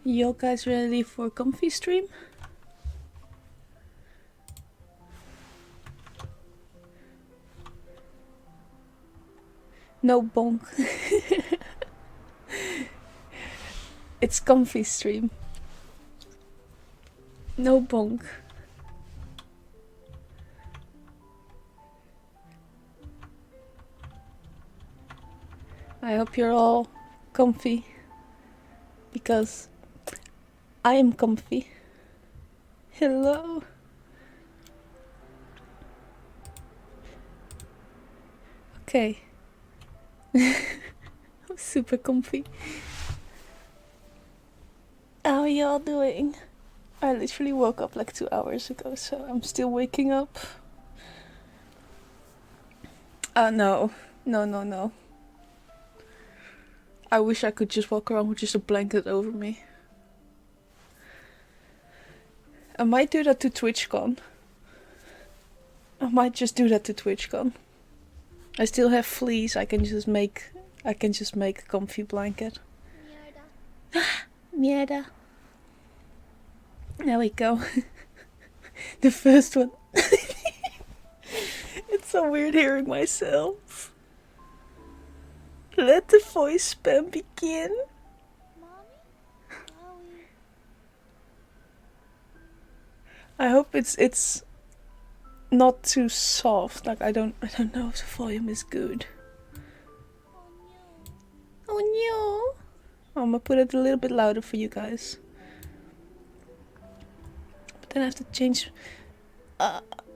You guys ready for a comfy stream? No bonk. It's comfy stream. No bonk. I hope you're all comfy, because I am comfy. Hello. Okay. I'm super comfy. How are y'all doing? I literally woke up like 2 hours ago, so I'm still waking up. No. No. I wish I could just walk around with just a blanket over me. I might do that to TwitchCon. I might just do that to TwitchCon. I still have fleece. I can just make a comfy blanket. Mierda. There we go. The first one. It's so weird hearing myself. Let the voice spam begin. I hope it's not too soft. Like I don't know if the volume is good. Oh no! I'm gonna put it a little bit louder for you guys. But then I have to change.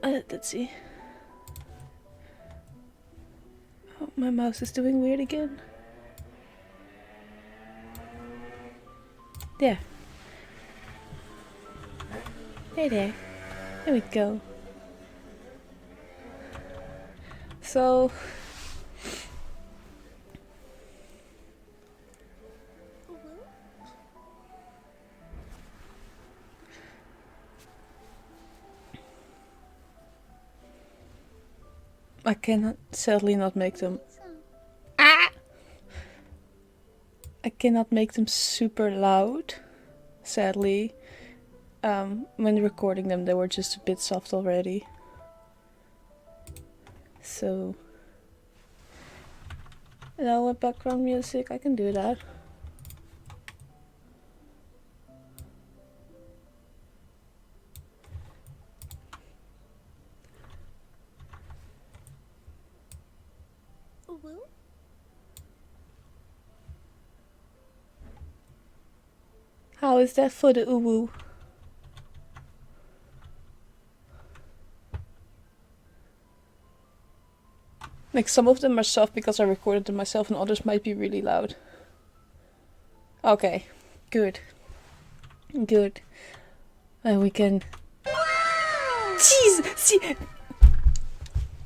Let's see. Oh, my mouse is doing weird again. There. There. There we go. So... I cannot, sadly, not make them... Ah! I cannot make them super loud, sadly. When recording them, they were just a bit soft already. So... Now with background music, I can do that. How is that for the uwu? Like some of them are soft because I recorded them myself and others might be really loud. Okay, good. Good. And we can... Jeez! See...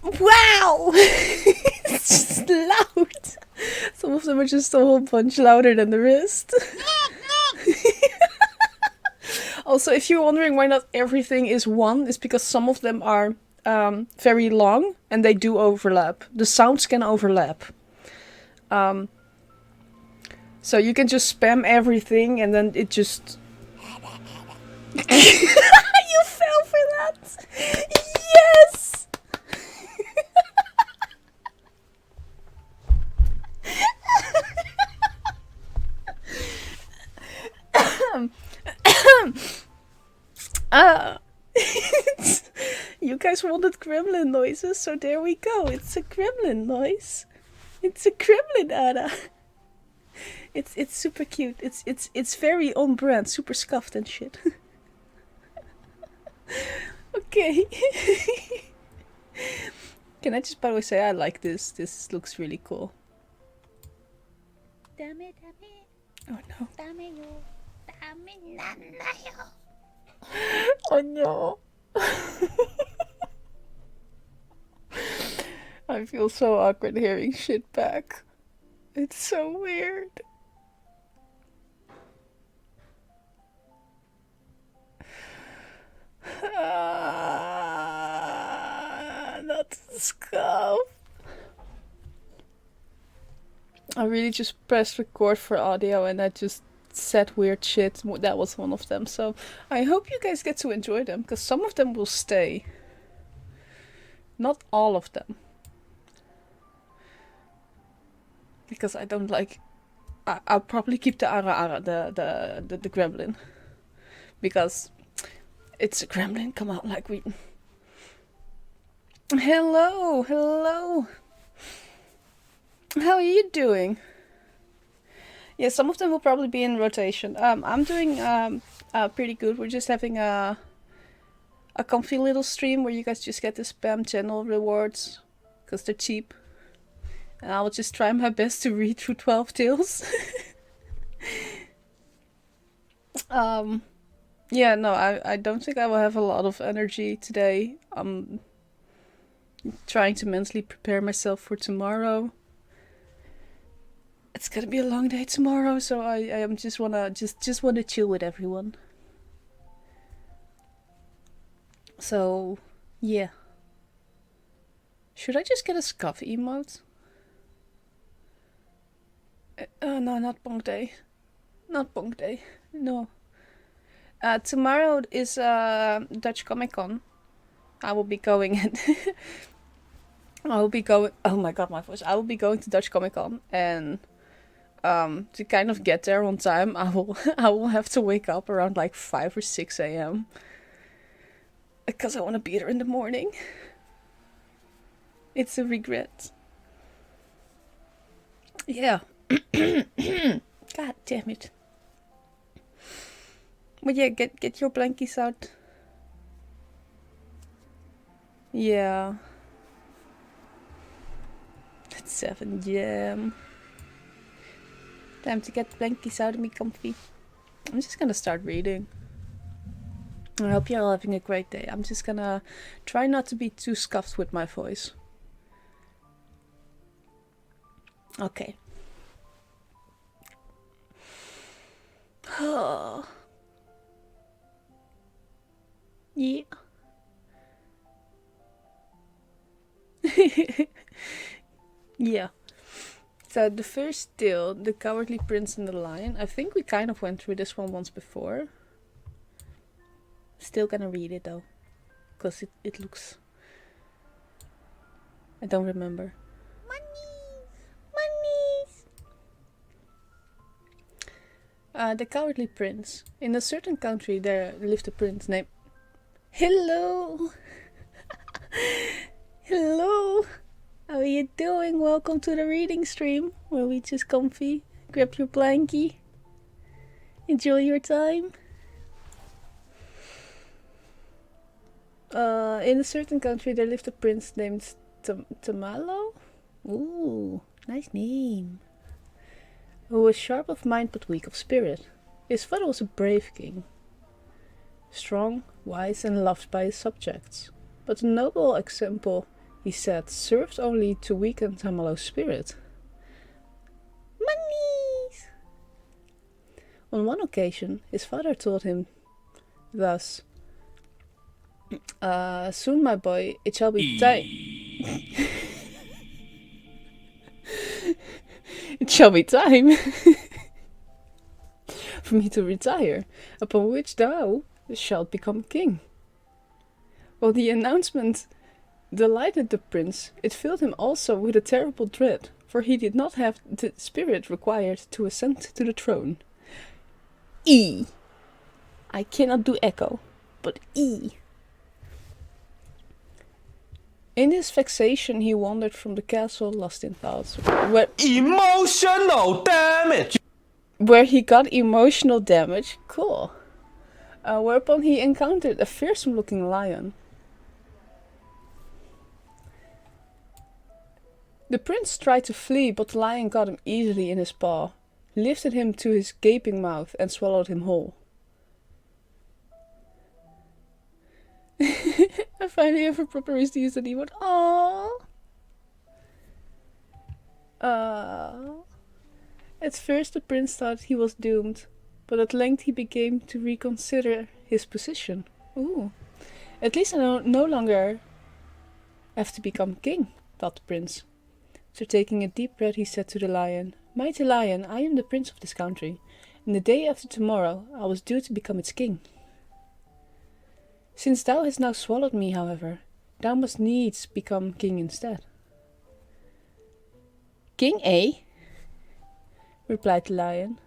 Wow! It's just loud! Some of them are just a whole bunch louder than the rest. Also, if you're wondering why not everything is one, it's because some of them are very long and they do overlap. The sounds can overlap. So you can just spam everything and then it just... You fell for that! Yes! You guys wanted gremlin noises, so there we go. It's a gremlin noise. It's a gremlin, Ada. It's super cute. It's very on brand, super scuffed and shit. Okay. Can I just by the way say I like this? This looks really cool. Oh no. Oh no. I feel so awkward hearing shit back. It's so weird. Not scuff. I really just pressed record for audio and I just said weird shit. That was one of them. So I hope you guys get to enjoy them, because some of them will stay. Not all of them. Because I don't like... I'll probably keep the Ara the gremlin. Because it's a gremlin. Come on, like we... Hello, hello. How are you doing? Yeah, some of them will probably be in rotation. I'm doing pretty good. We're just having a comfy little stream where you guys just get the spam channel rewards because they're cheap. And I will just try my best to read through 12 tales. Yeah, no, I don't think I will have a lot of energy today. I'm trying to mentally prepare myself for tomorrow. It's gonna be a long day tomorrow, so I am just wanna chill with everyone. So yeah. Should I just get a scuff emote? No, not Bonk Day. Not Bonk Day. No. Tomorrow is Dutch Comic Con. I will be going and I will be going. Oh my god, my voice! I will be going to Dutch Comic Con, and to kind of get there on time, I will have to wake up around like 5 or 6 a.m. because I want to be there in the morning. It's a regret. Yeah. God damn it. But yeah, get your blankies out. Yeah. It's 7 jam. Time to get blankies out of me comfy. I'm just gonna start reading. I hope you're all having a great day. I'm just gonna try not to be too scuffed with my voice. Okay. Oh. Yeah. Yeah. So the first tale, The Cowardly Prince and the Lion. I think we kind of went through this one once before. Still gonna read it though. Because it looks... I don't remember. Monies! The Cowardly Prince. In a certain country there lived a prince named... Hello! Hello! How are you doing? Welcome to the reading stream, where we just comfy, grab your blankie, enjoy your time. In a certain country there lived a prince named Tamalo? Ooh, nice name. Who was sharp of mind but weak of spirit. His father was a brave king. Strong, wise and loved by his subjects. But a noble example, he said, served only to weaken Tamalo's spirit. Monies! On one occasion, his father told him thus, soon, my boy, it shall be time. It shall be time for me to retire, upon which thou shalt become king. Well, the announcement delighted the prince. It filled him also with a terrible dread, for he did not have the spirit required to ascend to the throne. I cannot do echo, but In his vexation he wandered from the castle, lost in thoughts. Emotional damage! Where he got emotional damage. Cool. Whereupon he encountered a fearsome-looking lion. The prince tried to flee, but the lion got him easily in his paw, lifted him to his gaping mouth, and swallowed him whole. I finally have a proper reason to use that emote. Aww. At first the prince thought he was doomed, but at length he began to reconsider his position. Ooh. At least I no longer have to become king, thought the prince. After taking a deep breath he said to the lion, Mighty lion, I am the prince of this country, and the day after tomorrow I was due to become its king. Since thou hast now swallowed me, however, thou must needs become king instead. King, eh? Replied the lion.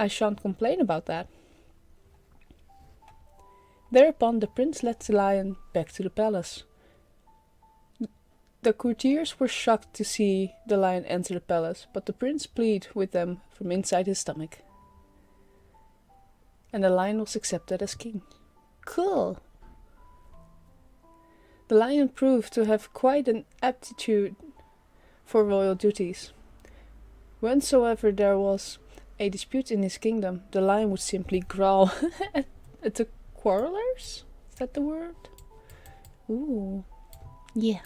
I shan't complain about that. Thereupon the prince led the lion back to the palace. The courtiers were shocked to see the lion enter the palace, but the prince pleaded with them from inside his stomach. And the lion was accepted as king. Cool! The lion proved to have quite an aptitude for royal duties. Whensoever there was a dispute in his kingdom, the lion would simply growl at the quarrelers? Is that the word? Ooh. Yeah.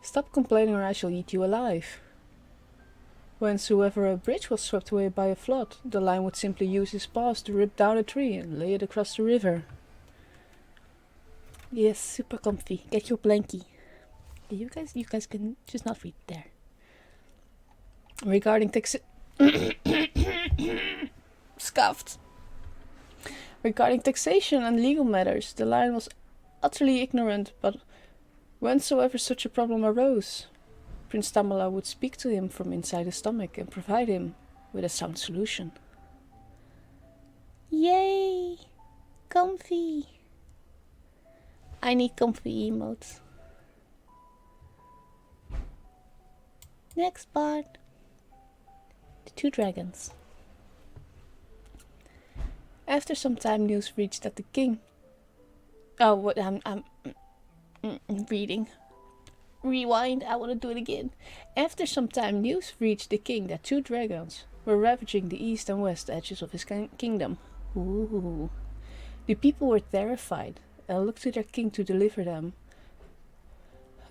Stop complaining or I shall eat you alive. Whensoever a bridge was swept away by a flood, the lion would simply use his paws to rip down a tree and lay it across the river. Yes, super comfy. Get your blankie. You guys can just not read there. Regarding scuffed. Regarding taxation and legal matters, the lion was utterly ignorant, but whensoever such a problem arose, Prince Tamala would speak to him from inside his stomach and provide him with a sound solution. Yay! Comfy! I need comfy emotes. Next part. The two dragons. After some time, news reached that the king... Oh, what? I'm reading. Rewind, I want to do it again. After some time, news reached the king that two dragons were ravaging the east and west edges of his kingdom. Ooh. The people were terrified and looked to their king to deliver them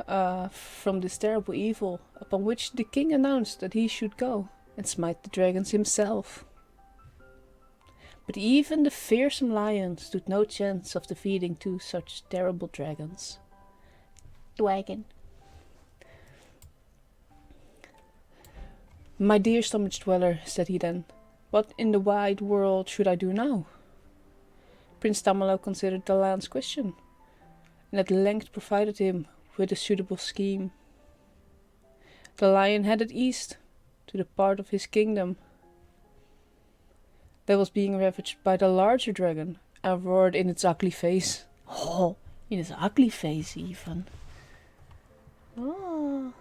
from this terrible evil, upon which the king announced that he should go and smite the dragons himself. But even the fearsome lion stood no chance of defeating two such terrible dragons. Dragon. My dear stomach dweller, said he then, what in the wide world should I do now? Prince Tamalo considered the lion's question, and at length provided him with a suitable scheme. The lion headed east, to the part of his kingdom that was being ravaged by the larger dragon, and roared in its ugly face. Oh, in its ugly face even. Oh.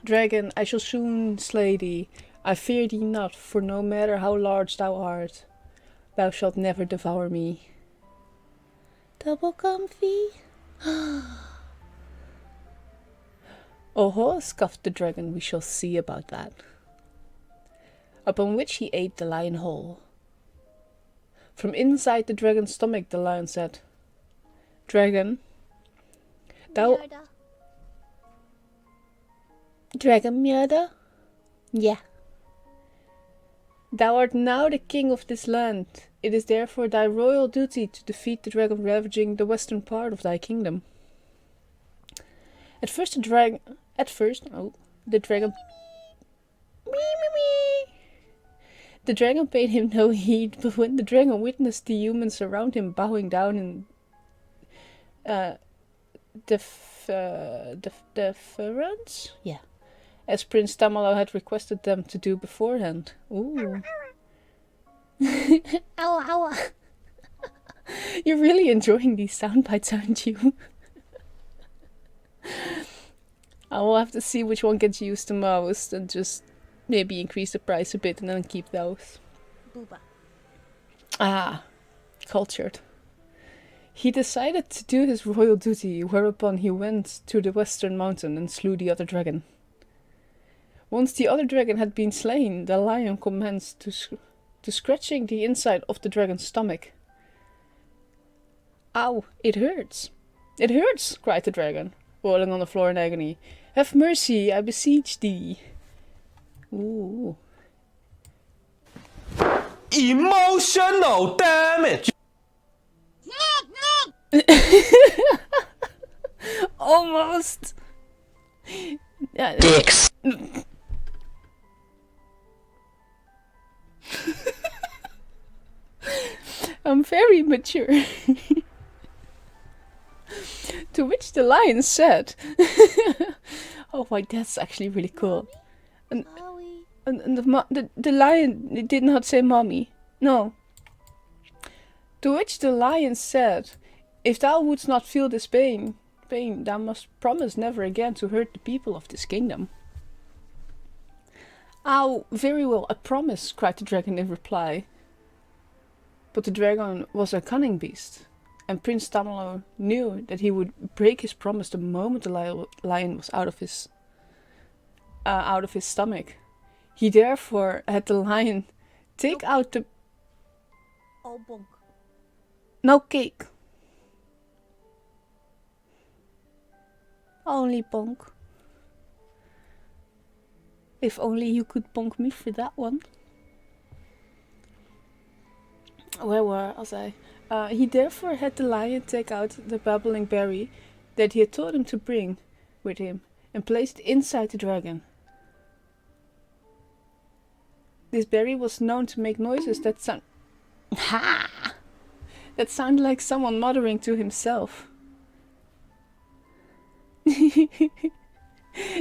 Dragon, I shall soon slay thee. I fear thee not, for no matter how large thou art, thou shalt never devour me. Double comfy? Oh, scoffed the dragon, we shall see about that. Upon which he ate the lion whole. From inside the dragon's stomach the lion said, Dragon, thou... Dragon murder? Yeah. Thou art now the king of this land. It is therefore thy royal duty to defeat the dragon ravaging the western part of thy kingdom. The dragon... The dragon paid him no heed, but when the dragon witnessed the humans around him bowing down in deference? Yeah. As Prince Tamalo had requested them to do beforehand. Ooh. Ow, ow. You're really enjoying these sound bites, aren't you? I will have to see which one gets used the most and just maybe increase the price a bit and then keep those. Booba. Ah, cultured. He decided to do his royal duty, whereupon he went to the western mountain and slew the other dragon. Once the other dragon had been slain, the lion commenced to scratching the inside of the dragon's stomach. Ow, it hurts. It hurts, cried the dragon, rolling on the floor in agony. Have mercy, I beseech thee. Ooh. Emotional damage. Almost. Dicks. I'm very mature. To which the lion said, oh wait, that's actually really cool. And the lion did not say mommy. No. To which the lion said, if thou wouldst not feel this pain, thou must promise never again to hurt the people of this kingdom. Oh, very well, I promise, cried the dragon in reply. But the dragon was a cunning beast, and Prince Tamalo knew that he would break his promise the moment the lion was out of his stomach. He therefore had the lion take out the... Oh, bonk. No cake. Only bonk. If only you could bonk me for that one. Where was I? He therefore had the lion take out the babbling berry that he had told him to bring with him and placed it inside the dragon. This berry was known to make noises that sounded like someone muttering to himself.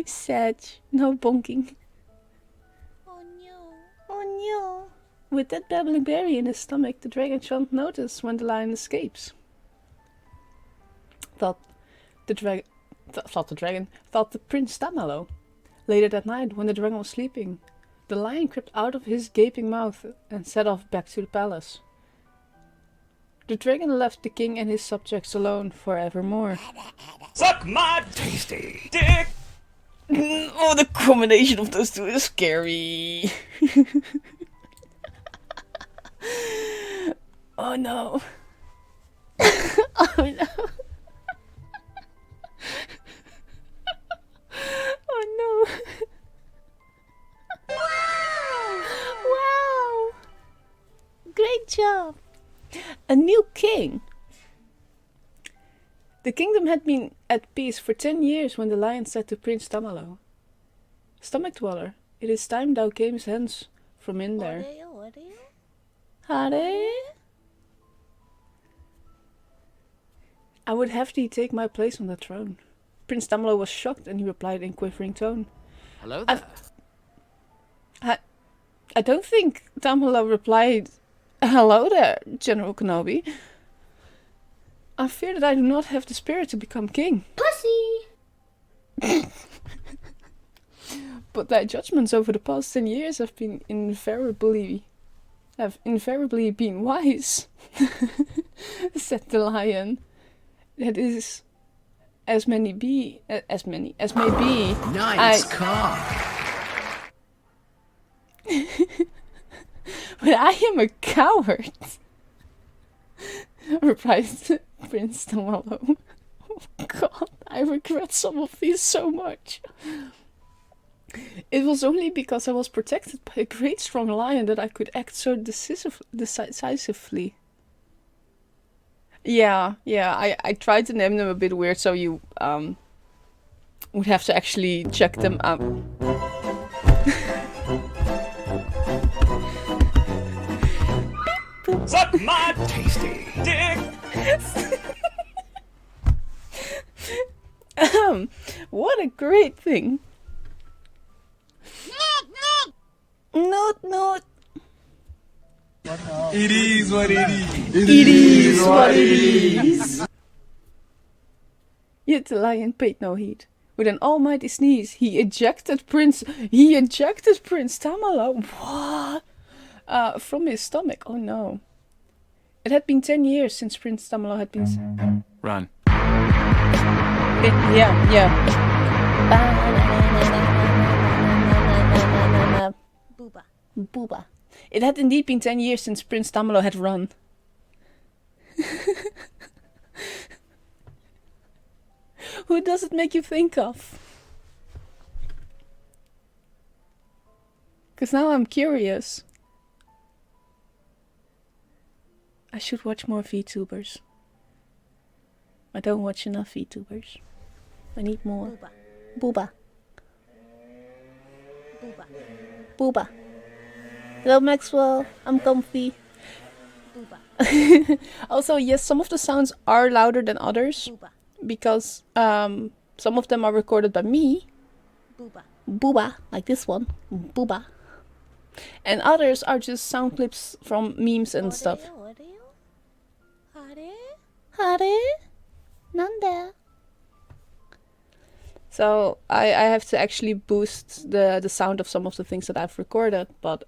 Sad, no bonking. Oh no. Oh no. With that babbling berry in his stomach, the dragon shan't notice when the lion escapes. Thought the Prince Tamalo. Later that night, when the dragon was sleeping, the lion crept out of his gaping mouth and set off back to the palace. The dragon left the king and his subjects alone forevermore. Suck my tasty dick. Oh, the combination of those two is scary. Oh no. Oh no. Oh no. Wow. Great job. A new king. The kingdom had been at peace for 10 years when the lion said to Prince Tamalo, Stomach dweller, it is time thou camest hence from in there. Hare? I would have thee take my place on the throne. Prince Tamalo was shocked and he replied in quivering tone. Hello there. I don't think Tamalo replied, hello there, General Kenobi. I fear that I do not have the spirit to become king. Pussy! But thy judgments over the past 10 years have invariably been wise, said the lion. That is, as may be. Nice car. But I am a coward, replied Prince Tamalo. Oh God, I regret some of these so much. It was only because I was protected by a great strong lion that I could act so decisively. Yeah, I tried to name them a bit weird, so you would have to actually check them out. Suck my tasty dick. What a great thing. Not. It is what it is. It is what it is. Yet the lion paid no heed. With an almighty sneeze, he ejected Prince Tamalo. What? From his stomach. Oh no. It had been 10 years since Prince Tamalo had been... Run. Yeah. Booba. It had indeed been 10 years since Prince Tamalo had run. Who does it make you think of? Because now I'm curious. I should watch more VTubers. I don't watch enough VTubers. I need more. Booba. Booba. Hello Maxwell, I'm comfy. Booba. Also, yes, some of the sounds are louder than others Booba. because some of them are recorded by me. Booba. Booba, like this one. Booba. And others are just sound clips from memes and stuff. Hare? Hare? Nanda? So I have to actually boost the sound of some of the things that I've recorded, but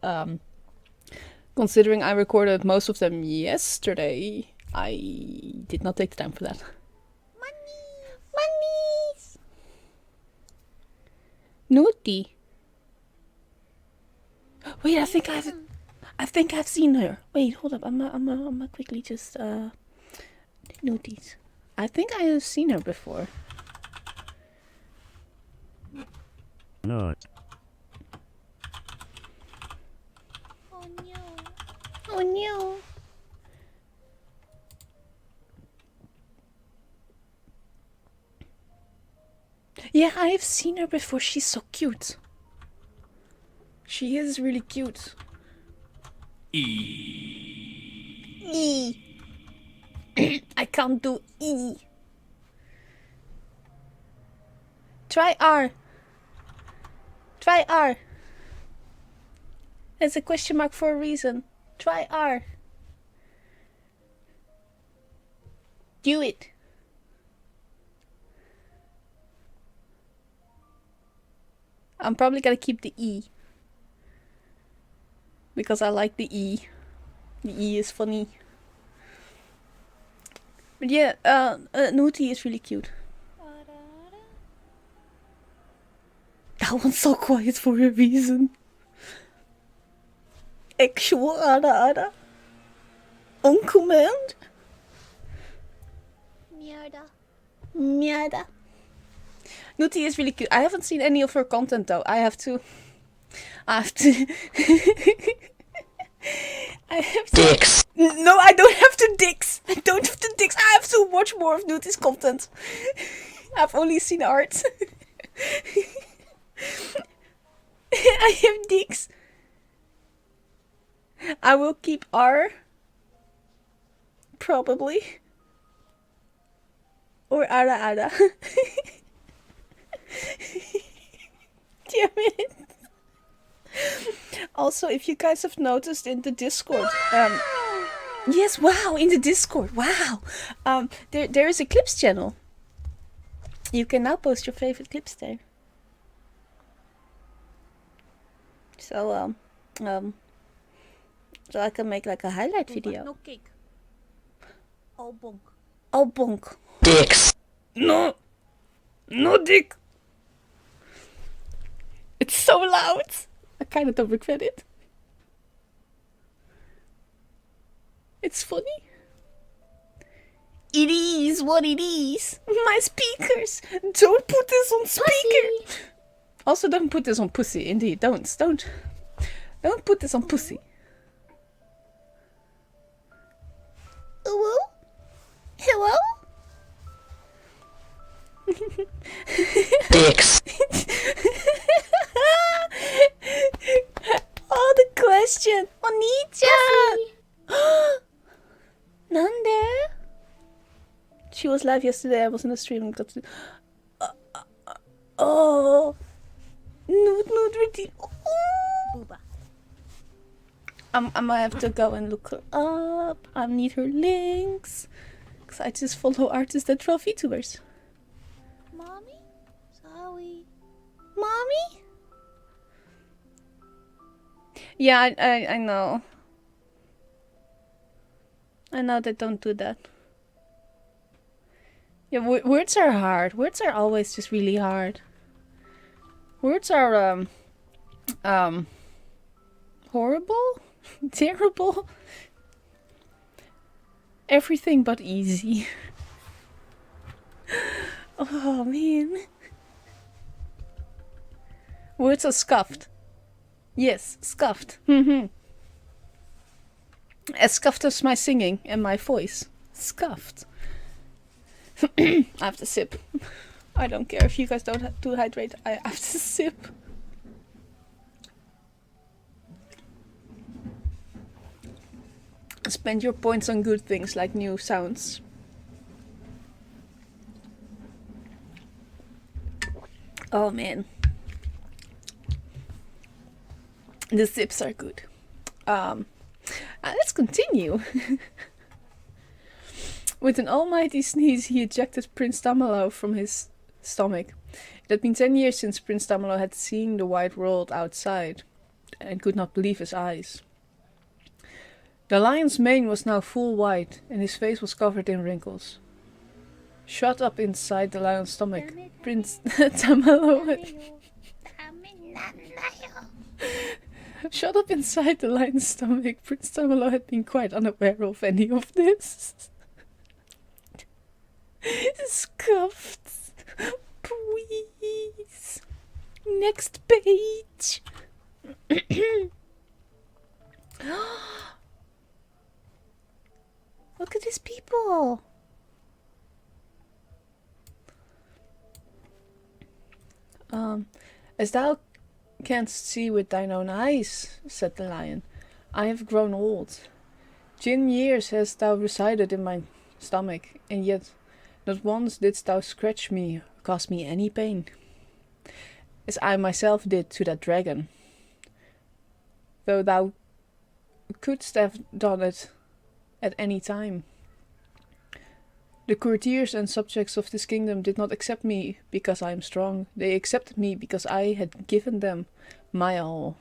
considering I recorded most of them yesterday, I did not take the time for that. Monies! Naughty. Wait, I think I've seen her. Wait, hold up. I'm quickly just Naughties. I think I have seen her before. No. Oh no. Oh no. Yeah, I have seen her before. She's so cute. She is really cute. E. I can't do E. Try R. Try R. It's a question mark for a reason. Try R. Do it. I'm probably gonna keep the E. Because I like the E. The E is funny. But yeah, Nooty is really cute. That one's so quiet for a reason. Actual Ada. On command. Mierda. Nooty is really cute. I haven't seen any of her content though. I have to. I have to. Dicks. No, I don't have to dicks. I don't have to dicks. I have to watch more of Nooty's content. I've only seen art. I have dicks. I will keep R. Probably. Or Ara. Damn it. Also, if you guys have noticed in the Discord, yes, wow, in the Discord, wow, there is a clips channel. You can now post your favorite clips there. So so I can make like a highlight video. No cake. Oh bonk. Oh bonk. Dicks. No dick. It's so loud. I kind of don't regret it. It's funny. It is what it is. My speakers. Don't put this on speaker. Also, don't put this on pussy. Indeed, don't put this on pussy. Hello? Dicks. Oh, the question. Onii-chan. Nande? She was live yesterday. I was in a stream and got to. Oh. Nude, ready. Booba. I might have to go and look her up. I need her links. Because I just follow artists that draw VTubers. Mommy? Sorry. Mommy? Yeah, I know. I know they don't do that. Yeah, words are hard. Words are always just really hard. Words are, horrible? Terrible? Everything but easy. Oh, man. Words are scuffed. Yes, scuffed. As scuffed as my singing and my voice. Scuffed. I have to sip. I don't care if you guys don't have to hydrate. I have to sip. Spend your points on good things like new sounds. Oh man. The sips are good. Let's continue. With an almighty sneeze, he ejected Prince Tamalo from his stomach. It had been 10 years since Prince Tamalo had seen the wide world outside, and could not believe his eyes. The lion's mane was now full white, and his face was covered in wrinkles. Shut up inside the lion's stomach, Prince Tamalo. Shut up inside the lion's stomach. Prince Tamalo had been quite unaware of any of this. Scuffed. Please. Next page. Look at these people. As thou canst see with thine own eyes, said the lion, I have grown old. 10 years hast thou resided in my stomach, and yet not once didst thou scratch me or cause me any pain, as I myself did to that dragon, though thou couldst have done it at any time. The courtiers and subjects of this kingdom did not accept me because I am strong. They accepted me because I had given them my all.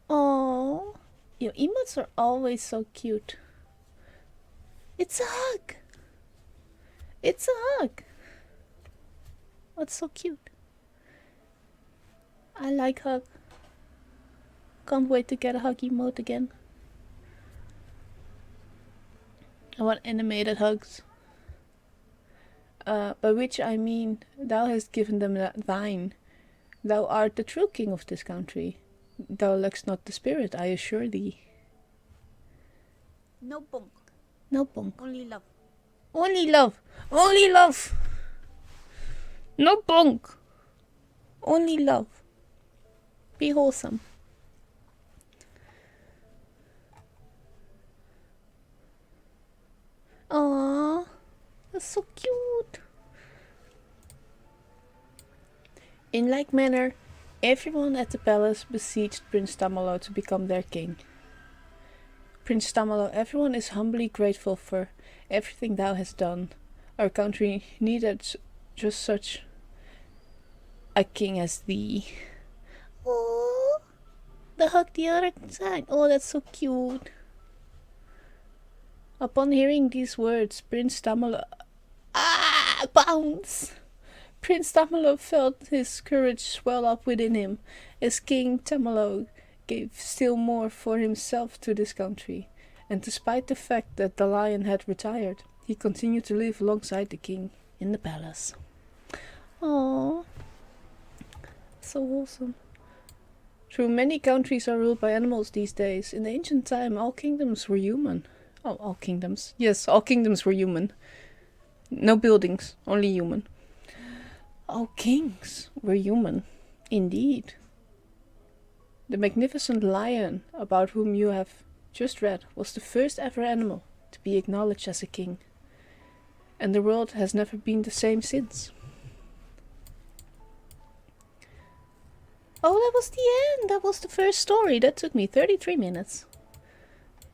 Oh, your emotes are always so cute. It's a hug. It's a hug. What's so cute? I like hug. Can't wait to get a hug emote again. I want animated hugs. By which I mean, thou hast given them thine. Thou art the true king of this country. Thou lackst not the spirit, I assure thee. No bunk. No bunk. Only love. Only love. Only love. No bunk. Only love. Be wholesome. Aww, that's so cute. In like manner, everyone at the palace besieged Prince Tamalo to become their king. Prince Tamalo, everyone is humbly grateful for everything thou hast done. Our country needed just such a king as thee. Oh, the hug the other side. Oh, that's so cute. Upon hearing these words, Prince Tamalo bounce! Prince Tamalo felt his courage swell up within him, as King Tamalo gave still more for himself to this country, and despite the fact that the lion had retired, he continued to live alongside the king in the palace. Aww, so wholesome. True, many countries are ruled by animals these days. In the ancient time, all kingdoms were human. Oh, all kingdoms. Yes, all kingdoms were human. No buildings, only human. All kings were human, indeed. The magnificent lion, about whom you have just read, was the first ever animal to be acknowledged as a king. And the world has never been the same since. Oh, that was the end. That was the first story. That took me 33 minutes.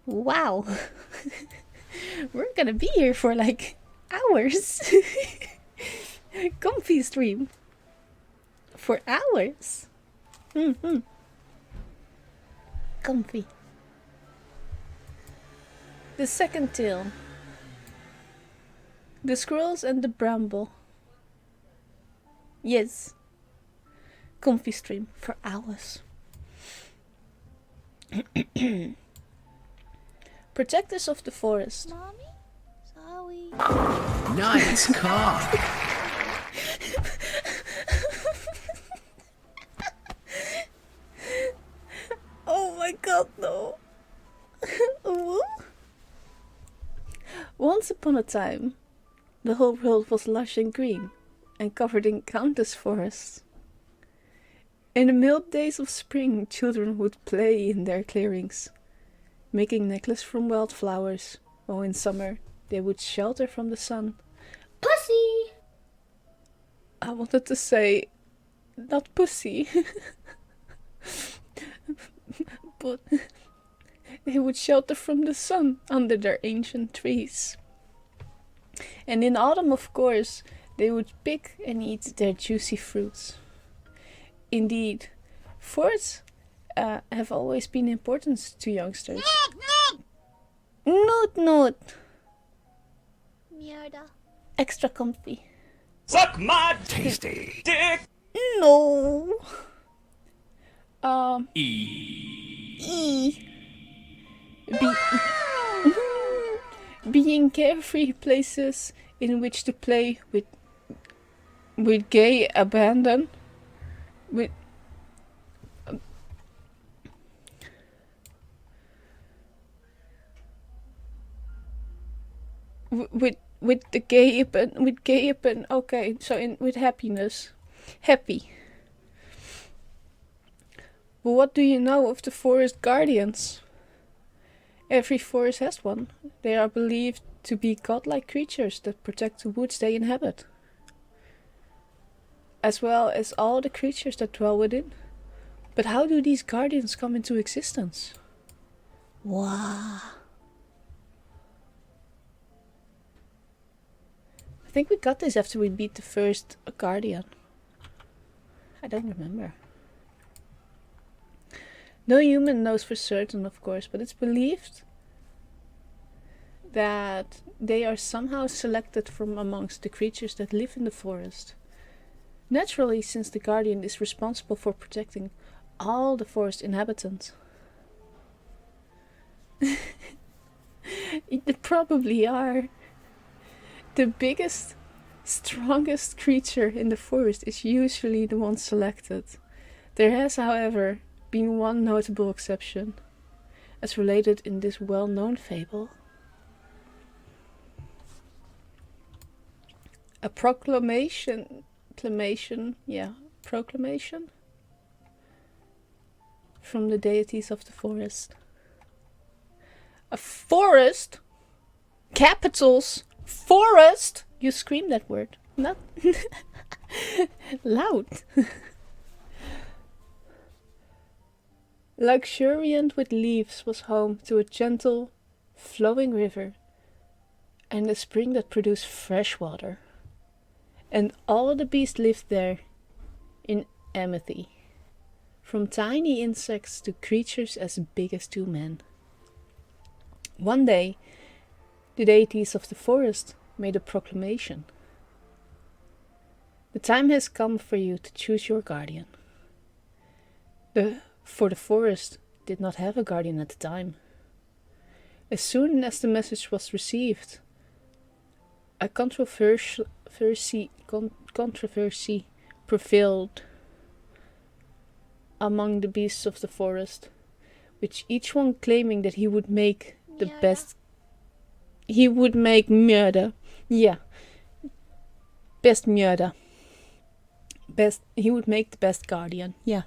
Wow. We're gonna be here for like hours. Comfy stream. For hours. Comfy. The second tale. The Squirrels and the Bramble. Yes. Comfy stream for hours. Protectors of the forest. Mommy? Sorry. Nice cock. Oh my god, no. Once upon a time, the whole world was lush and green, and covered in countless forests. In the mild days of spring, children would play in their clearings, making necklaces from wildflowers, while in summer they would shelter from the sun. Pussy! I wanted to say, not pussy, but they would shelter from the sun under their ancient trees. And in autumn, of course, they would pick and eat their juicy fruits. Indeed, forests have always been important to youngsters. Noot noot. Mierda. Extra comfy. Suck my tasty dick. No. E. Being carefree places in which to play with gay abandon. With the gay okay, so with happiness. Happy. But what do you know of the forest guardians? Every forest has one. They are believed to be godlike creatures that protect the woods they inhabit, as well as all the creatures that dwell within. But how do these guardians come into existence? Wow. I think we got this after we beat the first guardian. I don't remember. No human knows for certain, of course, but it's believed that they are somehow selected from amongst the creatures that live in the forest. Naturally, since the guardian is responsible for protecting all the forest inhabitants. They probably are. The biggest, strongest creature in the forest is usually the one selected. There has, however, been one notable exception, as related in this well-known fable. A proclamation from the deities of the forest. A forest? Capitals? Forest? You scream that word. Not loud. Luxuriant with leaves was home to a gentle, flowing river and a spring that produced fresh water. And all the beasts lived there in amity, from tiny insects to creatures as big as 2 men. One day, the deities of the forest made a proclamation. The time has come for you to choose your guardian. For the forest did not have a guardian at the time. As soon as the message was received, a controversy prevailed among the beasts of the forest, with each one claiming that he would make the best. He would make murder. Yeah. Best murder. Best. He would make the best guardian. Yeah.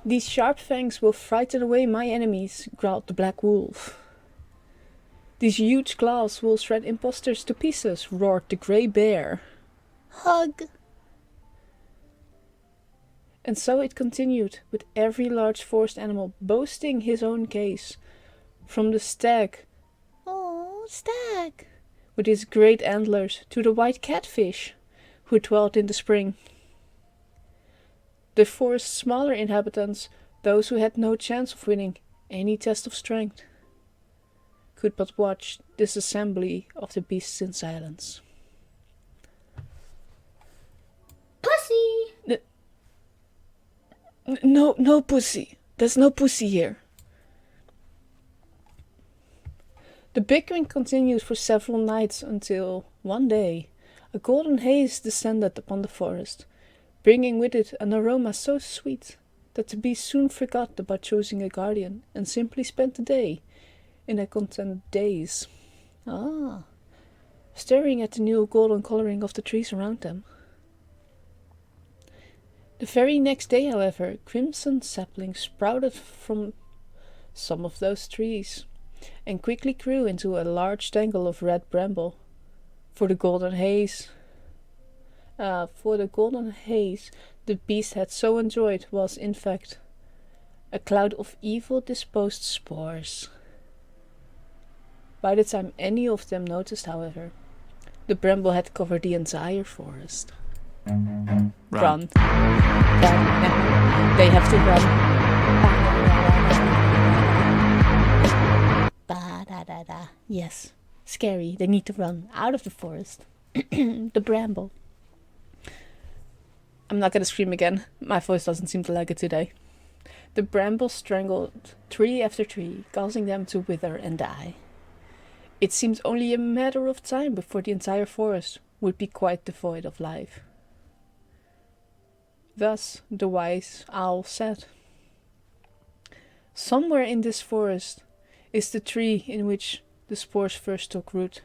These sharp fangs will frighten away my enemies, growled the black wolf. These huge claws will shred impostors to pieces, roared the grey bear. Hug. And so it continued, with every large forest animal boasting his own case, from the stag, Oh, stag. with his great antlers, to the white catfish, who dwelt in the spring. The forest's smaller inhabitants, those who had no chance of winning any test of strength, could but watch this assembly of the beasts in silence. Pussy. No pussy. There's no pussy here. The bickering continued for several nights until, one day, a golden haze descended upon the forest, bringing with it an aroma so sweet that the beast soon forgot about choosing a guardian and simply spent the day in a content daze. Staring at the new golden coloring of the trees around them. The very next day, however, crimson saplings sprouted from some of those trees, and quickly grew into a large tangle of red bramble. For the golden haze the beast had so enjoyed was, in fact, a cloud of evil disposed spores. By the time any of them noticed, however, the bramble had covered the entire forest. Run. Run. They have to run. Ba-da-da-da. Yes, scary. They need to run out of the forest. The bramble. I'm not gonna scream again. My voice doesn't seem to like it today. The bramble strangled tree after tree, causing them to wither and die. It seemed only a matter of time before the entire forest would be quite devoid of life. Thus the wise owl said, "Somewhere in this forest is the tree in which the spores first took root.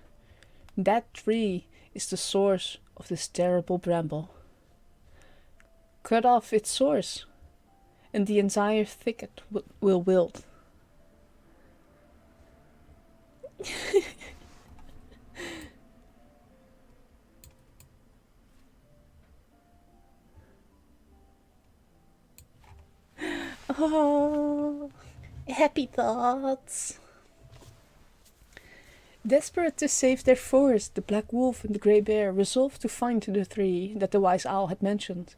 That tree is the source of this terrible bramble. Cut off its source, and the entire thicket will wilt." Oh, happy thoughts. Desperate to save their forest, the black wolf and the grey bear resolved to find the tree that the wise owl had mentioned.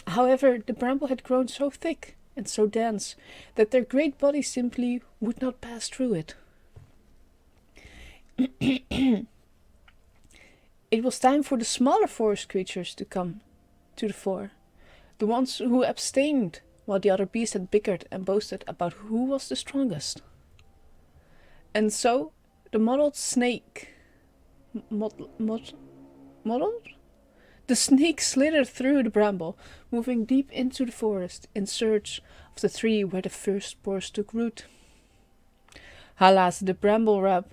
However, the bramble had grown so thick and so dense that their great bodies simply would not pass through it. It was time for the smaller forest creatures to come to the fore, the ones who abstained while the other beasts had bickered and boasted about who was the strongest. And so the mottled snake mottled? The snake slithered through the bramble, moving deep into the forest in search of the tree where the first spores took root. Alas, the bramble wraps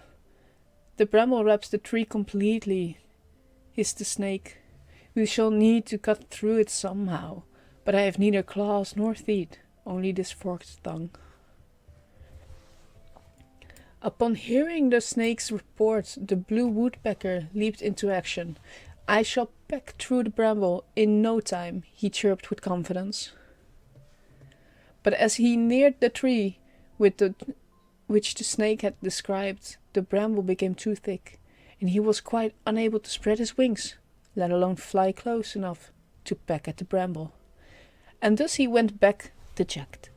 the tree completely, hissed the snake. We shall need to cut through it somehow, but I have neither claws nor teeth, only this forked tongue. Upon hearing the snake's report, the blue woodpecker leaped into action. "I shall peck through the bramble in no time," he chirped with confidence. But as he neared the tree which the snake had described, the bramble became too thick, and he was quite unable to spread his wings, let alone fly close enough to peck at the bramble. And thus he went back dejected.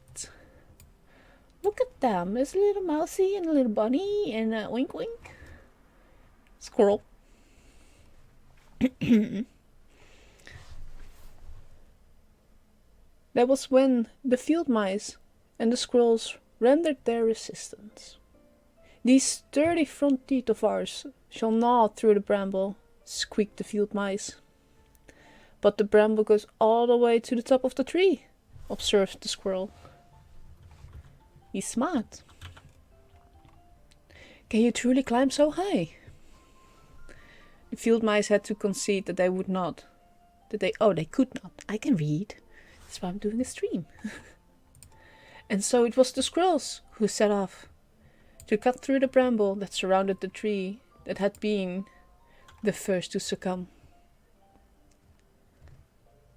Look at them. There's a little mousey and a little bunny and a wink wink. Squirrel. That was when the field mice and the squirrels rendered their resistance. "These sturdy front teeth of ours shall gnaw through the bramble," squeaked the field mice. "But the bramble goes all the way to the top of the tree," observed the squirrel. "He's smart." "Can you truly climb so high?" The field mice had to concede that they would not. They could not. I can read. That's why I'm doing a stream. And so it was the squirrels who set off to cut through the bramble that surrounded the tree that had been the first to succumb.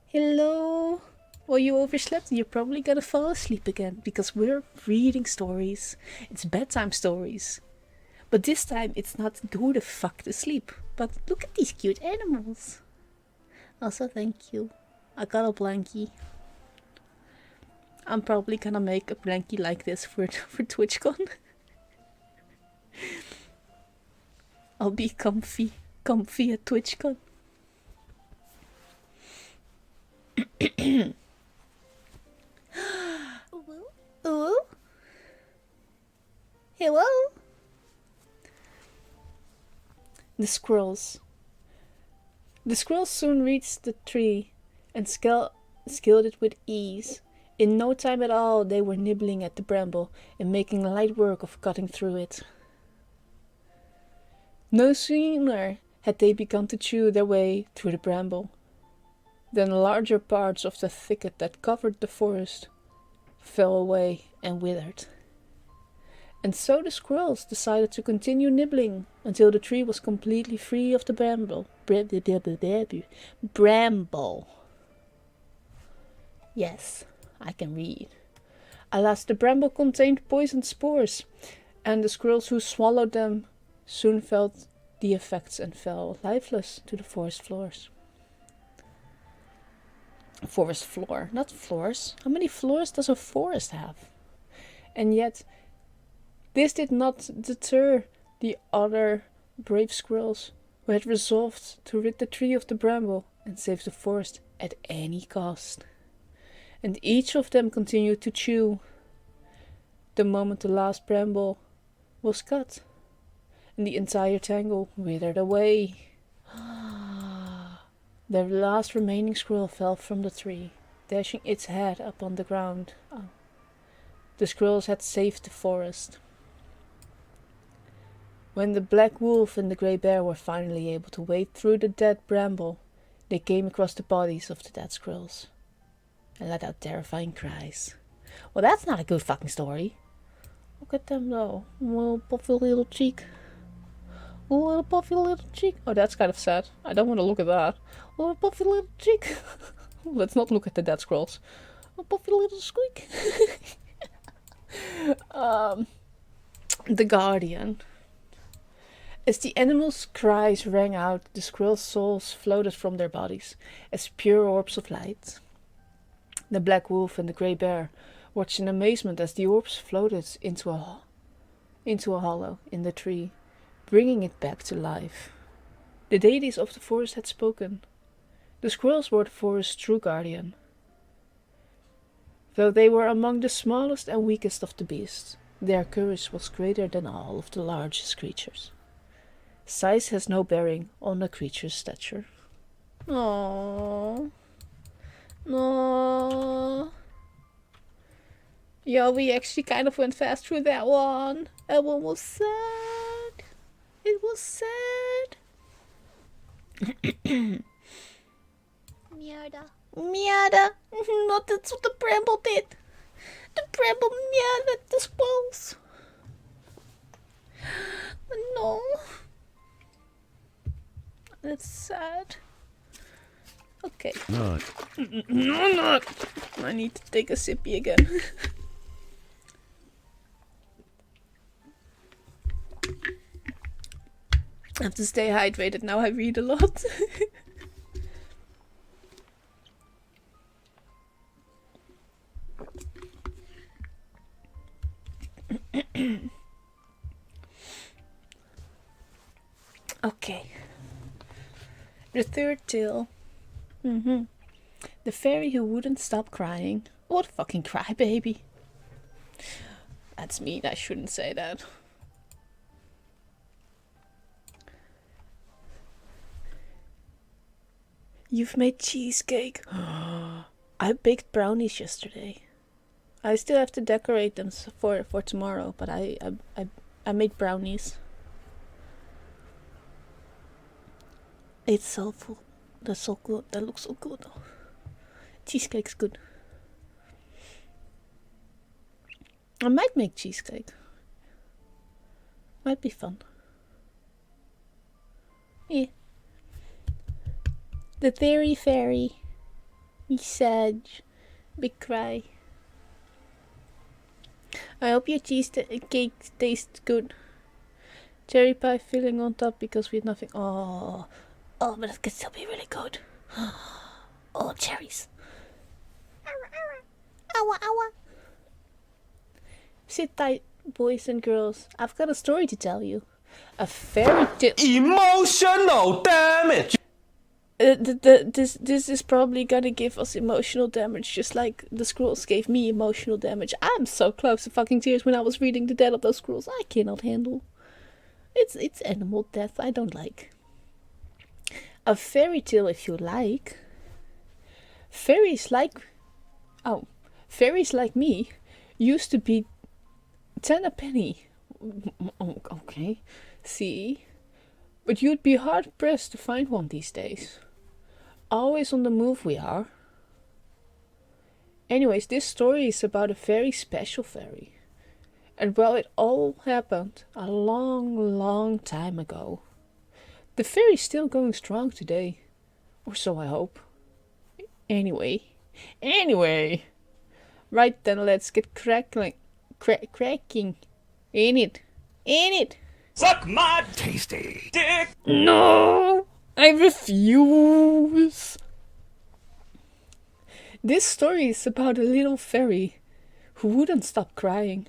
Hello. Well, you overslept and you're probably gonna fall asleep again because we're reading stories. It's bedtime stories. But this time it's not go the fuck to sleep. But look at these cute animals. Also, thank you. I got a blankie. I'm probably gonna make a blankie like this for TwitchCon. I'll be comfy at TwitchCon. Ooh. Hello. The squirrels soon reached the tree and scaled it with ease. In no time at all they were nibbling at the bramble and making light work of cutting through it. No sooner had they begun to chew their way through the bramble Then larger parts of the thicket that covered the forest fell away and withered. And so the squirrels decided to continue nibbling until the tree was completely free of the bramble. Bramble. Yes, I can read. Alas, the bramble contained poisoned spores, and the squirrels who swallowed them soon felt the effects and fell lifeless to the forest floors. Forest floor, not floors. How many floors does a forest have? And yet, this did not deter the other brave squirrels who had resolved to rid the tree of the bramble and save the forest at any cost. And each of them continued to chew the moment the last bramble was cut, and the entire tangle withered away. The last remaining squirrel fell from the tree, dashing its head upon the ground. Oh. The squirrels had saved the forest. When the black wolf and the grey bear were finally able to wade through the dead bramble, they came across the bodies of the dead squirrels and let out terrifying cries. Well, that's not a good fucking story. Look at them though. Little puffy little cheek. Little puffy little cheek. Oh, that's kind of sad. I don't want to look at that. Little puffy little cheek. Let's not look at the dead squirrels. A puffy little squeak. The Guardian. As the animals' cries rang out, the squirrels' souls floated from their bodies as pure orbs of light. The black wolf and the grey bear watched in amazement as the orbs floated into a hollow in the tree, bringing it back to life. The deities of the forest had spoken. The squirrels were the forest's true guardian. Though they were among the smallest and weakest of the beasts, their courage was greater than all of the largest creatures. Size has no bearing on a creature's stature. Aww. Aww. Yeah, we actually kind of went fast through that one. That one was sad. It was sad. Mierda. Miada. No, that's what the bramble did. The bramble meowed at the squirrels. No. That's sad. Okay. Not. No, not. I need to take a sippy again. I have to stay hydrated now. I read a lot. Okay. The third tale. The fairy who wouldn't stop crying. What a fucking crybaby. That's mean. I shouldn't say that. You've made cheesecake. I baked brownies yesterday. I still have to decorate them for tomorrow, but I made brownies. It's so full. That's so good. That looks so good. Cheesecake's good. I might make cheesecake. Might be fun. Yeah. The fairy. He said, big cry. I hope your cheesecake tastes good. Cherry pie filling on top because we had nothing. Oh, but it can still be really good. Oh, cherries. Ow. Sit tight, boys and girls. I've got a story to tell you. A fairy tale. Emotional damage! This is probably gonna give us emotional damage, just like the scrolls gave me emotional damage. I'm so close to fucking tears when I was reading the death of those scrolls. I cannot handle. It's animal death I don't like. A fairy tale, if you like. Fairies like me used to be 10 a penny. Okay, see, but you'd be hard pressed to find one these days. Always on the move we are. Anyways, this story is about a very special fairy. And well, it all happened a long, long time ago. The fairy's still going strong today. Or so I hope. Anyway. Right then, let's get cracking. In it. Suck my tasty dick. No! I refuse! This story is about a little fairy who wouldn't stop crying.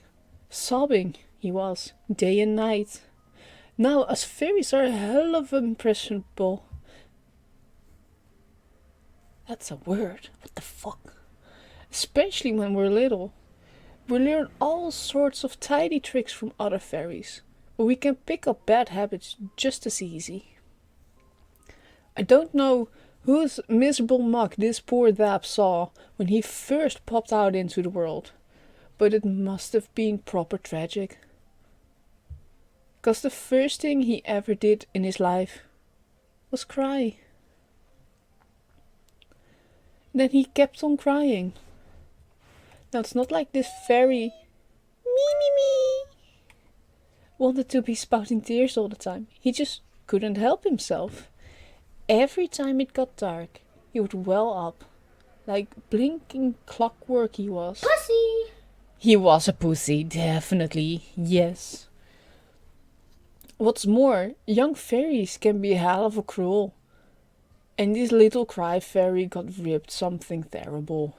Sobbing he was, day and night. Now, us fairies are a hell of impressionable. That's a word. What the fuck? Especially when we're little. We learn all sorts of tidy tricks from other fairies, but we can pick up bad habits just as easy. I don't know whose miserable mug this poor dab saw when he first popped out into the world, but it must have been proper tragic. 'Cause the first thing he ever did in his life was cry. Then he kept on crying. Now it's not like this fairy wanted to be spouting tears all the time. He just couldn't help himself. Every time it got dark, he would well up. Like blinking clockwork he was. Pussy! He was a pussy, definitely, yes. What's more, young fairies can be a hell of a cruel. And this little cry fairy got ripped something terrible.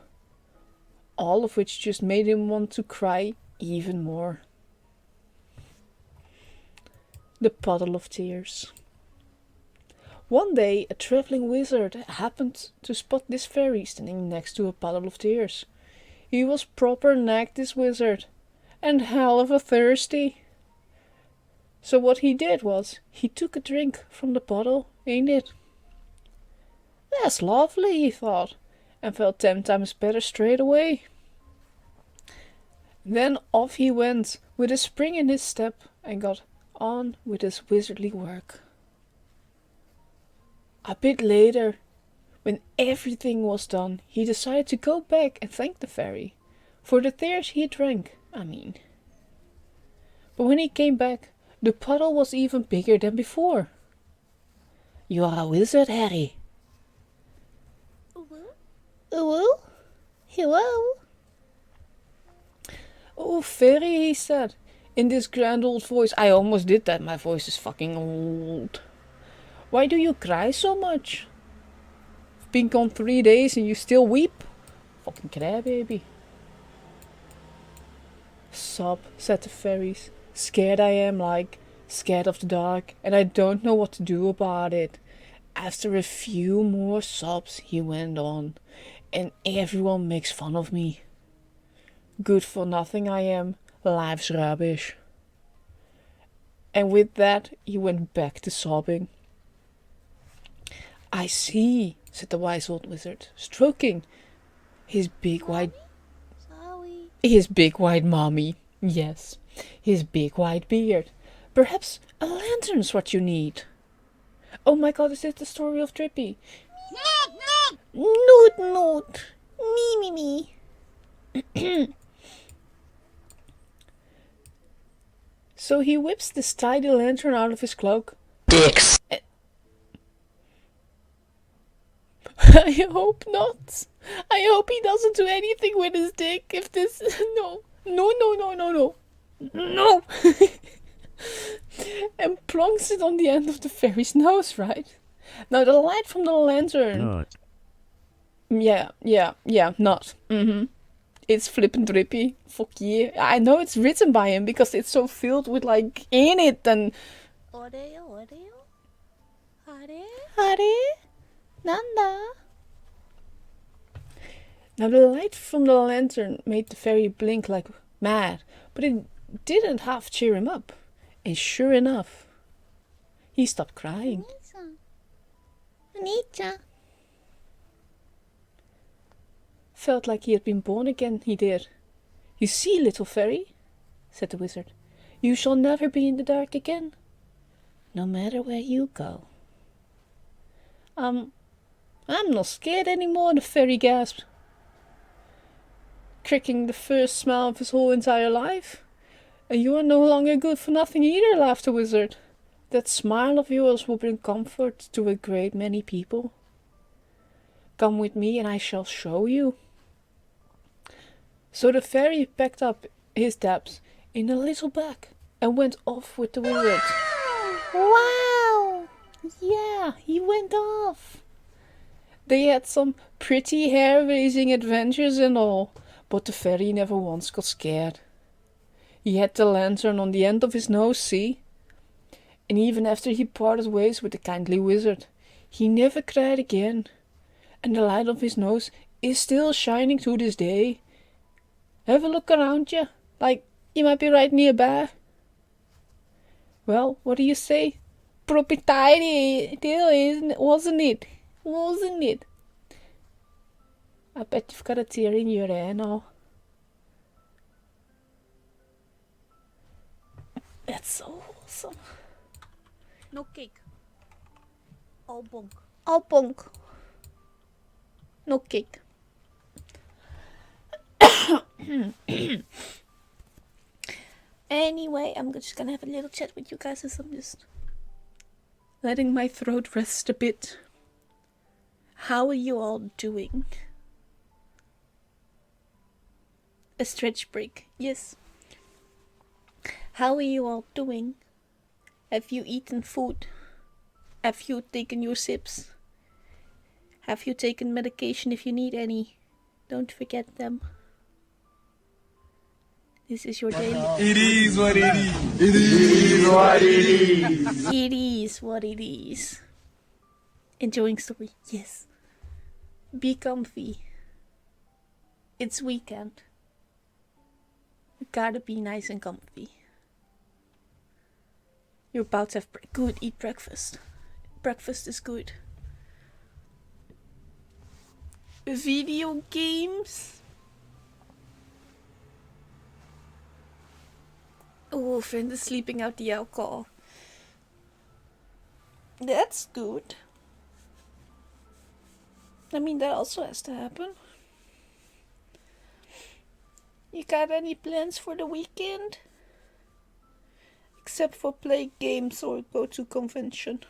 All of which just made him want to cry even more. The puddle of tears. One day, a traveling wizard happened to spot this fairy standing next to a puddle of tears. He was proper nagged, this wizard, and hell of a thirsty. So what he did was, he took a drink from the puddle, ain't it? That's lovely, he thought, and felt 10 times better straight away. Then off he went, with a spring in his step, and got on with his wizardly work. A bit later, when everything was done, he decided to go back and thank the fairy, for the tears he drank, I mean. But when he came back, the puddle was even bigger than before. You are a wizard, Harry. Hello? Hello? Oh, fairy, he said, in this grand old voice. I almost did that, my voice is fucking old. Why do you cry so much? I've been gone 3 days and you still weep? Fucking crybaby. Sob, said the fairies. Scared I am, like, scared of the dark, and I don't know what to do about it. After a few more sobs, he went on, and everyone makes fun of me. Good for nothing I am, life's rubbish. And with that, he went back to sobbing. I see, said the wise old wizard, stroking his big white mommy. Yes, his big white beard. Perhaps a lantern's what you need. Oh my god, is this the story of Drippy? Noot. Me. So he whips this tiny lantern out of his cloak. Dicks. I hope not. I hope he doesn't do anything with his dick if this... No. And plonks it on the end of the fairy's nose, right? Now the light from the lantern... Not. Yeah, not. It's flippin' Drippy. Fuck yeah. I know it's written by him because it's so filled with like in it and... Oreo. Hare? Nanda? Now the light from the lantern made the fairy blink like mad, but it didn't half cheer him up. And sure enough, he stopped crying. Anita. Felt like he had been born again, he did. You see, little fairy, said the wizard, you shall never be in the dark again, no matter where you go. I'm not scared anymore, the fairy gasped, cracking the first smile of his whole entire life. And you are no longer good for nothing either, laughed the wizard. That smile of yours will bring comfort to a great many people. Come with me and I shall show you. So the fairy packed up his debts in a little bag and went off with the wizard. Wow! Yeah, he went off. They had some pretty hair-raising adventures and all, but the fairy never once got scared. He had the lantern on the end of his nose, see? And even after he parted ways with the kindly wizard, he never cried again. And the light of his nose is still shining to this day. Have a look around you, like you might be right nearby. Well, what do you say? Proprietary deal, wasn't it? Wasn't it? I bet you've got a tear in your eye now. That's so awesome. No cake. All bonk. All bonk. No cake. Anyway, I'm just gonna have a little chat with you guys as I'm just letting my throat rest a bit. How are you all doing? A stretch break, yes. How are you all doing? Have you eaten food? Have you taken your sips? Have you taken medication if you need any? Don't forget them. This is your daily... It is what it is. It is what it is. It is what it is. Enjoying story, yes. Be comfy. It's weekend. You gotta be nice and comfy. You're about to have good, eat breakfast. Breakfast is good. Video games? Oh, friend is sleeping out the alcohol. That's good. I mean, that also has to happen. You got any plans for the weekend? Except for play games or go to convention.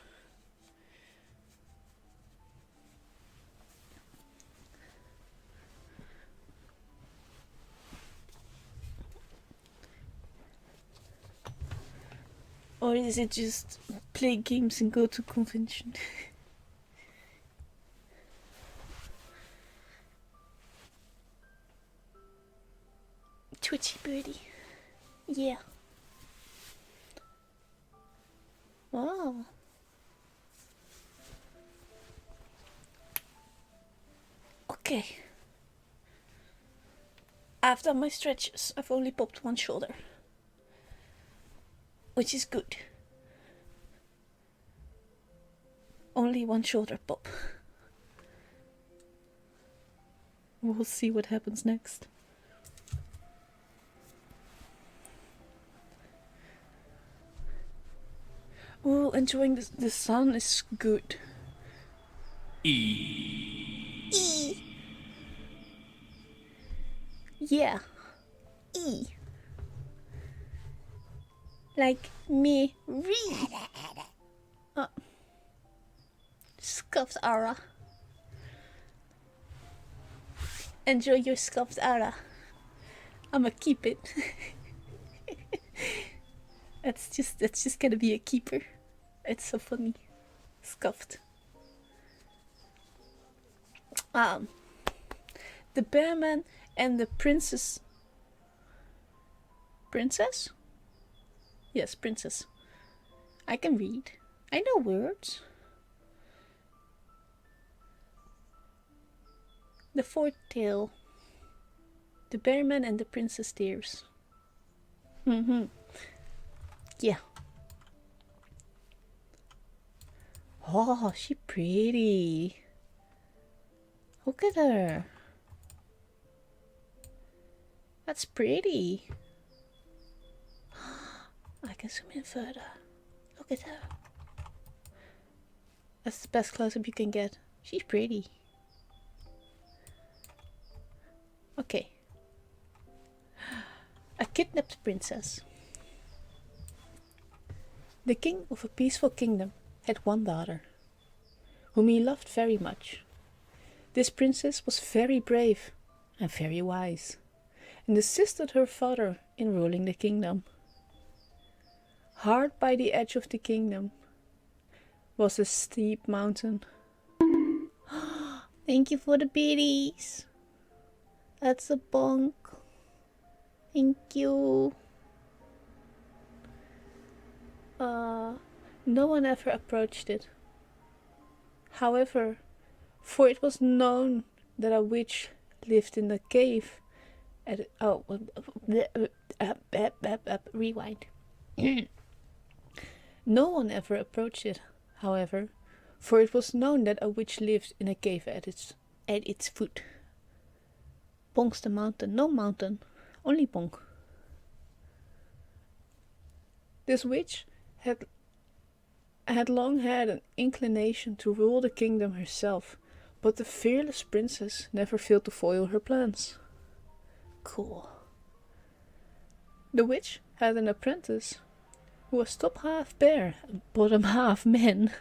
Or is it just play games and go to convention? Twitchy birdie. Yeah. Wow. Okay. I've done my stretches. I've only popped one shoulder. Which is good. Only one shoulder pop. We'll see what happens next. Oh, enjoying the sun is good. E. Yeah. E. Like me. Re. Scuffed aura. Enjoy your scuffed aura. I'ma keep it. That's just gonna be a keeper. It's so funny. Scuffed. The bearman and the princess. Princess? Yes, princess. I can read. I know words. The fourth tale. The bearman and the princess tears. Yeah. Oh, she pretty. Look at her. That's pretty. I can zoom in further. Look at her. That's the best close-up you can get. She's pretty. Okay. A kidnapped princess. The king of a peaceful kingdom had one daughter, whom he loved very much. This princess was very brave and very wise, and assisted her father in ruling the kingdom. Hard by the edge of the kingdom was a steep mountain. Thank you for the biddies. That's a bonk. Thank you. No one ever approached it. However, for it was known that a witch lived in the cave at rewind. No one ever approached it, however, for it was known that a witch lived in a cave at its foot. Bonk's the mountain, no mountain, only Bonk. This witch had long had an inclination to rule the kingdom herself, but the fearless princess never failed to foil her plans. Cool. The witch had an apprentice who was top half bear and bottom half man.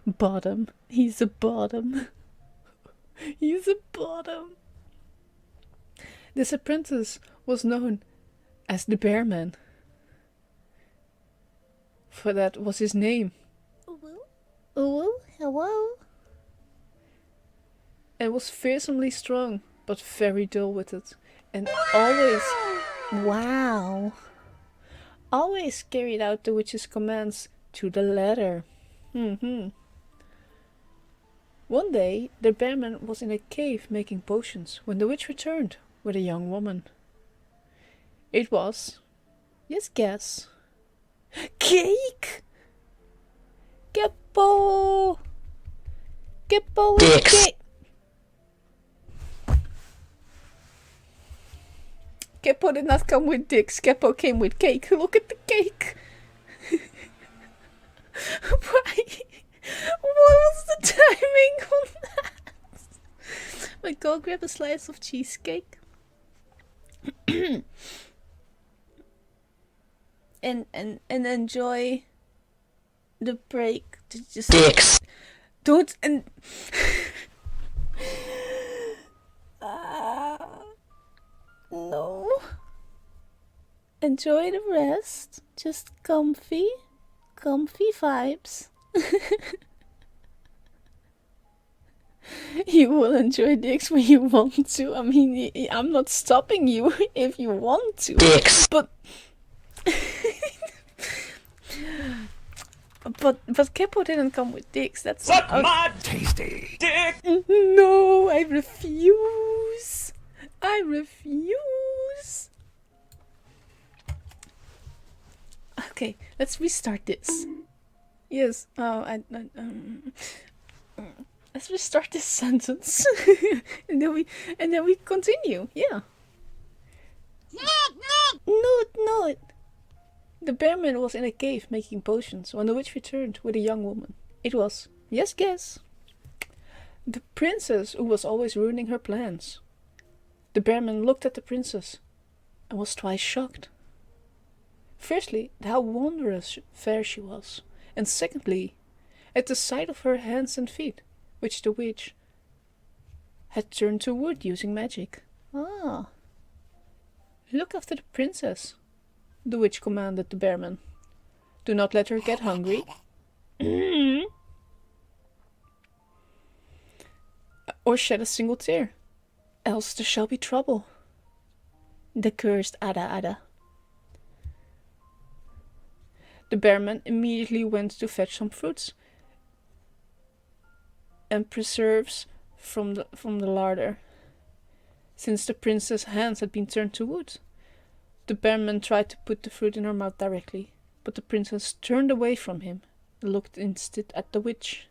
Bottom. He's a bottom. He's a bottom. This apprentice was known as the Bearman, for that was his name. Hello. And was fearsomely strong, but very dull-witted, and always carried out the witch's commands to the letter. One day, the Bearman was in a cave making potions when the witch returned with a young woman. It was, yes, guess, Cake! Keppo with cake! Keppo did not come with dicks, Keppo came with cake. Look at the cake! Why? What was the timing on that? But go grab a slice of cheesecake. and enjoy the break to just Dicks. don't and no, enjoy the rest. Just comfy vibes. You will enjoy dicks when you want to. I mean, I'm not stopping you if you want to. Dicks. But Keppo didn't come with dicks. That's Suck my tasty dick. No, I refuse. Okay, let's restart this. Yes. Let's restart this sentence, and then we continue. Yeah. No. The Bearman was in a cave making potions when the witch returned with a young woman. It was, yes, guess, the princess who was always ruining her plans. The Bearman looked at the princess and was twice shocked. Firstly, at how wondrous fair she was, and secondly, at the sight of her hands and feet, which the witch had turned to wood using magic. Ah. Look after the princess, the witch commanded the Bearman. Do not let her get hungry. Or shed a single tear, else there shall be trouble. The cursed Ada. The Bearman immediately went to fetch some fruits and preserves from the larder. Since the princess' hands had been turned to wood, the Bearman tried to put the fruit in her mouth directly, but the princess turned away from him and looked instead at the witch.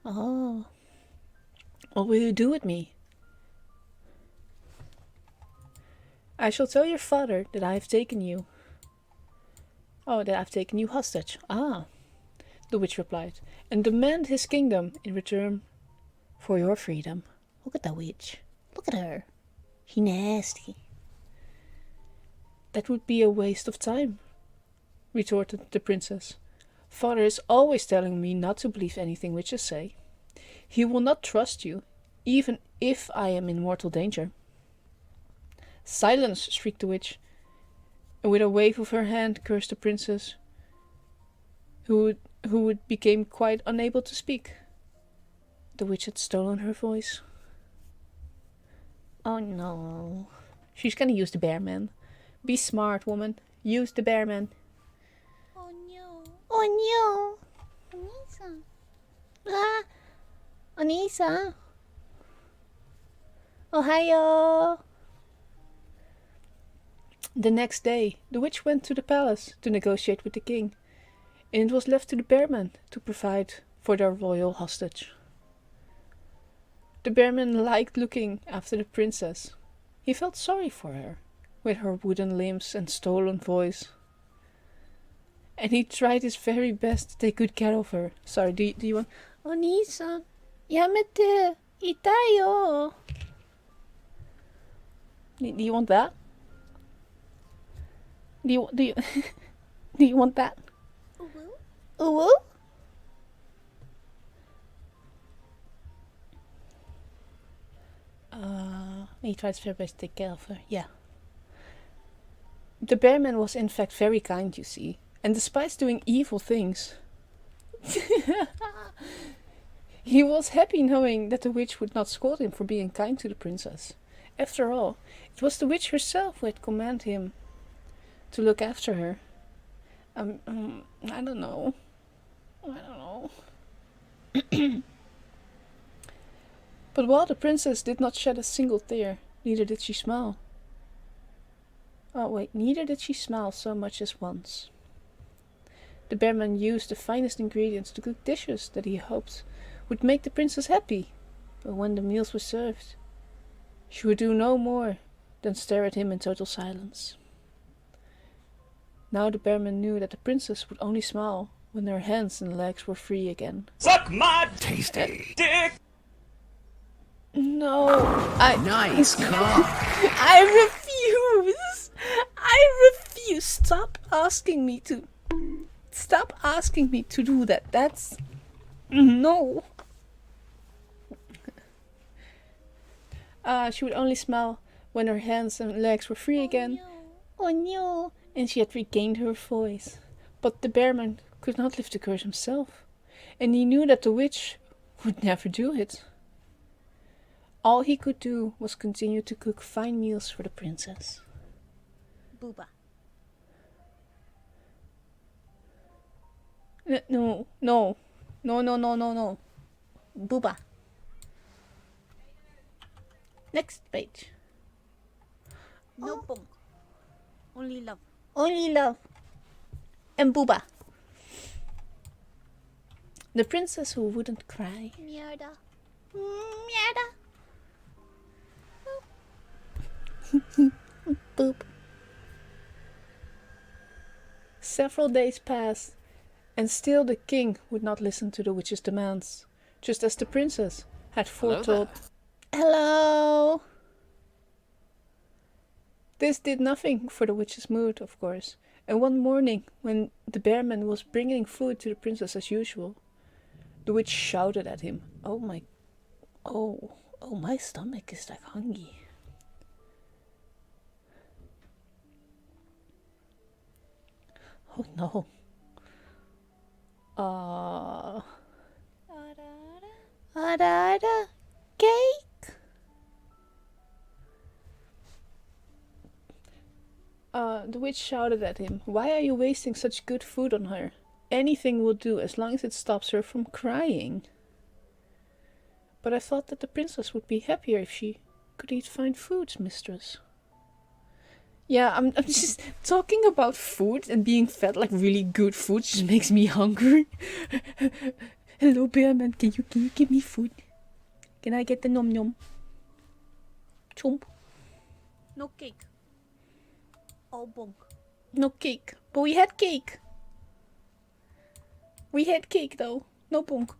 Oh, what will you do with me? I shall tell your father that I have taken you. Oh, that I've taken you hostage. Ah. the witch replied, and demand his kingdom in return for your freedom. Look at the witch. Look at her. She nasty. That would be a waste of time, retorted the princess. Father is always telling me not to believe anything witches say. He will not trust you, even if I am in mortal danger. Silence, shrieked the witch, and with a wave of her hand cursed the princess, who became quite unable to speak. The witch had stolen her voice. Oh no. She's gonna use the bear man. Be smart, woman. Use the bear man. Oh no. Oh no. Anissa. Ah. Anissa. Ohio. The next day, the witch went to the palace to negotiate with the king, and it was left to the bearman to provide for their royal hostage. The bearman liked looking after the princess. He felt sorry for her, with her wooden limbs and stolen voice. And he tried his very best to take good care of her. Sorry, do you want... Anissa. Yamete. Itayo. Do you want that? Do you do you want that? Uwu? He tries very best to take care of her. Yeah. The bearman was in fact very kind, you see, and despite doing evil things, he was happy knowing that the witch would not scold him for being kind to the princess. After all, it was the witch herself who had commanded him to look after her. I don't know. But while the princess did not shed a single tear, neither did she smile. Neither did she smile so much as once. The bearman used the finest ingredients to cook dishes that he hoped would make the princess happy. But when the meals were served, she would do no more than stare at him in total silence. Now the bearman knew that the princess would only smile when her hands and legs were free again. Suck my tasty dick! No, Nice cock! I refuse! I refuse! Stop asking me to do that. That's... No! She would only smile when her hands and legs were free again. Oh no. And she had regained her voice. But the bearman could not lift the curse himself, and he knew that the witch would never do it. All he could do was continue to cook fine meals for the princess. Booba. No. Booba. Next page. No pong. Only love. Only love. And booba. The princess who wouldn't cry. Mierda. Mierda. Boop. Several days passed, and still the king would not listen to the witch's demands, just as the princess had foretold. Hello. This did nothing for the witch's mood, of course, and one morning, when the bearman was bringing food to the princess as usual, the witch shouted at him. Oh, my stomach is like hungry. Oh no. Cake. The witch shouted at him, "Why are you wasting such good food on her? Anything will do as long as it stops her from crying." But I thought that the princess would be happier if she could eat fine foods, mistress. Yeah, I'm just talking about food and being fed, like really good food, just makes me hungry. Hello, bearman, can you give me food? Can I get the nom nom? Chomp. No cake. Oh, bonk. No cake, but we had cake. We had cake though. No bonk.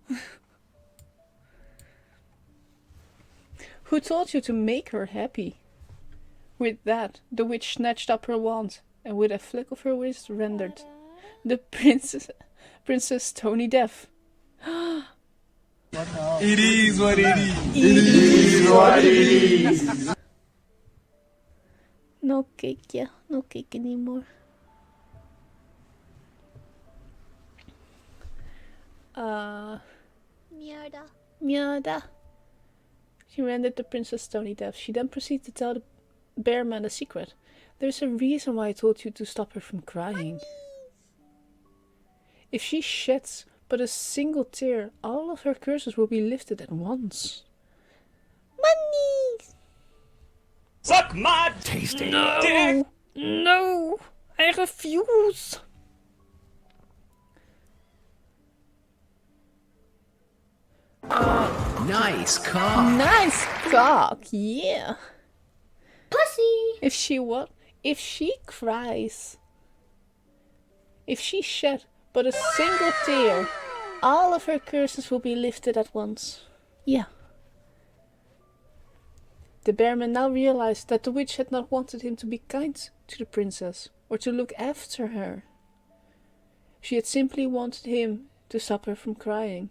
Who told you to make her happy? With that, the witch snatched up her wand, and with a flick of her wrist rendered the Princess Tony deaf. It is what it is. It is what it is. No cake, yeah. No cake anymore. Mierda. She rendered the Princess Tony deaf. She then proceeded to tell the bear man a secret. There's a reason why I told you to stop her from crying. If she sheds but a single tear, all of her curses will be lifted at once. Money! Suck my tasty dick! No! I refuse! Nice cock. Nice cock, yeah. Pussy. If she what? If she cries. If she shed but a single tear, all of her curses will be lifted at once. Yeah. The bearman now realized that the witch had not wanted him to be kind to the princess or to look after her. She had simply wanted him to stop her from crying.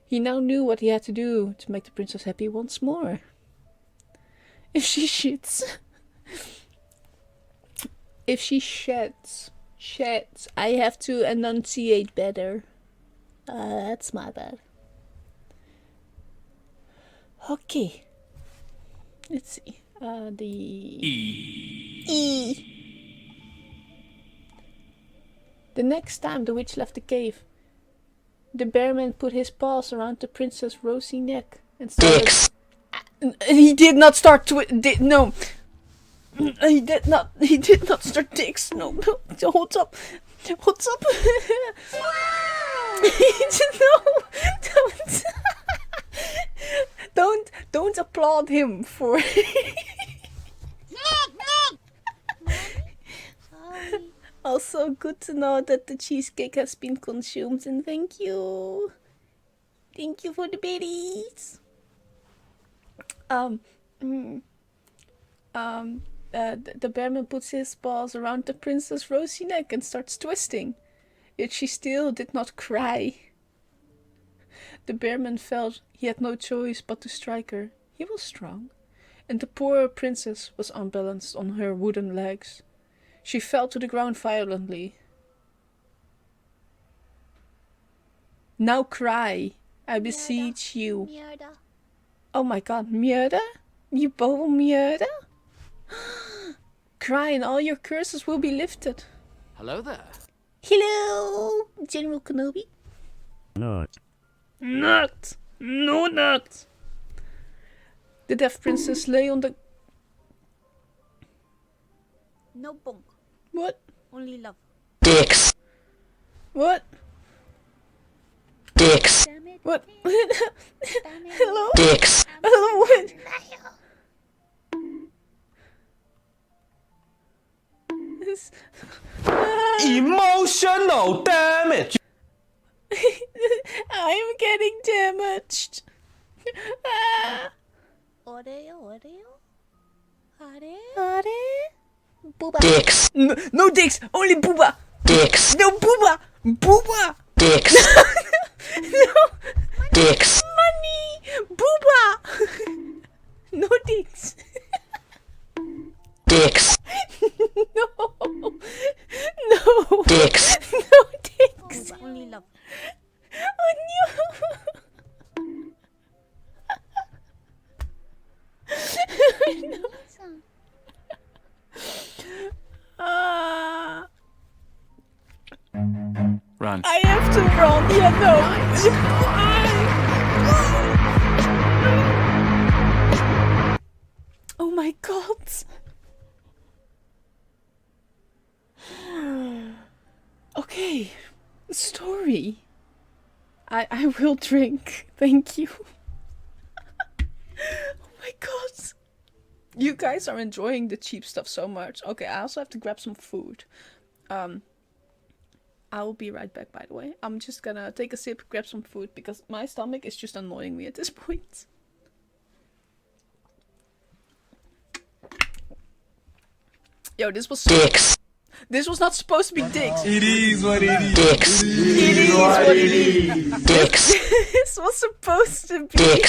He now knew what he had to do to make the princess happy once more. If she shits... If she sheds... I have to enunciate better. That's my bad. Okay. Let's see. The... E. The next time the witch left the cave, the bearman put his paws around the princess' rosy neck and started... He did not start to... No. He did not start dicks. No. Hold up. Hold up. No. Don't applaud him for... Also, good to know that the cheesecake has been consumed, and thank you. Thank you for the berries. The bearman puts his paws around the princess' rosy neck and starts twisting. Yet she still did not cry. The bearman felt he had no choice but to strike her. He was strong, and the poor princess was unbalanced on her wooden legs. She fell to the ground violently. Now cry, I beseech you. Mierda. Oh my god, mierda? You bowl mierda? Cry and all your curses will be lifted. Hello there. Hello, General Kenobi. Not. Not! No, not! The deaf princess lay on the... No bonk. What? Only love. Dicks. What? Dicks. Damn it. What? Damn it. Hello? Dicks. Hello, what? This... Emotional damage! I'm getting damaged. Oreo. Booba. Dicks. No dicks, only booba. Dicks. No booba. Booba. Dicks. No. Dicks. Money. Booba. No dicks. Dicks. No. No. Dicks. No dicks. Only love. Oh no. No. Run. I have to run. Yeah, no. Oh my god. Okay. Story. I will drink. Thank you. Oh my god. You guys are enjoying the cheap stuff so much. Okay, I also have to grab some food. I will be right back, by the way. I'm just gonna take a sip, grab some food, because my stomach is just annoying me at this point. Yo, this was This was not supposed to be dicks. It is what it is. Dicks. It is what it is. Dicks. This was supposed to be...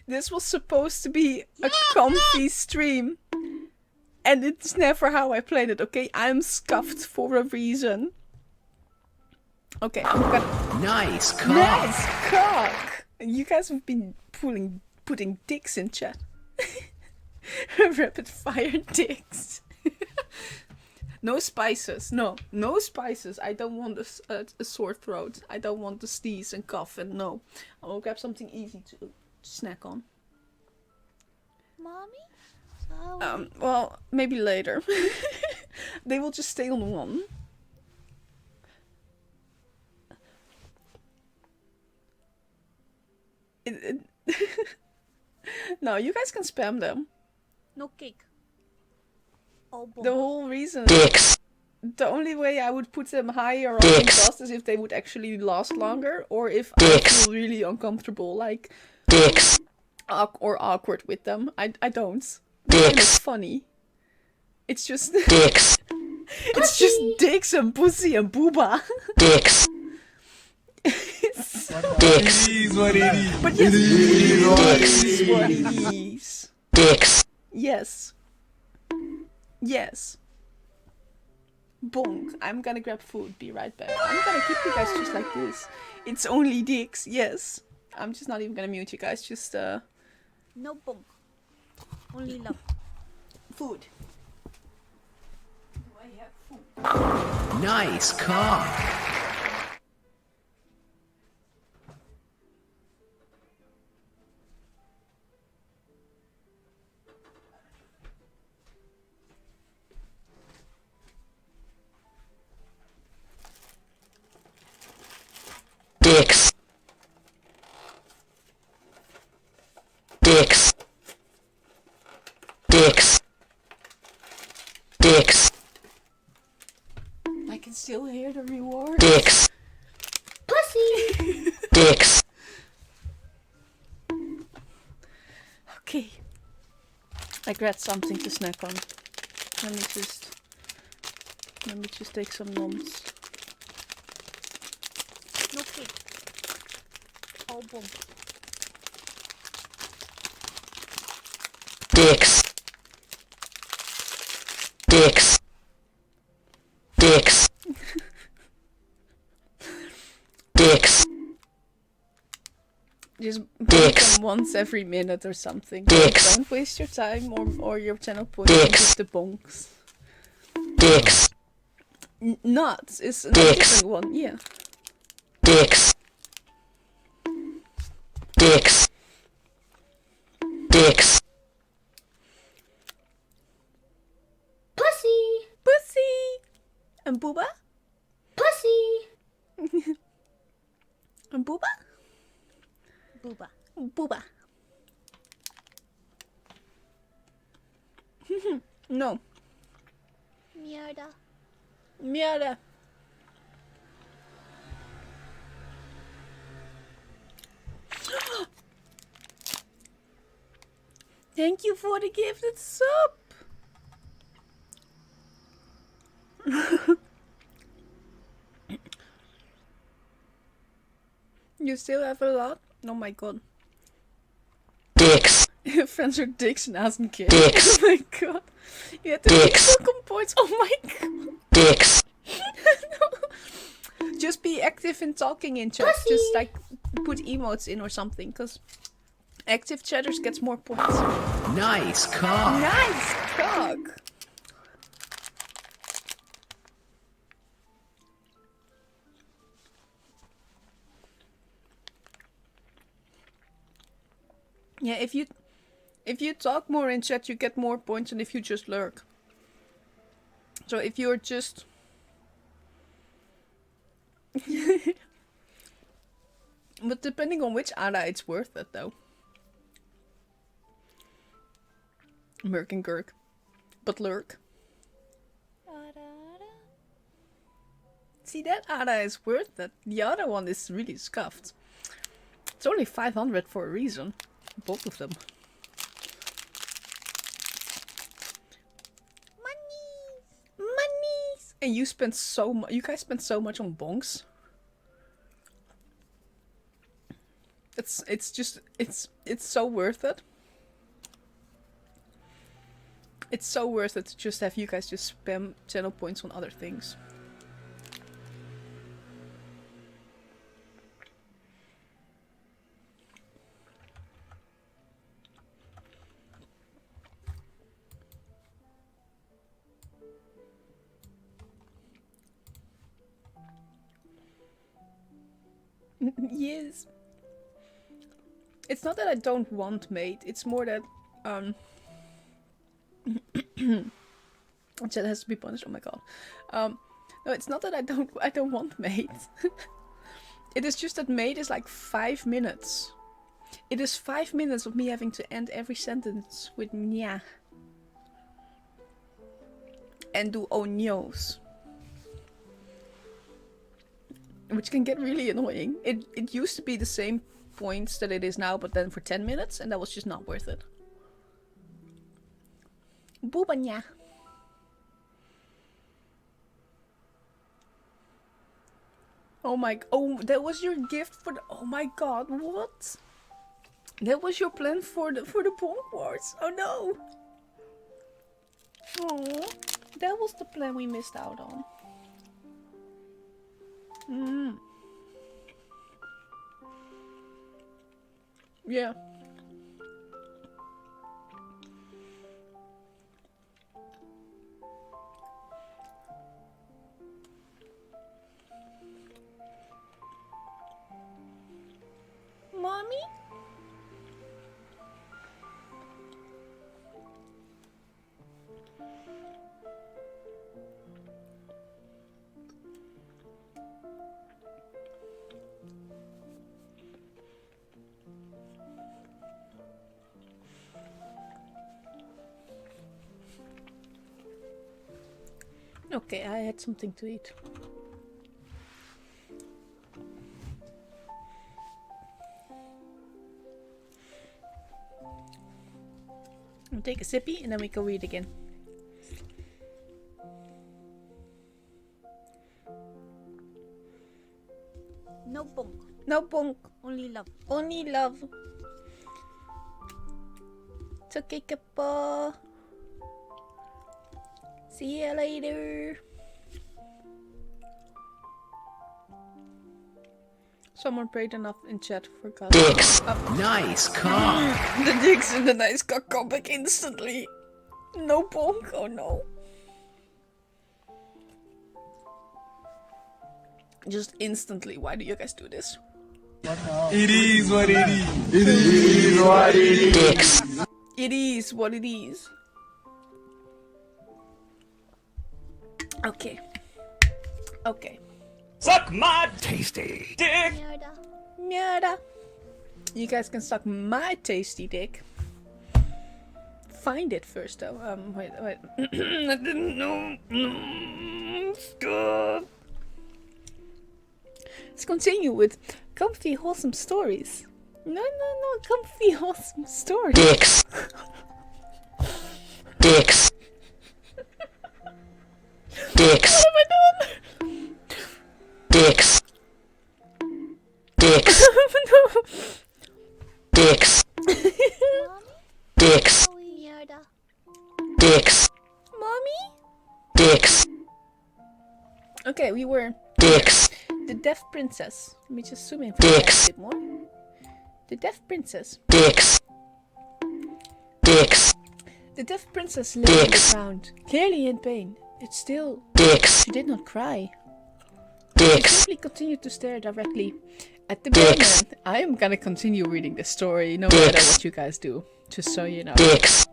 This was supposed to be a comfy stream. And it's never how I played it, okay? I'm scuffed for a reason. Okay, I'm gonna... Nice cock. Nice cock! You guys have been putting dicks in chat. Rapid fire dicks. No spices. No spices. I don't want a sore throat. I don't want to sneeze and cough. And no. I will grab something easy to snack on. Mommy? Sorry. Well, maybe later. They will just stay on one. No, you guys can spam them. No cake. Oh, boy. The whole reason... Dicks. The only way I would put them higher up in cost is if they would actually last longer, or if I feel really uncomfortable, like, Dicks. or awkward with them. I don't. They're kind of funny. It's just... Dicks. It's just dicks and pussy and booba. Dicks. It's... It is what it is. But yes, It is what it it is. is what it is. Dicks. Yes. Yes. Bonk. I'm gonna grab food. Be right back. I'm gonna keep you guys just like this. It's only dicks. Yes. I'm just not even gonna mute you guys. Just No bunk. Only love. food. Do I have food? Nice cock. Dicks. Dicks. Dicks. Dicks. I can still hear the reward. Dicks. Pussy! Dicks. Okay. I grabbed something to snack on. Let me just take some noms. No cake. Oh, bunk. Dicks. Dicks. Dicks. Dicks. Just bonk them once every minute or something. Dicks. Don't waste your time or your channel points on just the bonks. Dicks. Nuts is a Dicks. different one, yeah. Dicks. Dicks. Dicks. Pussy! Pussy! And booba? Pussy! And booba? Booba. Booba. No. Mierda. Mierda. Thank you for the gifted sub. You still have a lot? Oh my god. Dicks. Your friends are dicks and ass and kids. Dicks. Oh my god. You had to Dicks. welcome points. Oh my god. Dicks. No. Just be active in talking in chat. Pussy. Just like put emotes in or something, because active chatters gets more points. Nice cock. Nice cock. Yeah, if you talk more in chat, you get more points than if you just lurk. So if you're just but depending on which Ada, it's worth it though. Merk and Gurk. But lurk. See, that Ada is worth it. The other one is really scuffed. It's only 500 for a reason. Both of them. Monies! And you spent so much. You guys spent so much on bonks. It's so worth it. It's so worth it to just have you guys just spam channel points on other things. Yes. It's not that I don't want mate, it's more that Chat has to be punished, oh my god. No, it's not that I don't want mate. It is just that mate is like 5 minutes. It is 5 minutes of me having to end every sentence with nya. And do onyos. Which can get really annoying. It used to be the same points that it is now, but then for 10 minutes, and that was just not worth it. Boobanya. Oh my, oh, that was your gift for the, oh my god, what? That was your plan for the Bonk Wars. Oh no. Oh, that was the plan we missed out on. Yeah. Mommy? Okay, I had something to eat. I'll take a sippy and then we can read again. No bonk. No bonk. Only love. Only love. It's okay, Kappa. See you later. Someone prayed enough in chat for God. Nice cock. The dicks in the nice cock come back instantly. No bonk. Oh no. Just instantly. Why do you guys do this? It is what it is. It is what it is. It is what it is. Okay. Okay. Suck my tasty dick. Mierda. You guys can suck my tasty dick. Find it first though. Wait. I didn't know. It's good. Let's continue with comfy, wholesome stories. No. Comfy, wholesome stories. Dicks. Dicks. Dicks. What have I done? Dicks. Dicks. No. Dicks. Dicks. Dicks. Mommy? Dicks. Okay, we were Dicks. the Deaf Princess. Let me just zoom in for a bit more. The Deaf Princess. Dicks. Dicks. The Deaf Princess lay on the ground, clearly in pain. Yet still, Dicks. she did not cry. She Dicks. simply continued to stare directly at the bearman. I am gonna continue reading the story, no matter what you guys do, just so you know. Dicks.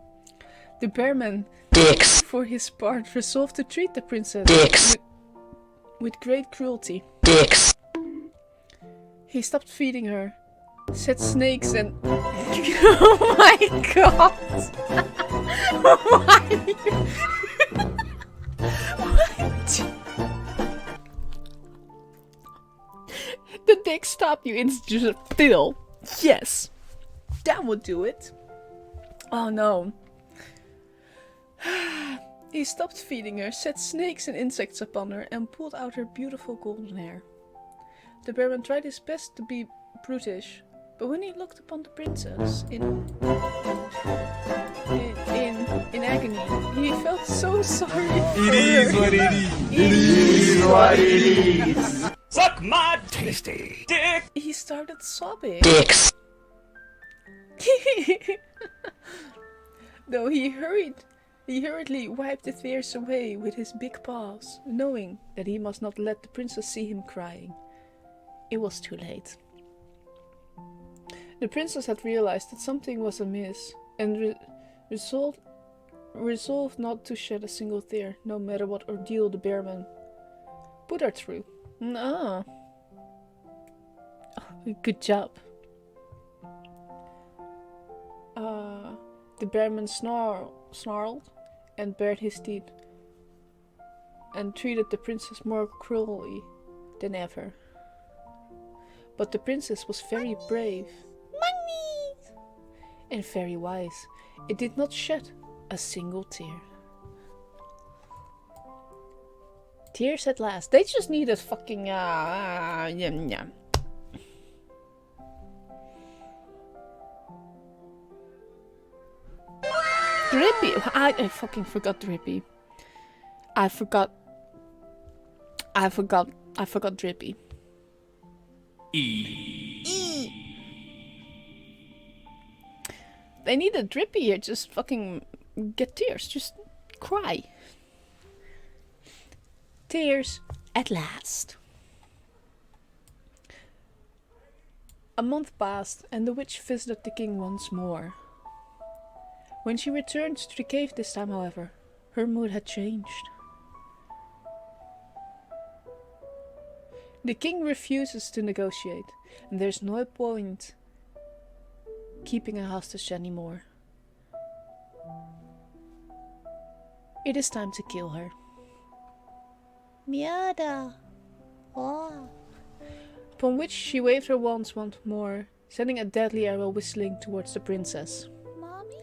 The bearman, Dicks. for his part, resolved to treat the princess Dicks. with great cruelty. Dicks. He stopped feeding her, set snakes and... Oh my god! What? snake stop you in just a pill. Yes. That would do it. Oh no. He stopped feeding her, set snakes and insects upon her, and pulled out her beautiful golden hair. The bearman tried his best to be brutish, but when he looked upon the princess in agony, he felt so sorry for her. It is what it is. It is what it is. Suck my Tasty. dick. He started sobbing. Dicks. Though he hurriedly wiped the tears away with his big paws, knowing that he must not let the princess see him crying. It was too late. The princess had realized that something was amiss, and resolved not to shed a single tear, no matter what ordeal the bearman put her through. Ah. Oh, good job. The bearman snarled and bared his teeth, and treated the princess more cruelly than ever. But the princess was very brave and very wise. It did not shed a single tear. Tears at last. They just needed fucking yum yum. Drippy. I fucking forgot Drippy. I forgot Drippy. They needed Drippy here. Just fucking get tears. Just cry. Tears at last. A month passed, and the witch visited the king once more. When she returned to the cave this time, however, her mood had changed. The king refuses to negotiate, and there's no point keeping a hostage anymore. It is time to kill her. Miada. Oh. Upon which she waved her wands once more, sending a deadly arrow whistling towards the princess. Mommy?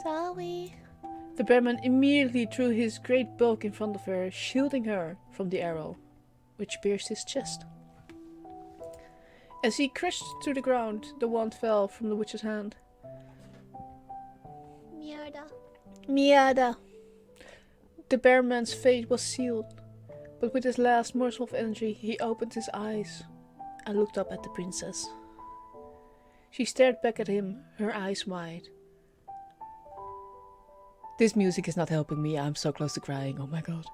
Sorry. The bearman immediately threw his great bulk in front of her, shielding her from the arrow, which pierced his chest. As he crashed to the ground, the wand fell from the witch's hand. Miada. The bearman's fate was sealed, but with his last morsel of energy, he opened his eyes and looked up at the princess. She stared back at him, her eyes wide. This music is not helping me. I'm so close to crying. Oh my god.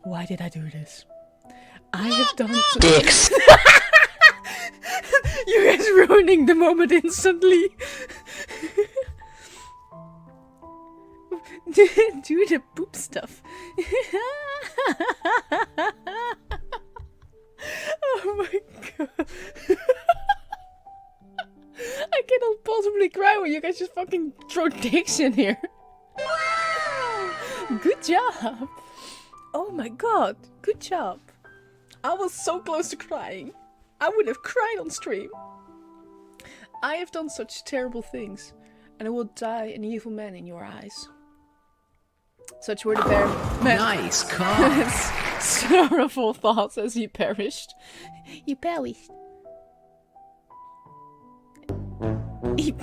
Why did I do this? I have done Dicks. You guys ruining the moment instantly. Do the poop stuff. Oh my god. I cannot possibly cry when you guys just fucking throw dicks in here. Good job. Oh my god. Good job. I was so close to crying. I would have cried on stream. I have done such terrible things, and I will die an evil man in your eyes. Such were the Nice cock. sorrowful thoughts as he perished. You perished. He...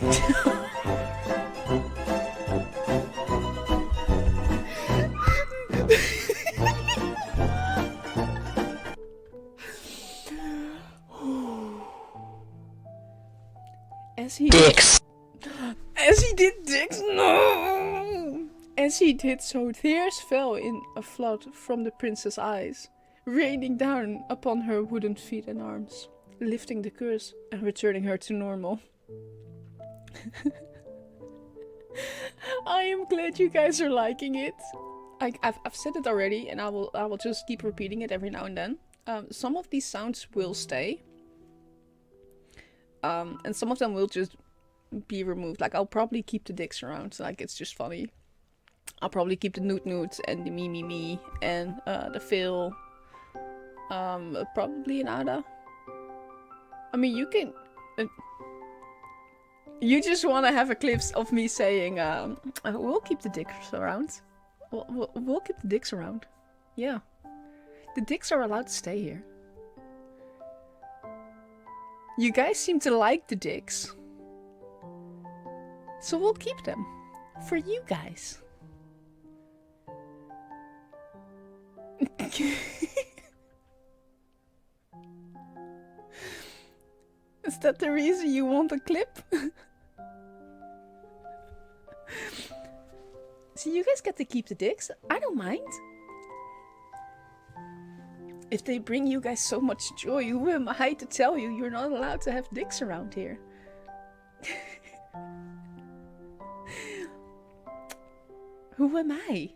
Dicks. As he did dicks, no! As he did so, tears fell in a flood from the princess' eyes, raining down upon her wooden feet and arms, lifting the curse and returning her to normal. I am glad you guys are liking it. I've said it already, and I will just keep repeating it every now and then. Some of these sounds will stay. And some of them will just be removed. Like, I'll probably keep the dicks around. Like, it's just funny. I'll probably keep the noot noot and the me and the fill. Probably an Ada. I mean, you can... you just want to have a clip of me saying, we'll keep the dicks around. We'll keep the dicks around. Yeah. The dicks are allowed to stay here. You guys seem to like the dicks. So we'll keep them. For you guys. Is that the reason you want a clip? So you guys get to keep the dicks. I don't mind. If they bring you guys so much joy, who am I to tell you you're not allowed to have dicks around here? Who am I?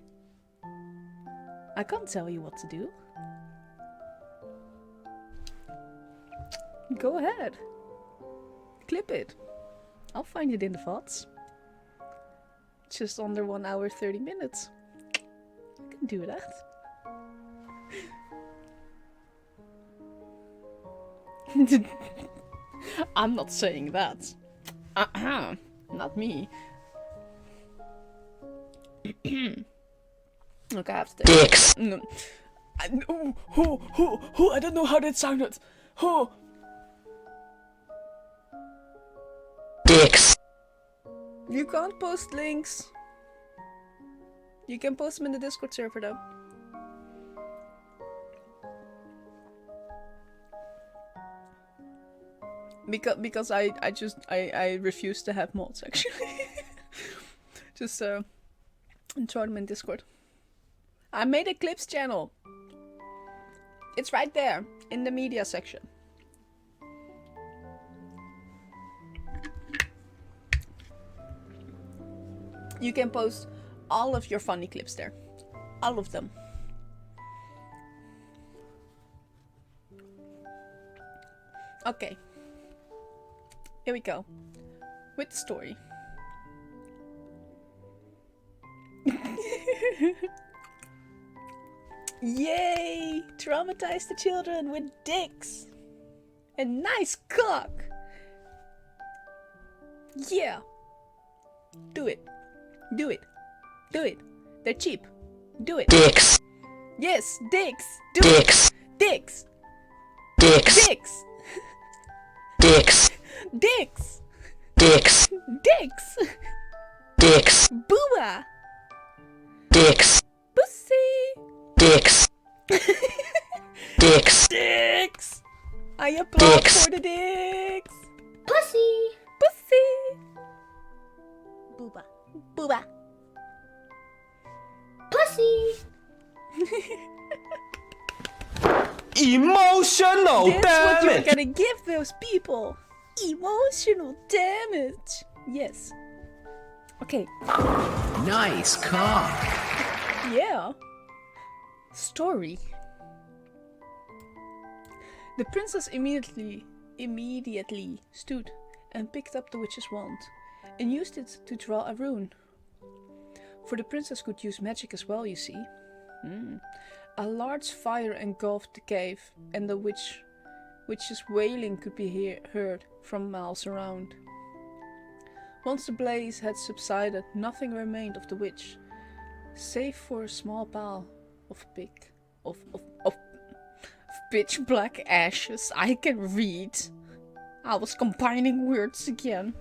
I can't tell you what to do. Go ahead. Clip it. I'll find it in the VODs. Just under 1 hour 30 minutes. I can do that. I'm not saying that. Not me. Okay, I have to take Dicks. No. I don't know how that sounded. Dicks. You can't post links. You can post them in the Discord server though. Because I refuse to have mods actually. Just throw them in Discord. I made a clips channel. It's right there in the media section. You can post all of your funny clips there. All of them. Okay. Here we go. With the story. Yay! Traumatize the children with dicks. A nice cock. Yeah. Do it. Do it. Do it. They're cheap. Do it. Dicks. Yes, dicks. Do Dicks. it. Dicks. Dicks. Dicks. Dicks. Dicks. Dicks. Dicks. Dicks. Booba. Dicks. Pussy. Dicks. Dicks. Dicks. I applaud Dicks. for the dicks. Pussy. Pussy. Booba. Booba. Pussy. Emotional That's what you're damage. gonna give those people. Emotional damage. Yes. Okay. Nice cock. Yeah. Story. The princess immediately stood and picked up the witch's wand and used it to draw a rune. For the princess could use magic as well, you see. A large fire engulfed the cave, and the witch's wailing could be heard from miles around. Once the blaze had subsided, nothing remained of the witch, save for a small pile of pitch black ashes. I can read. I was combining words again.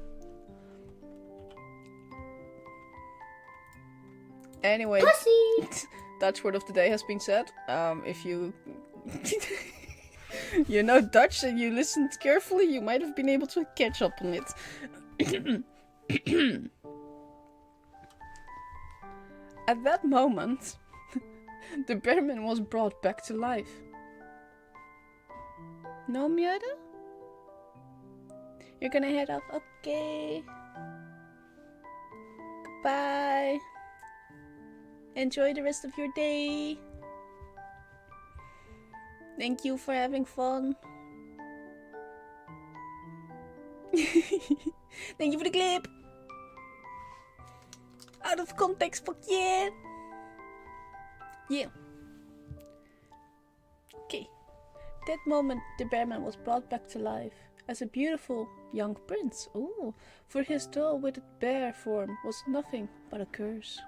Anyway, Dutch word of the day has been said. If you you know Dutch and you listened carefully, you might have been able to catch up on it. At that moment, the bearman was brought back to life. No, Mjöde? You're gonna head off? Okay. Goodbye. Enjoy the rest of your day. Thank you for having fun. Thank you for the clip. Out of context, fuck yeah. Yeah. Okay. that moment, the bearman was brought back to life as a beautiful young prince. Ooh, for his dull-witted bear form was nothing but a curse,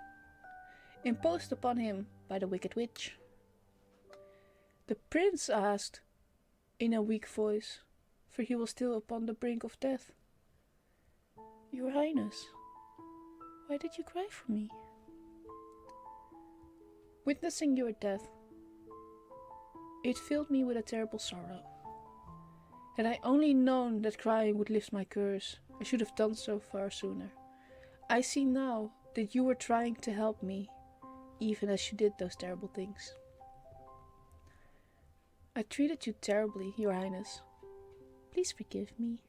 imposed upon him by the wicked witch. The prince asked, in a weak voice, for he was still upon the brink of death, "Your Highness, why did you cry for me?" Witnessing your death, it filled me with a terrible sorrow. Had I only known that crying would lift my curse, I should have done so far sooner. I see now that you were trying to help me, even as you did those terrible things. I treated you terribly, Your Highness. Please forgive me.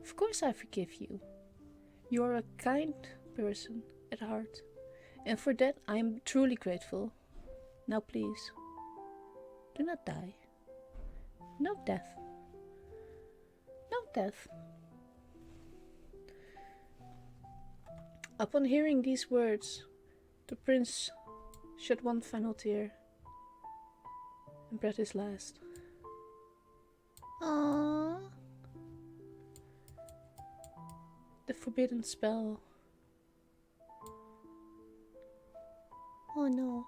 Of course I forgive you. You are a kind person at heart, and for that I am truly grateful. Now please, do not die. No death. No death. Upon hearing these words, the prince shed one final tear and breathed his last. Aww. The forbidden spell. Oh no.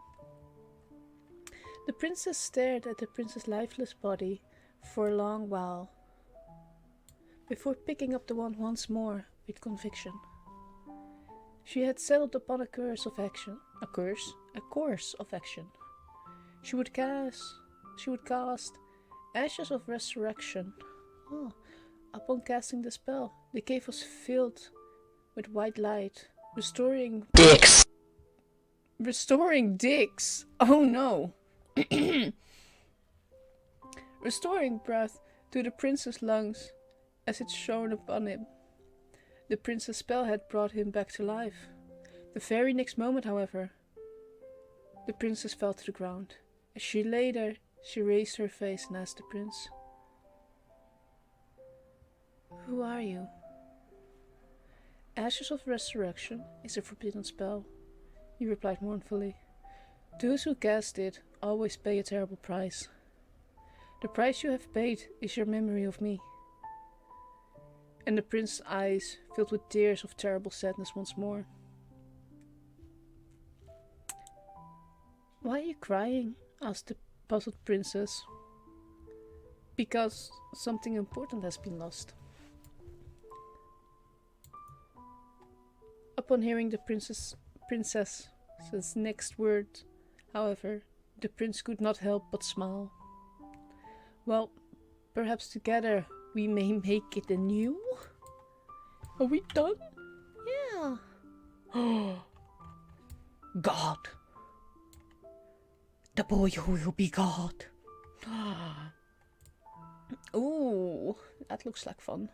The princess stared at the prince's lifeless body for a long while, before picking up the wand once more with conviction. She had settled upon a course of action. A course of action. She would cast Ashes of Resurrection. Oh, upon casting the spell, the cave was filled with white light, restoring dicks. Oh no. Restoring breath to the prince's lungs as it shone upon him. The prince's spell had brought him back to life. The very next moment, however, the princess fell to the ground. As she lay there, she raised her face and asked the prince, "Who are you?" "Ashes of Resurrection is a forbidden spell," he replied mournfully. "Those who cast it always pay a terrible price. The price you have paid is your memory of me." And the prince's eyes filled with tears of terrible sadness once more. "Why are you crying?" asked the puzzled princess. "Because something important has been lost." Upon hearing the princess's next word, however, the prince could not help but smile. "Well, perhaps together we may make it anew? Are we done?" "Yeah." "God! The boy who will be God." Ooh, that looks like fun.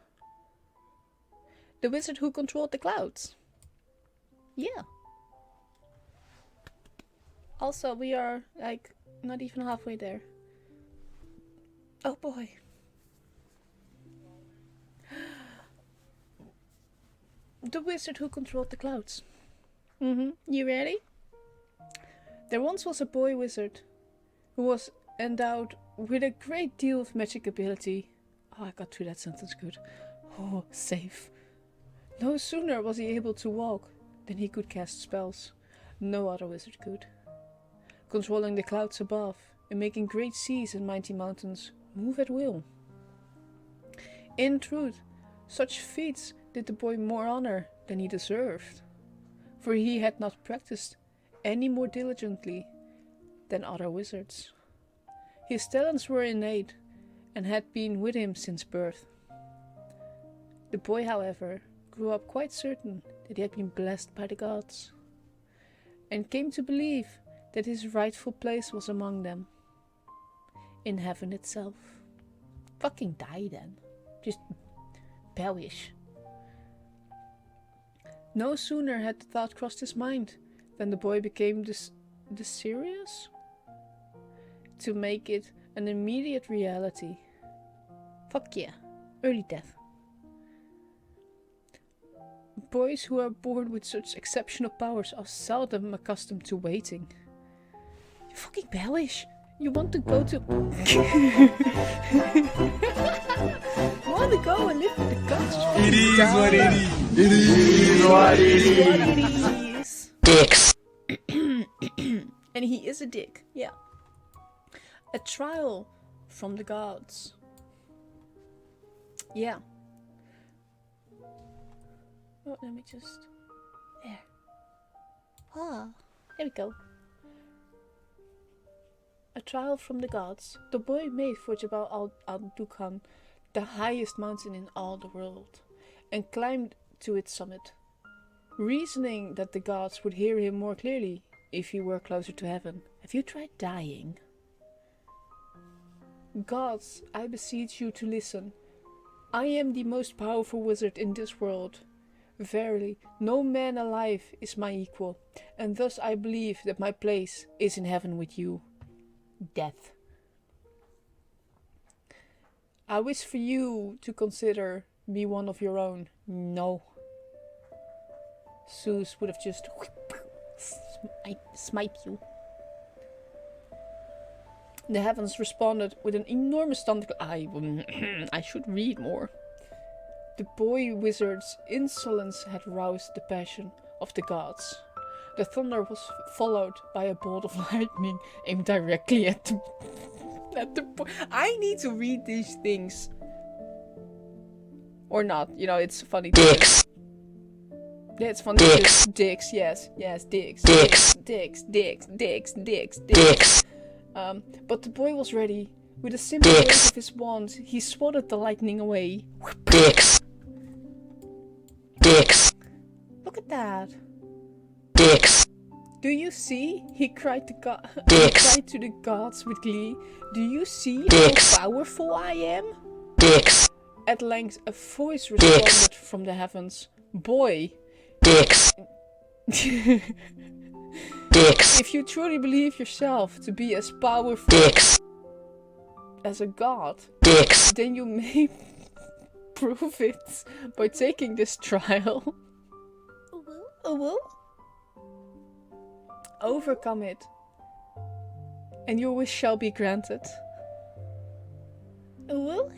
"The wizard who controlled the clouds." Yeah. Also, we are like not even halfway there. Oh boy. The wizard who controlled the clouds. You ready? There once was a boy wizard who was endowed with a great deal of magic ability. Oh, I got through that sentence good. Oh, safe. No sooner was he able to walk than he could cast spells. No other wizard could. Controlling the clouds above and making great seas and mighty mountains move at will. In truth, such feats did the boy more honor than he deserved, for he had not practiced any more diligently than other wizards. His talents were innate and had been with him since birth. The boy, however, grew up quite certain that he had been blessed by the gods, and came to believe that his rightful place was among them, in heaven itself. Fucking die then. Just perish. No sooner had the thought crossed his mind than the boy became desirous to make it an immediate reality. Fuck yeah, early death. Boys who are born with such exceptional powers are seldom accustomed to waiting. You fucking perish. You want to go to... you want to go and live with the gods? It is what it is. It is what it is. What it is. dicks, And he is a dick, yeah. A trial from the gods. Yeah. Oh, let me just... There. Ah, there we go. A trial from the gods. The boy made for Jabal al-Dukhan, the highest mountain in all the world, and climbed to its summit, reasoning that the gods would hear him more clearly if he were closer to heaven. Have you tried dying? Gods, I beseech you to listen. I am the most powerful wizard in this world. Verily, no man alive is my equal, and thus I believe that my place is in heaven with you. Death. I wish for you to consider me one of your own. No. Zeus would have just smite you. The heavens responded with an enormous thunderclap. I should read more. The boy wizard's insolence had roused the passion of the gods. The thunder was followed by a bolt of lightning aimed directly at the boy. I need to read these things. Or not, you know, it's funny. dicks, Yeah, it's funny. Dicks. Dicks, yes, dicks. Dicks. Dicks. But the boy was ready. With a simple wave of his wand, he swatted the lightning away. dicks, dicks, Look at that. dicks, Do you see? He cried to Dicks. the gods with glee. Do you see Dicks. how powerful I am? dicks, At length, a voice responded from the heavens. Boy, dicks, dicks, if you truly believe yourself to be as powerful dicks, as a god, dicks, then you may prove it by taking this trial. Overcome it, and your wish shall be granted. Hello.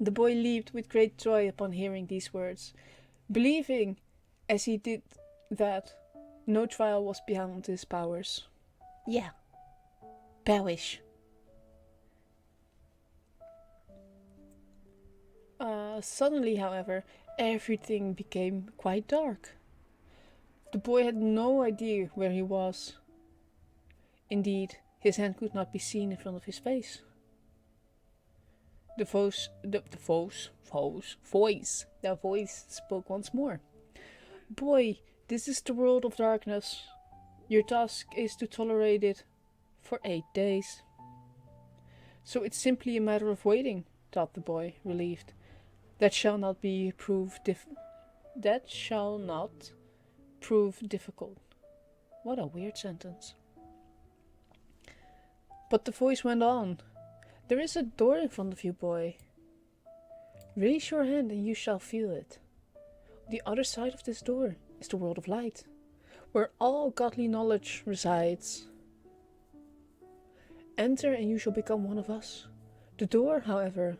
The boy leaped with great joy upon hearing these words, believing, as he did, that no trial was beyond his powers. Yeah, powers. Suddenly, however, everything became quite dark. The boy had no idea where he was. Indeed, his hand could not be seen in front of his face. The voice spoke once more. Boy, this is the world of darkness. Your task is to tolerate it for 8 days. So it's simply a matter of waiting, thought the boy, relieved. That shall not prove difficult. What a weird sentence. But the voice went on. There is a door in front of you, boy. Raise your hand and you shall feel it. The other side of this door is the world of light, where all godly knowledge resides. Enter and you shall become one of us. The door, however,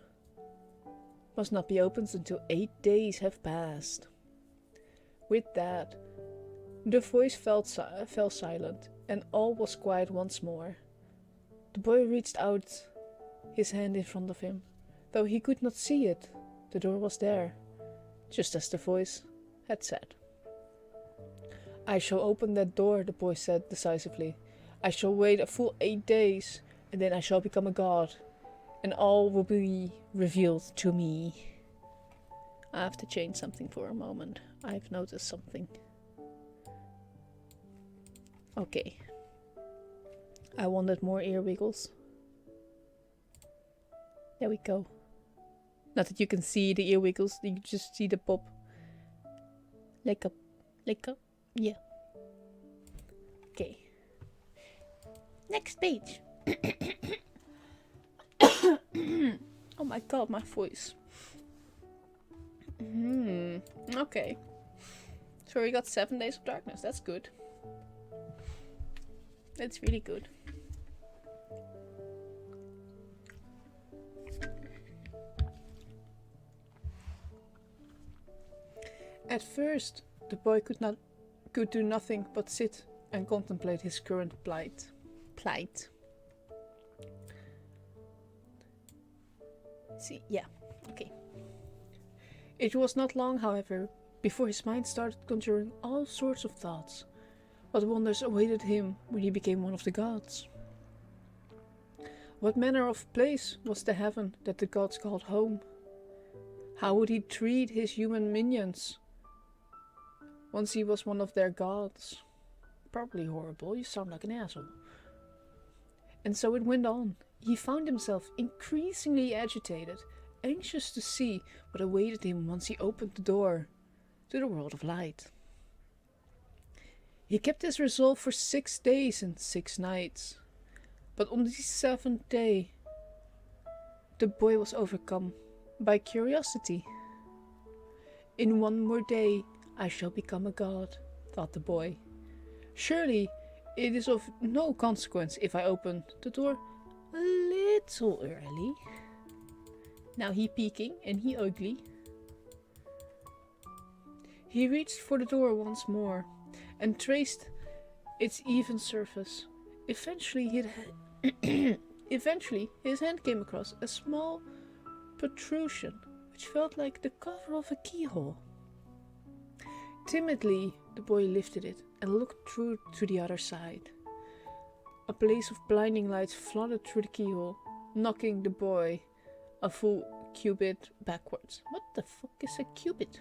must not be opened until 8 days have passed. With that, the voice fell silent, and all was quiet once more. The boy reached out his hand in front of him. Though he could not see it, the door was there, just as the voice had said. I shall open that door, the boy said decisively. I shall wait a full 8 days, and then I shall become a god, and all will be revealed to me. I have to change something for a moment. I've noticed something. Okay. I wanted more ear wiggles. There we go. Not that you can see the ear wiggles, you just see the pop. Like up. Yeah. Okay. Next page. Oh my god, my voice. Okay. So we got 7 days of darkness. That's good. It's really good. At first, the boy could do nothing but sit and contemplate his current plight. See, yeah, okay. It was not long, however, before his mind started conjuring all sorts of thoughts. What wonders awaited him when he became one of the gods? What manner of place was the heaven that the gods called home? How would he treat his human minions once he was one of their gods? Probably horrible, you sound like an asshole. And so it went on. He found himself increasingly agitated, anxious to see what awaited him once he opened the door to the world of light. He kept his resolve for 6 days and 6 nights, but on the 7th day, the boy was overcome by curiosity. In 1 more day, I shall become a god, thought the boy. Surely it is of no consequence if I open the door a little early. Now he peeking and he ugly. He reached for the door once more and traced its even surface. Eventually his hand came across a small protrusion which felt like the cover of a keyhole. Timidly, the boy lifted it and looked through to the other side. A blaze of blinding lights flooded through the keyhole, knocking the boy a full cubit backwards. What the fuck is a cubit?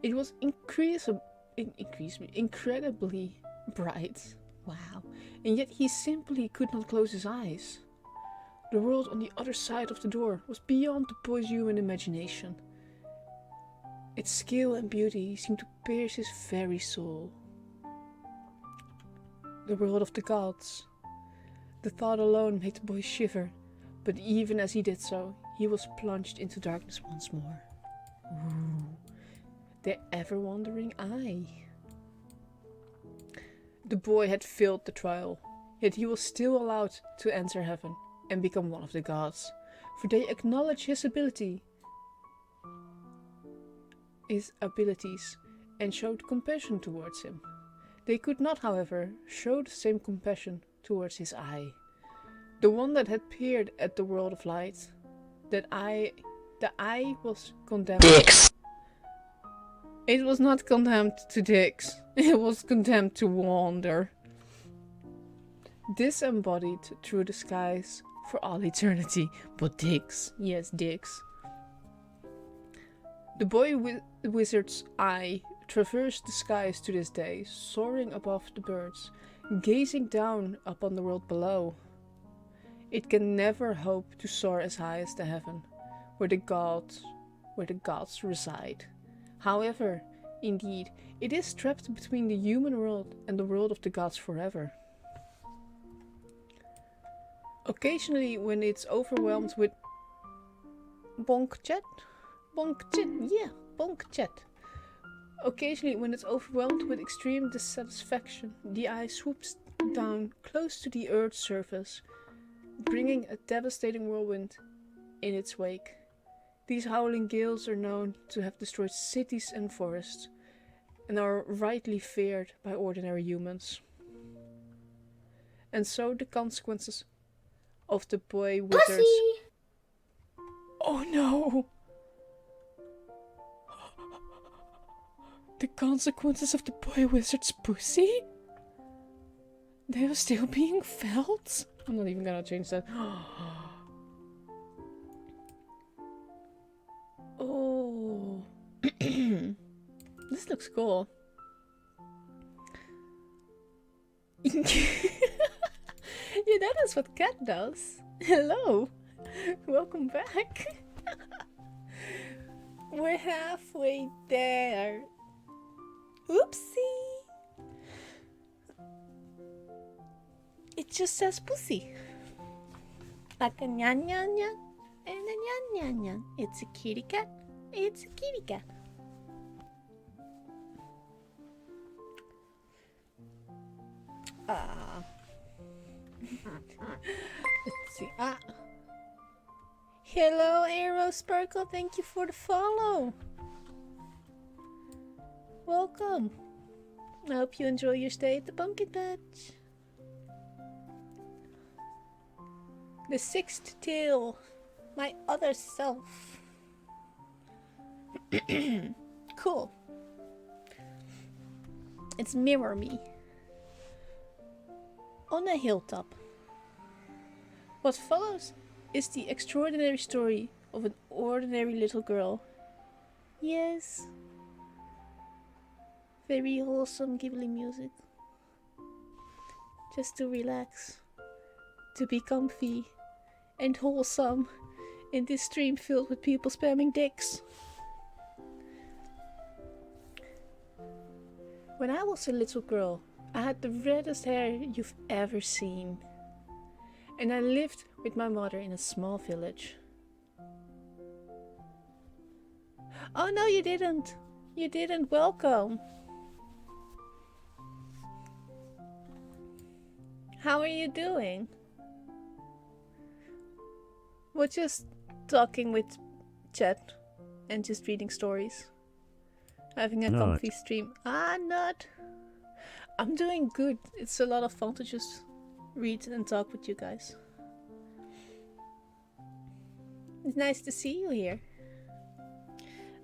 It was incredibly bright. Wow. And yet he simply could not close his eyes. The world on the other side of the door was beyond the boy's human imagination. Its scale and beauty seemed to pierce his very soul. The world of the gods. The thought alone made the boy shiver, but even as he did so, he was plunged into darkness once more. Ooh, the ever-wandering eye. The boy had failed the trial, yet he was still allowed to enter heaven and become one of the gods, for they acknowledged his abilities, and showed compassion towards him. They could not, however, show the same compassion towards his eye, the one that had peered at the world of light. The eye was condemned. Dicks. It was not condemned to dicks. It was condemned to wander, disembodied through the skies for all eternity. But dicks, yes, dicks. The boy wizard's eye traversed the skies to this day, soaring above the birds, gazing down upon the world below. It can never hope to soar as high as the heaven, where the gods reside. However, indeed, it is trapped between the human world and the world of the gods forever. Occasionally, when it's overwhelmed with bonk chat. Occasionally, when it's overwhelmed with extreme dissatisfaction, the eye swoops down close to the earth's surface, bringing a devastating whirlwind in its wake. These howling gales are known to have destroyed cities and forests, and are rightly feared by ordinary humans. And so the consequences of the boy wizards... Pussy! Oh no! The consequences of the boy wizard's pussy? They are still being felt? I'm not even gonna change that. Oh. This looks cool. Yeah, that is what cat does. Hello. Welcome back. We're halfway there. Oopsie. It just says pussy. Like a nyan nyan nyan and a nyan nyan nyan. It's a kitty cat. It's a kitty cat. Let's see. Ah. Hello, Arrow Sparkle. Thank you for the follow. Welcome. I hope you enjoy your stay at the pumpkin patch. The sixth tail. My other self. Cool. It's Mirror Me. On a hilltop. What follows is the extraordinary story of an ordinary little girl. Yes. Very wholesome Ghibli music. Just to relax. To be comfy and wholesome in this stream filled with people spamming dicks. When I was a little girl, I had the reddest hair you've ever seen. And I lived with my mother in a small village. Oh no, you didn't. You didn't. Welcome. How are you doing? We're just talking with chat and just reading stories. Having a comfy stream. Not. I'm doing good. It's a lot of fun to just read and talk with you guys. It's nice to see you here.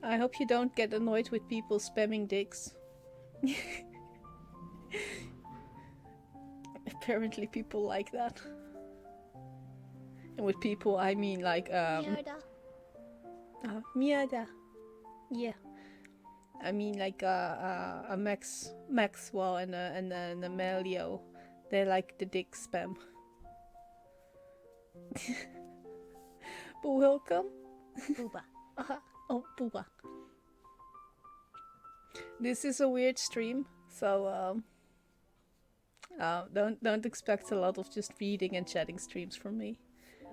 I hope you don't get annoyed with people spamming dicks. Apparently people like that. And with people I mean like Mierda. Yeah. I mean like a Maxwell and a Melio. They like the dick spam. But welcome. Booba. Oh, Booba. This is a weird stream, so don't expect a lot of just reading and chatting streams from me.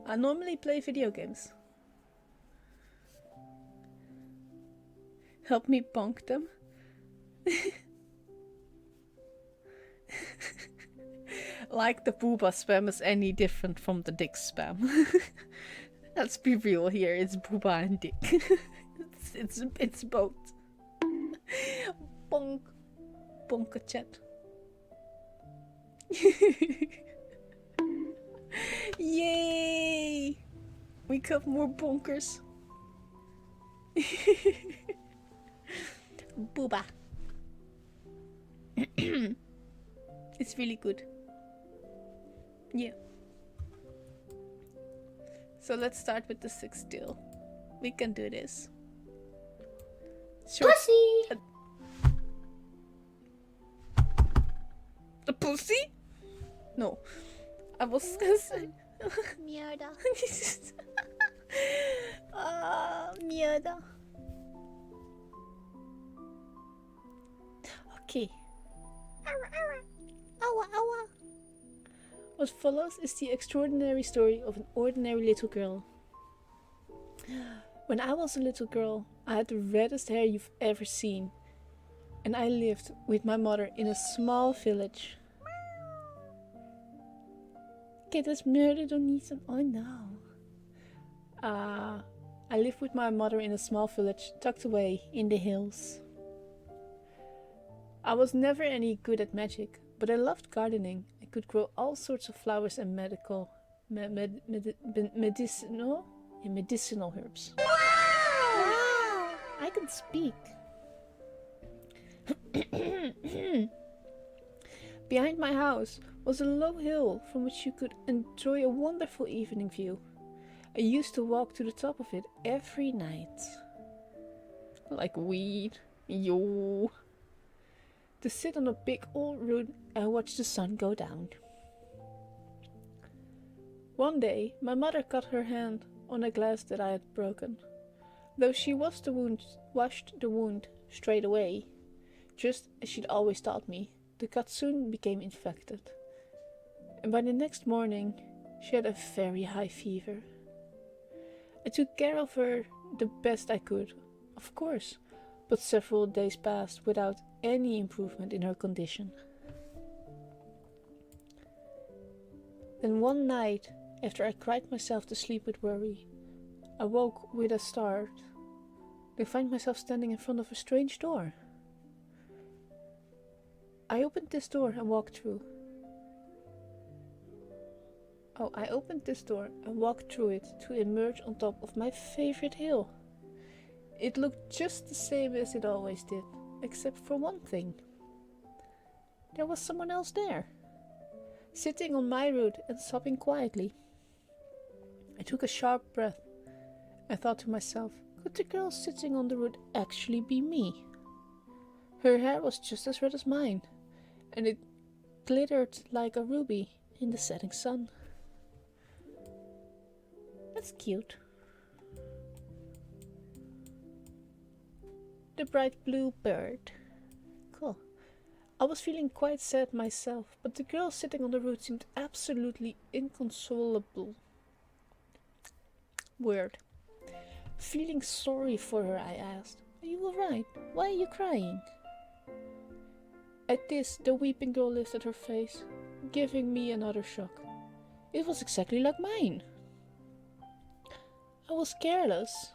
I normally play video games. Help me bonk them. Like the booba spam is any different from the dick spam. Let's be real here, it's booba and dick. it's both. Bonk. Bonk a chat. Yay! We got more bonkers. Booba. It's really good. Yeah. So let's start with the sixth deal. We can do this. Sure. Pussy! A pussy? No. I was gonna say. Mierda. Mierda. Okay. Awa, awa. What follows is the extraordinary story of an ordinary little girl. When I was a little girl, I had the reddest hair you've ever seen. And I lived with my mother in a small village. Okay, that's murder don't need some. Oh no. I lived with my mother in a small village tucked away in the hills. I was never any good at magic, but I loved gardening. I could grow all sorts of flowers and medicinal herbs. Wow! I can speak. Behind my house was a low hill from which you could enjoy a wonderful evening view. I used to walk to the top of it every night. Like weed. Yo. To sit on a big old root and watch the sun go down. One day, my mother cut her hand on a glass that I had broken. Though she washed the wound straight away, just as she'd always taught me, the cut soon became infected. And by the next morning, she had a very high fever. I took care of her the best I could, of course, but several days passed without any improvement in her condition. Then one night, after I cried myself to sleep with worry, I woke with a start to find myself standing in front of a strange door. I opened this door and walked through. I opened this door and walked through it to emerge on top of my favorite hill. It looked just the same as it always did, except for one thing. There was someone else there, sitting on my root and sobbing quietly. I took a sharp breath and thought to myself, could the girl sitting on the root actually be me? Her hair was just as red as mine, and it glittered like a ruby in the setting sun. That's cute. The bright blue bird. Cool. I was feeling quite sad myself, but the girl sitting on the root seemed absolutely inconsolable. Weird. Feeling sorry for her, I asked, "Are you alright? Why are you crying?" At this, the weeping girl lifted her face, giving me another shock. It was exactly like mine. "I was careless.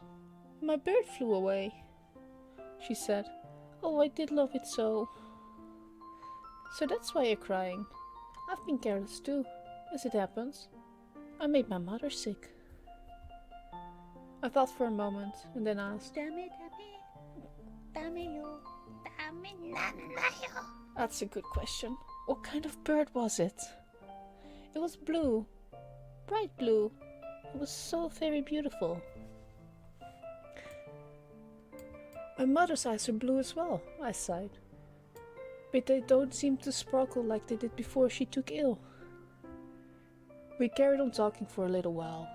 My bird flew away," she said. "Oh, I did love it so." "So that's why you're crying. I've been careless too, as it happens. I made my mother sick." I thought for a moment and then asked, "That's a good question. What kind of bird was it?" "It was blue. Bright blue. It was so very beautiful." "My mother's eyes are blue as well," I sighed. "But they don't seem to sparkle like they did before she took ill." We carried on talking for a little while,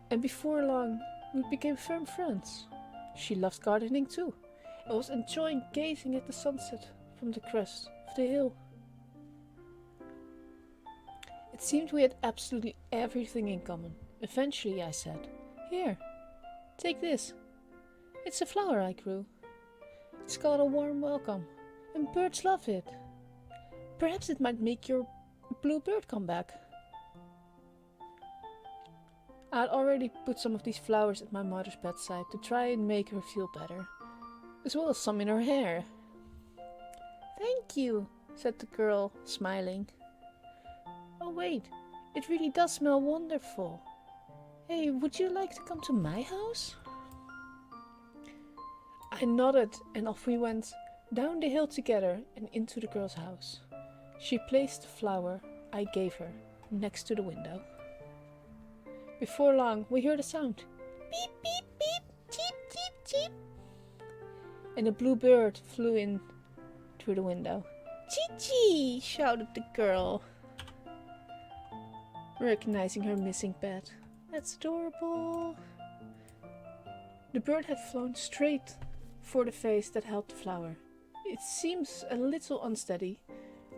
and before long we became firm friends. She loved gardening too, and was enjoying gazing at the sunset from the crest of the hill. It seemed we had absolutely everything in common. Eventually I said, "Here, take this. It's a flower I grew. It's called a warm welcome, and birds love it. Perhaps it might make your blue bird come back." I had already put some of these flowers at my mother's bedside to try and make her feel better, as well as some in her hair. "Thank you," said the girl, smiling. "Oh wait, it really does smell wonderful. Hey, would you like to come to my house?" I nodded and off we went, down the hill together and into the girl's house. She placed the flower I gave her next to the window. Before long, we heard a sound. Beep, beep, beep, cheep, cheep, cheep. And a blue bird flew in through the window. "Chee-chee!" shouted the girl, recognizing her missing pet. "That's adorable." The bird had flown straight for the vase that held the flower. It seems a little unsteady,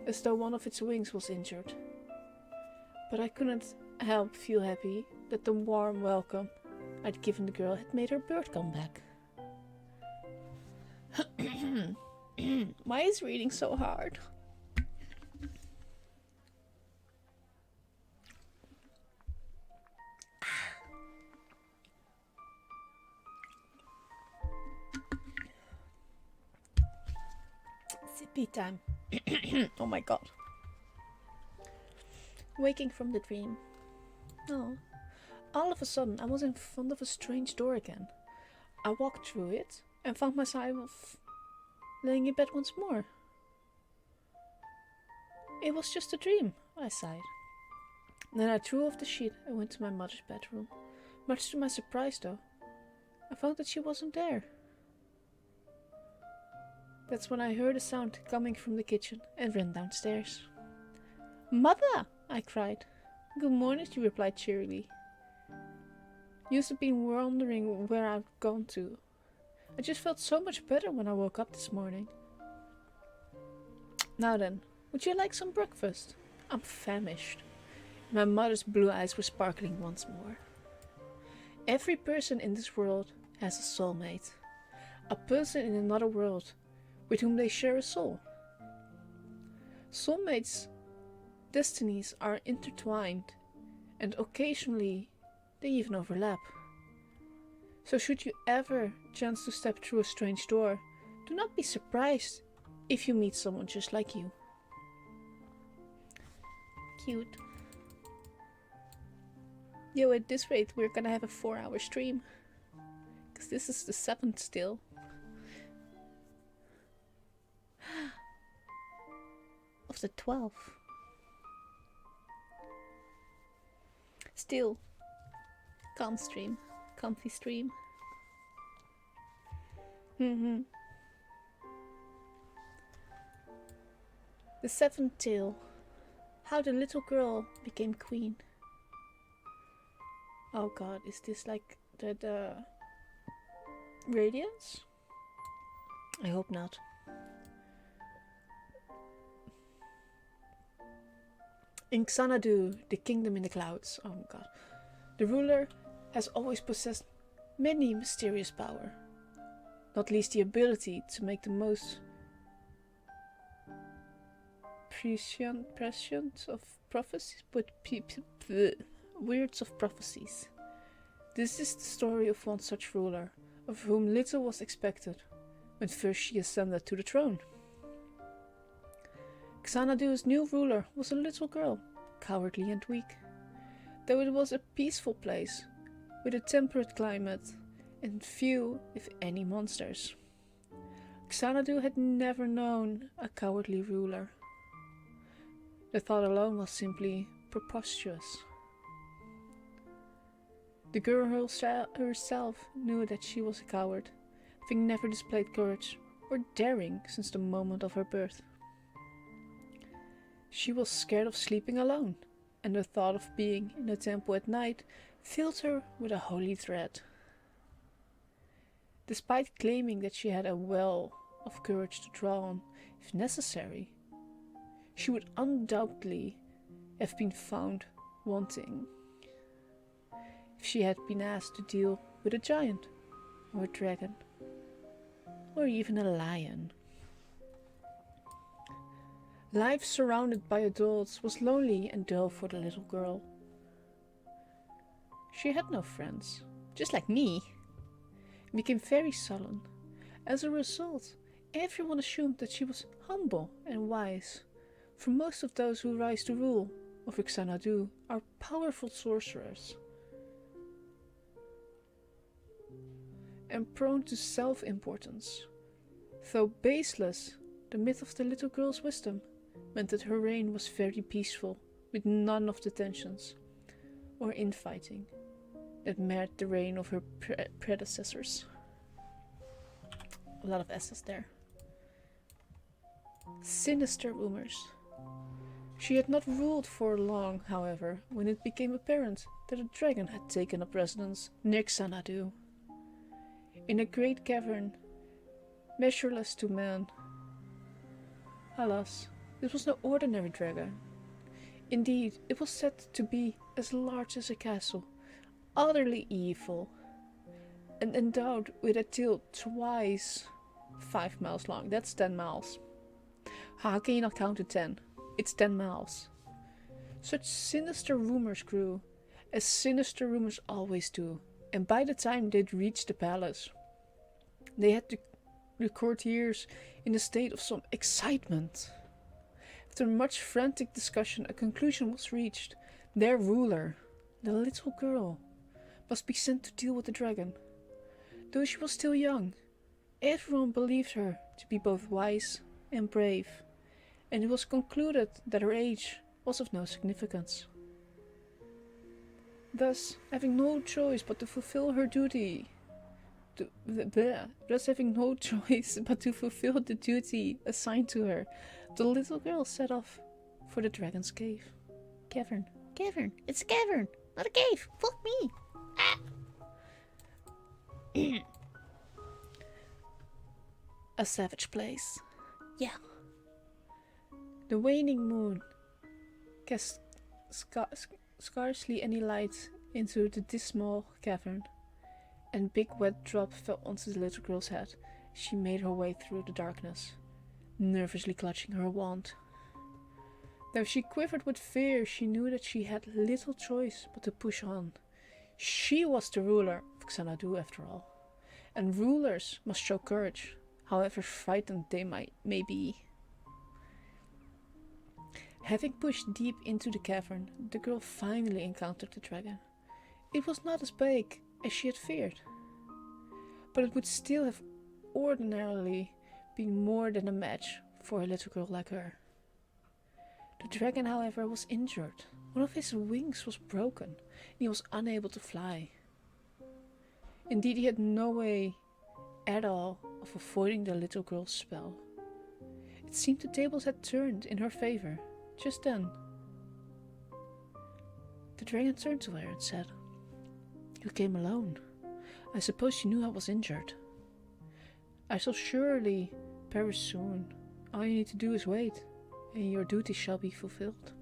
as though one of its wings was injured. But I couldn't help feel happy that the warm welcome I'd given the girl had made her bird come back. Why is reading so hard? Sippy time. Oh my god. Waking from the dream. Oh. All of a sudden I was in front of a strange door again. I walked through it and found myself laying in bed once more. It was just a dream, I sighed. Then I threw off the sheet and went to my mother's bedroom. Much to my surprise though, I found that she wasn't there. That's when I heard a sound coming from the kitchen and ran downstairs. "Mother!" I cried. "Good morning," she replied cheerily. "Used to be wondering where I'd gone to. I just felt so much better when I woke up this morning." "Now then, would you like some breakfast? I'm famished." My mother's blue eyes were sparkling once more. Every person in this world has a soulmate. A person in another world with whom they share a soul. Soulmates destinies are intertwined, and occasionally they even overlap. So should you ever chance to step through a strange door, do not be surprised if you meet someone just like you. Cute. Yo, at this rate we're gonna have a 4-hour stream. Because this is the 7th still. Of the 12. Still. Calm stream. Comfy stream. The 7th tale. How the little girl became queen. Oh god, is this like the Radiance? I hope not. In Xanadu, the kingdom in the clouds, oh god, the ruler has always possessed many mysterious power, not least the ability to make the most prescient of prophecies, but weirds of prophecies. This is the story of one such ruler, of whom little was expected when first she ascended to the throne. Xanadu's new ruler was a little girl, cowardly and weak. Though it was a peaceful place, with a temperate climate and few, if any, monsters. Xanadu had never known a cowardly ruler. The thought alone was simply preposterous. The girl herself knew that she was a coward, having never displayed courage or daring since the moment of her birth. She was scared of sleeping alone, and the thought of being in the temple at night filled her with a holy dread. Despite claiming that she had a well of courage to draw on if necessary, she would undoubtedly have been found wanting if she had been asked to deal with a giant, or a dragon, or even a lion. Life surrounded by adults was lonely and dull for the little girl. She had no friends, just like me, and became very sullen. As a result, everyone assumed that she was humble and wise, for most of those who rise to rule over Xanadu are powerful sorcerers and prone to self-importance. Though baseless, the myth of the little girl's wisdom meant that her reign was very peaceful, with none of the tensions or infighting that marred the reign of her predecessors. A lot of S's there. Sinister rumors. She had not ruled for long, however, when it became apparent that a dragon had taken up residence near Xanadu. In a great cavern, measureless to man. Alas, this was no ordinary dragon. Indeed, it was said to be as large as a castle, utterly evil, and endowed with a tail twice 5 miles long. That's 10 miles. How can you not count to 10? It's 10 miles. Such sinister rumors grew, as sinister rumors always do, and by the time they'd reached the palace, they had the courtiers in a state of some excitement. After much frantic discussion, a conclusion was reached. Their ruler, the little girl, must be sent to deal with the dragon. Though she was still young, everyone believed her to be both wise and brave, and it was concluded that her age was of no significance. Thus, having no choice but to fulfill her duty, having no choice but to fulfill the duty assigned to her, the little girl set off for the dragon's cave. Cavern. Cavern. It's a cavern, not a cave. Fuck me. Ah. A savage place. Yeah. The waning moon cast scarcely any light into the dismal cavern, and big wet drop fell onto the little girl's head. She made her way through the darkness, nervously clutching her wand. Though she quivered with fear, she knew that she had little choice but to push on. She was the ruler of Xanadu after all, and rulers must show courage, however frightened they may be. Having pushed deep into the cavern, the girl finally encountered the dragon. It was not as big as she had feared, but it would still have ordinarily been more than a match for a little girl like her. The dragon, however, was injured. One of his wings was broken, and he was unable to fly. Indeed, he had no way at all of avoiding the little girl's spell. It seemed the tables had turned in her favor. Just then, the dragon turned to her and said, "You came alone. I suppose you knew I was injured. I shall surely perish soon. All you need to do is wait, and your duty shall be fulfilled."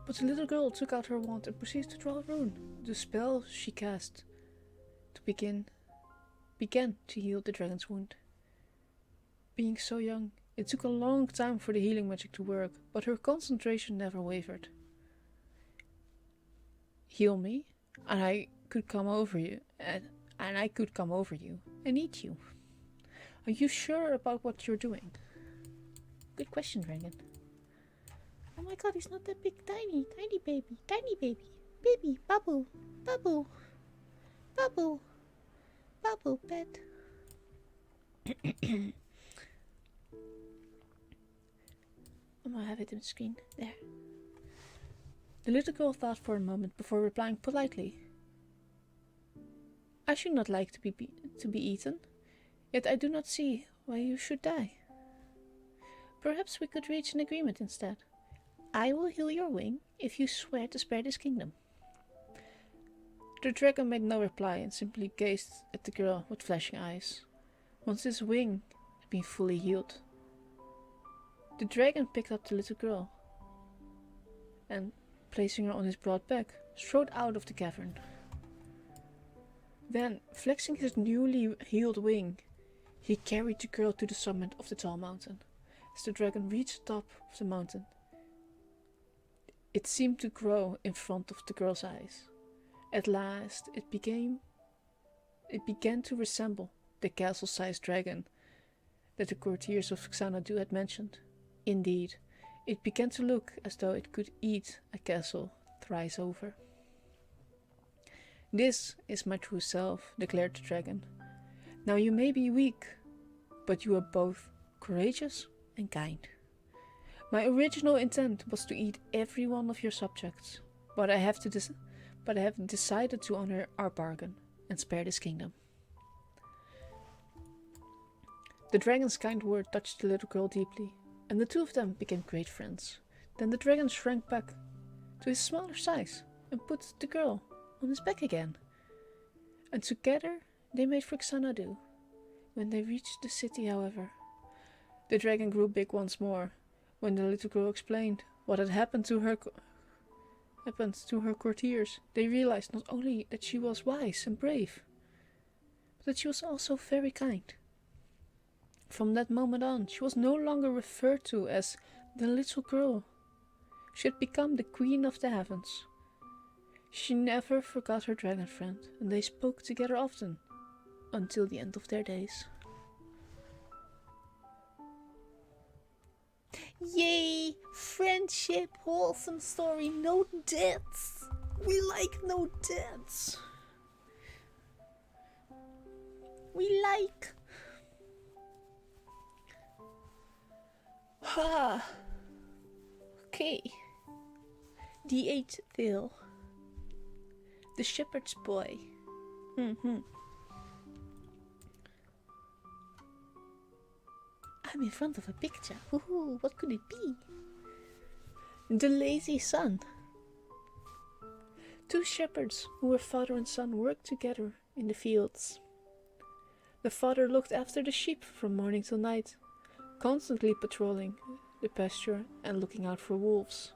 But the little girl took out her wand and proceeded to draw a rune. The spell she cast began to heal the dragon's wound. Being so young, it took a long time for the healing magic to work, but her concentration never wavered. "Heal me, and I could come over you, and eat you. Are you sure about what you're doing?" "Good question, dragon." Oh my god, he's not that big. Tiny baby. Baby, bubble. Bubble pet. I'm gonna have it on the screen. There. The little girl thought for a moment before replying politely. "I should not like to be eaten, yet I do not see why you should die. Perhaps we could reach an agreement instead. I will heal your wing if you swear to spare this kingdom." The dragon made no reply and simply gazed at the girl with flashing eyes. Once his wing had been fully healed, the dragon picked up the little girl and, placing her on his broad back, strode out of the cavern. Then, flexing his newly healed wing, he carried the girl to the summit of the tall mountain. As the dragon reached the top of the mountain, it seemed to grow in front of the girl's eyes. At last, it began to resemble the castle-sized dragon that the courtiers of Xanadu had mentioned. Indeed, it began to look as though it could eat a castle thrice over. "This is my true self," declared the dragon. "Now you may be weak, but you are both courageous and kind. My original intent was to eat every one of your subjects, but I have decided to honor our bargain and spare this kingdom." The dragon's kind word touched the little girl deeply, and the two of them became great friends. Then the dragon shrank back to his smaller size and put the girl on his back again. And together they made for Xanadu. When they reached the city, however, the dragon grew big once more. When the little girl explained what had happened to her courtiers, they realized not only that she was wise and brave, but that she was also very kind. From that moment on, she was no longer referred to as the little girl. She had become the queen of the heavens. She never forgot her dragon friend, and they spoke together often, until the end of their days. Yay! Friendship, wholesome story, no deaths. We like no deaths. We like. Okay. The eighth tale. The Shepherd's Boy. I'm in front of a picture. Ooh, what could it be? The Lazy Son. Two shepherds who were father and son worked together in the fields. The father looked after the sheep from morning till night, constantly patrolling the pasture and looking out for wolves.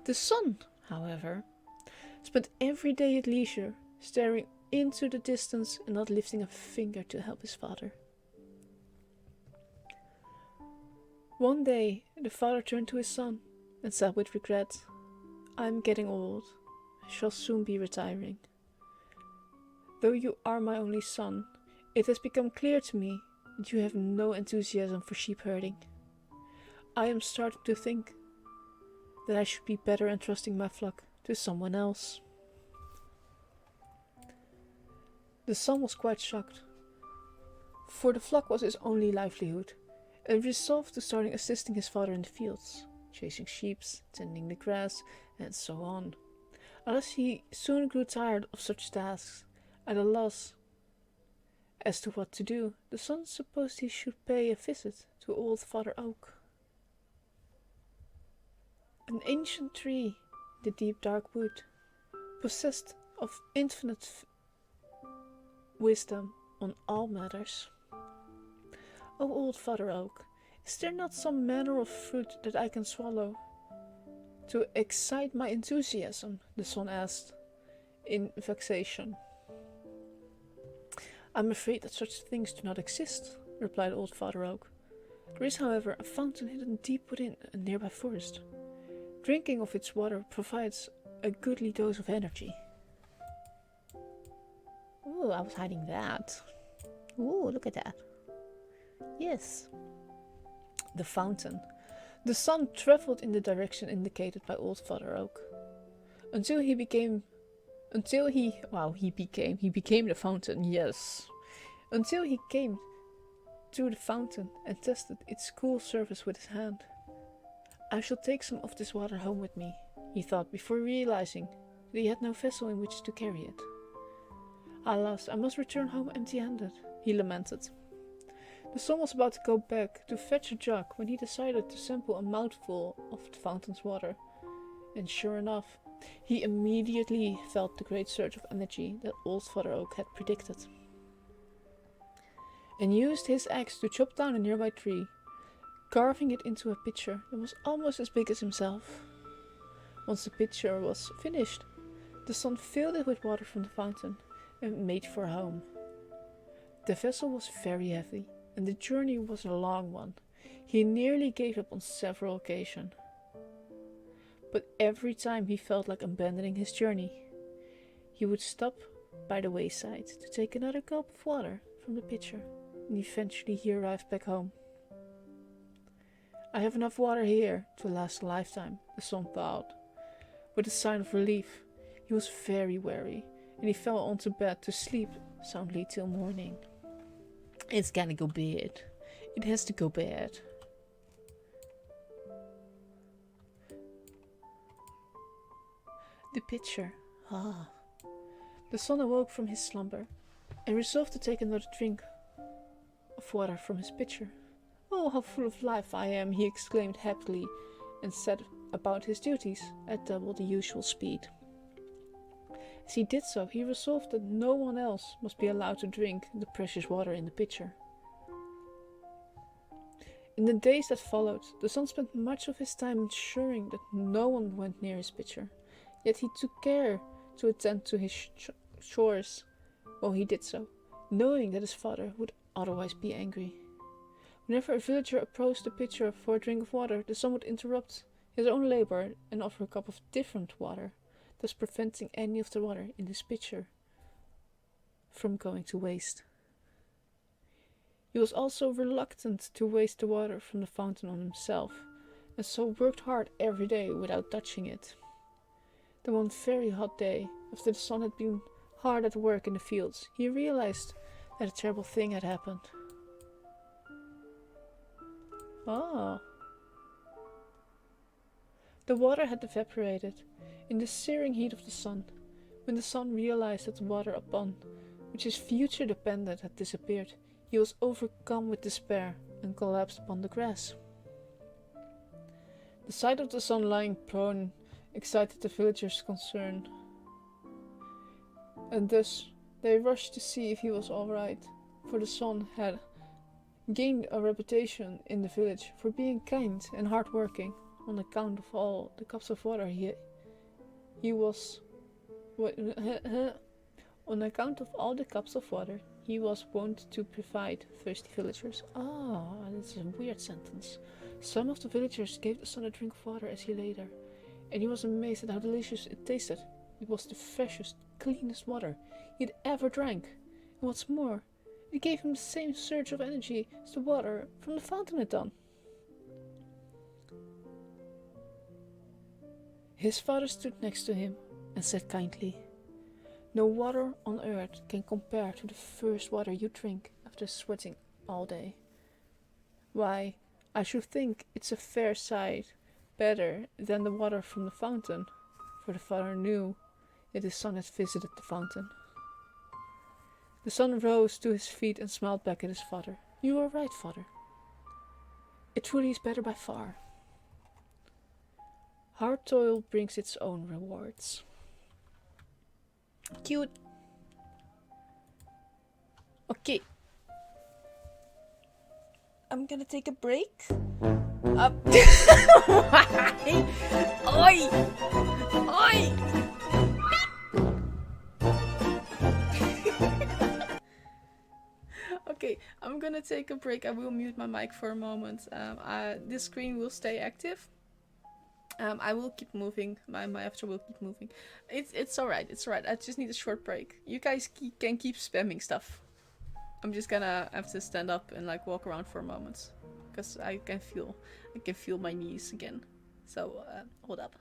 The son, however, spent every day at leisure, staring into the distance and not lifting a finger to help his father. One day, the father turned to his son and said with regret, "I'm getting old. I shall soon be retiring. Though you are my only son, it has become clear to me that you have no enthusiasm for sheep herding. I am starting to think that I should be better entrusting my flock to someone else." The son was quite shocked, for the flock was his only livelihood, and resolved to starting assisting his father in the fields, chasing sheep, tending the grass, and so on. Unless he soon grew tired of such tasks, at a loss as to what to do, the son supposed he should pay a visit to old Father Oak. An ancient tree in the deep dark wood, possessed of infinite wisdom on all matters. "O old Father Oak, is there not some manner of fruit that I can swallow to excite my enthusiasm?" the son asked, in vexation. "I'm afraid that such things do not exist," replied old Father Oak. "There is, however, a fountain hidden deep within a nearby forest. Drinking of its water provides a goodly dose of energy." Ooh, I was hiding that. Ooh, look at that. Yes. The fountain. The son traveled in the direction indicated by old Father Oak, until he became the fountain, yes. Until he came to the fountain and tested its cool surface with his hand. "I shall take some of this water home with me," he thought, before realizing that he had no vessel in which to carry it. "Alas, I must return home empty-handed," he lamented. The son was about to go back to fetch a jug when he decided to sample a mouthful of the fountain's water, and sure enough, he immediately felt the great surge of energy that old Father Oak had predicted, and used his axe to chop down a nearby tree, carving it into a pitcher that was almost as big as himself. Once the pitcher was finished, the son filled it with water from the fountain and made for home. The vessel was very heavy, and the journey was a long one. He nearly gave up on several occasions. But every time he felt like abandoning his journey, he would stop by the wayside to take another gulp of water from the pitcher, and eventually he arrived back home. "I have enough water here to last a lifetime," the son thought. With a sign of relief, he was very weary, and he fell onto bed to sleep soundly till morning. It's gonna go bad. It has to go bad. The pitcher. Ah. The son awoke from his slumber and resolved to take another drink of water from his pitcher. "Oh, how full of life I am," he exclaimed happily, and set about his duties at double the usual speed. As he did so, he resolved that no one else must be allowed to drink the precious water in the pitcher. In the days that followed, the son spent much of his time ensuring that no one went near his pitcher, yet he took care to attend to his chores while he did so, knowing that his father would otherwise be angry. Whenever a villager approached the pitcher for a drink of water, the son would interrupt his own labor and offer a cup of different water, thus preventing any of the water in his pitcher from going to waste. He was also reluctant to waste the water from the fountain on himself, and so worked hard every day without touching it. Then one very hot day, after the son had been hard at work in the fields, he realized that a terrible thing had happened. Ah. The water had evaporated in the searing heat of the sun. When the son realized that the water upon which his future depended had disappeared, he was overcome with despair and collapsed upon the grass. The sight of the son lying prone excited the villagers' concern, and thus they rushed to see if he was all right, for the son had gained a reputation in the village for being kind and hard-working. On account of all the cups of water on account of all the cups of water he was wont to provide thirsty villagers. Ah, this is a weird sentence. Some of the villagers gave the son a drink of water as he lay there, and he was amazed at how delicious it tasted. It was the freshest, cleanest water he had ever drank. And what's more, it gave him the same surge of energy as the water from the fountain had done. His father stood next to him and said kindly, "No water on earth can compare to the first water you drink after sweating all day. Why, I should think it's a fair sight better than the water from the fountain," for the father knew that his son had visited the fountain. The son rose to his feet and smiled back at his father. "You are right, father. It truly is better by far. Hard toil brings its own rewards." Cute. Okay. I'm gonna take a break. Why? Oi! Oi! Okay, I'm gonna take a break. I will mute my mic for a moment. This screen will stay active. I will keep moving. My avatar will keep moving. It's alright. It's alright. I just need a short break. You guys can keep spamming stuff. I'm just gonna have to stand up and like walk around for a moment, because I can feel my knees again. So hold up.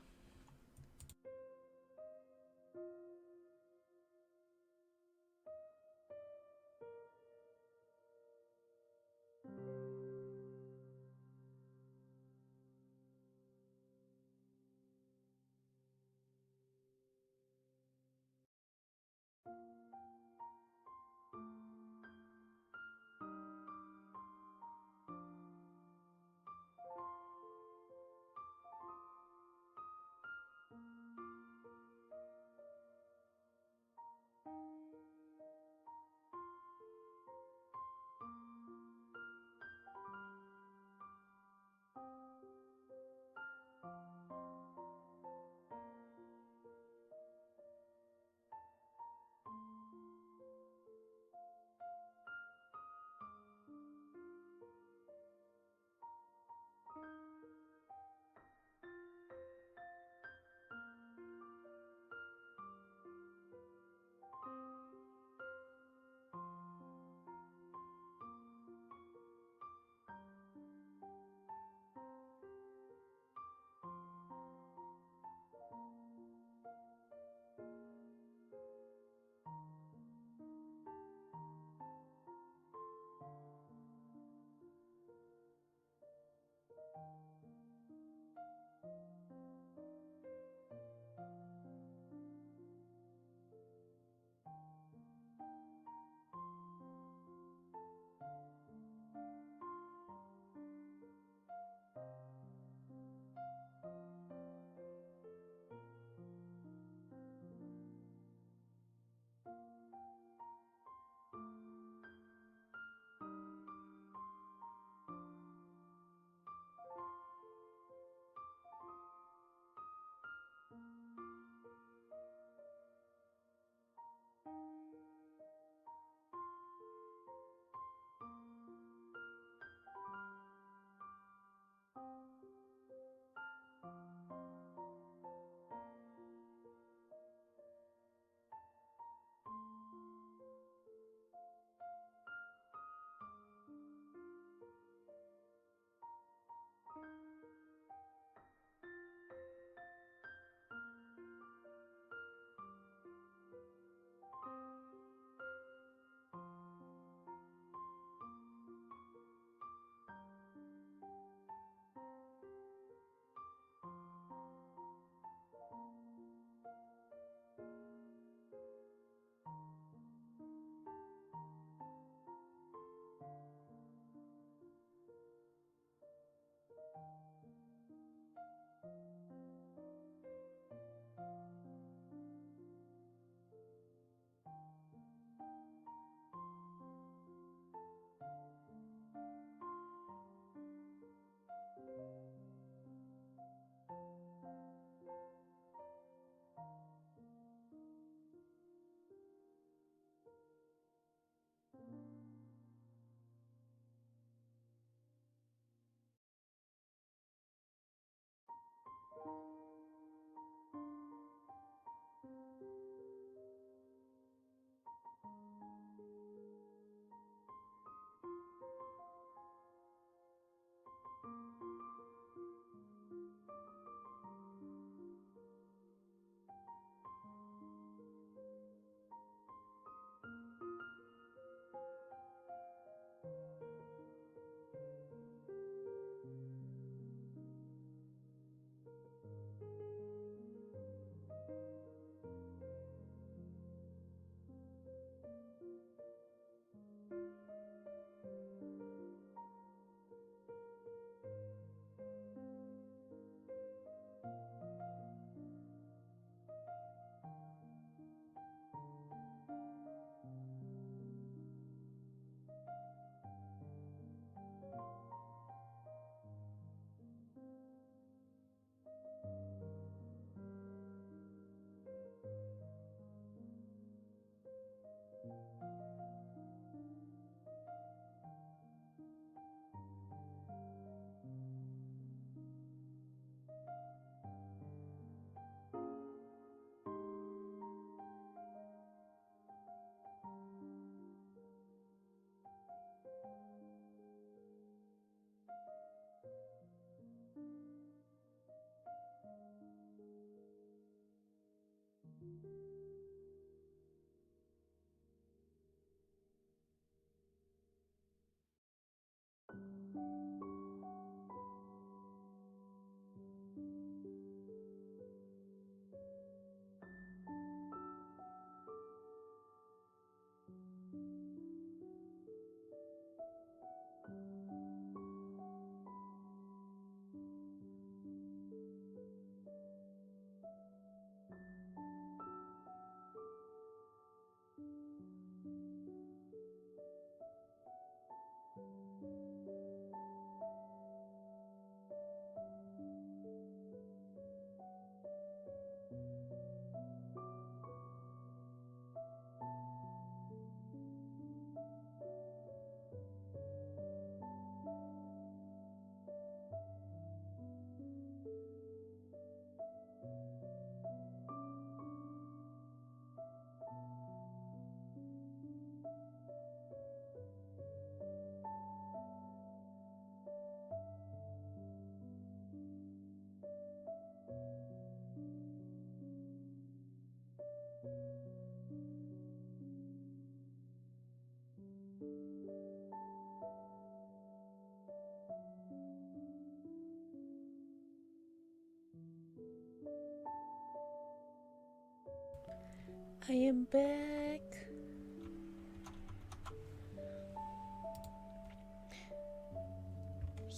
I am back.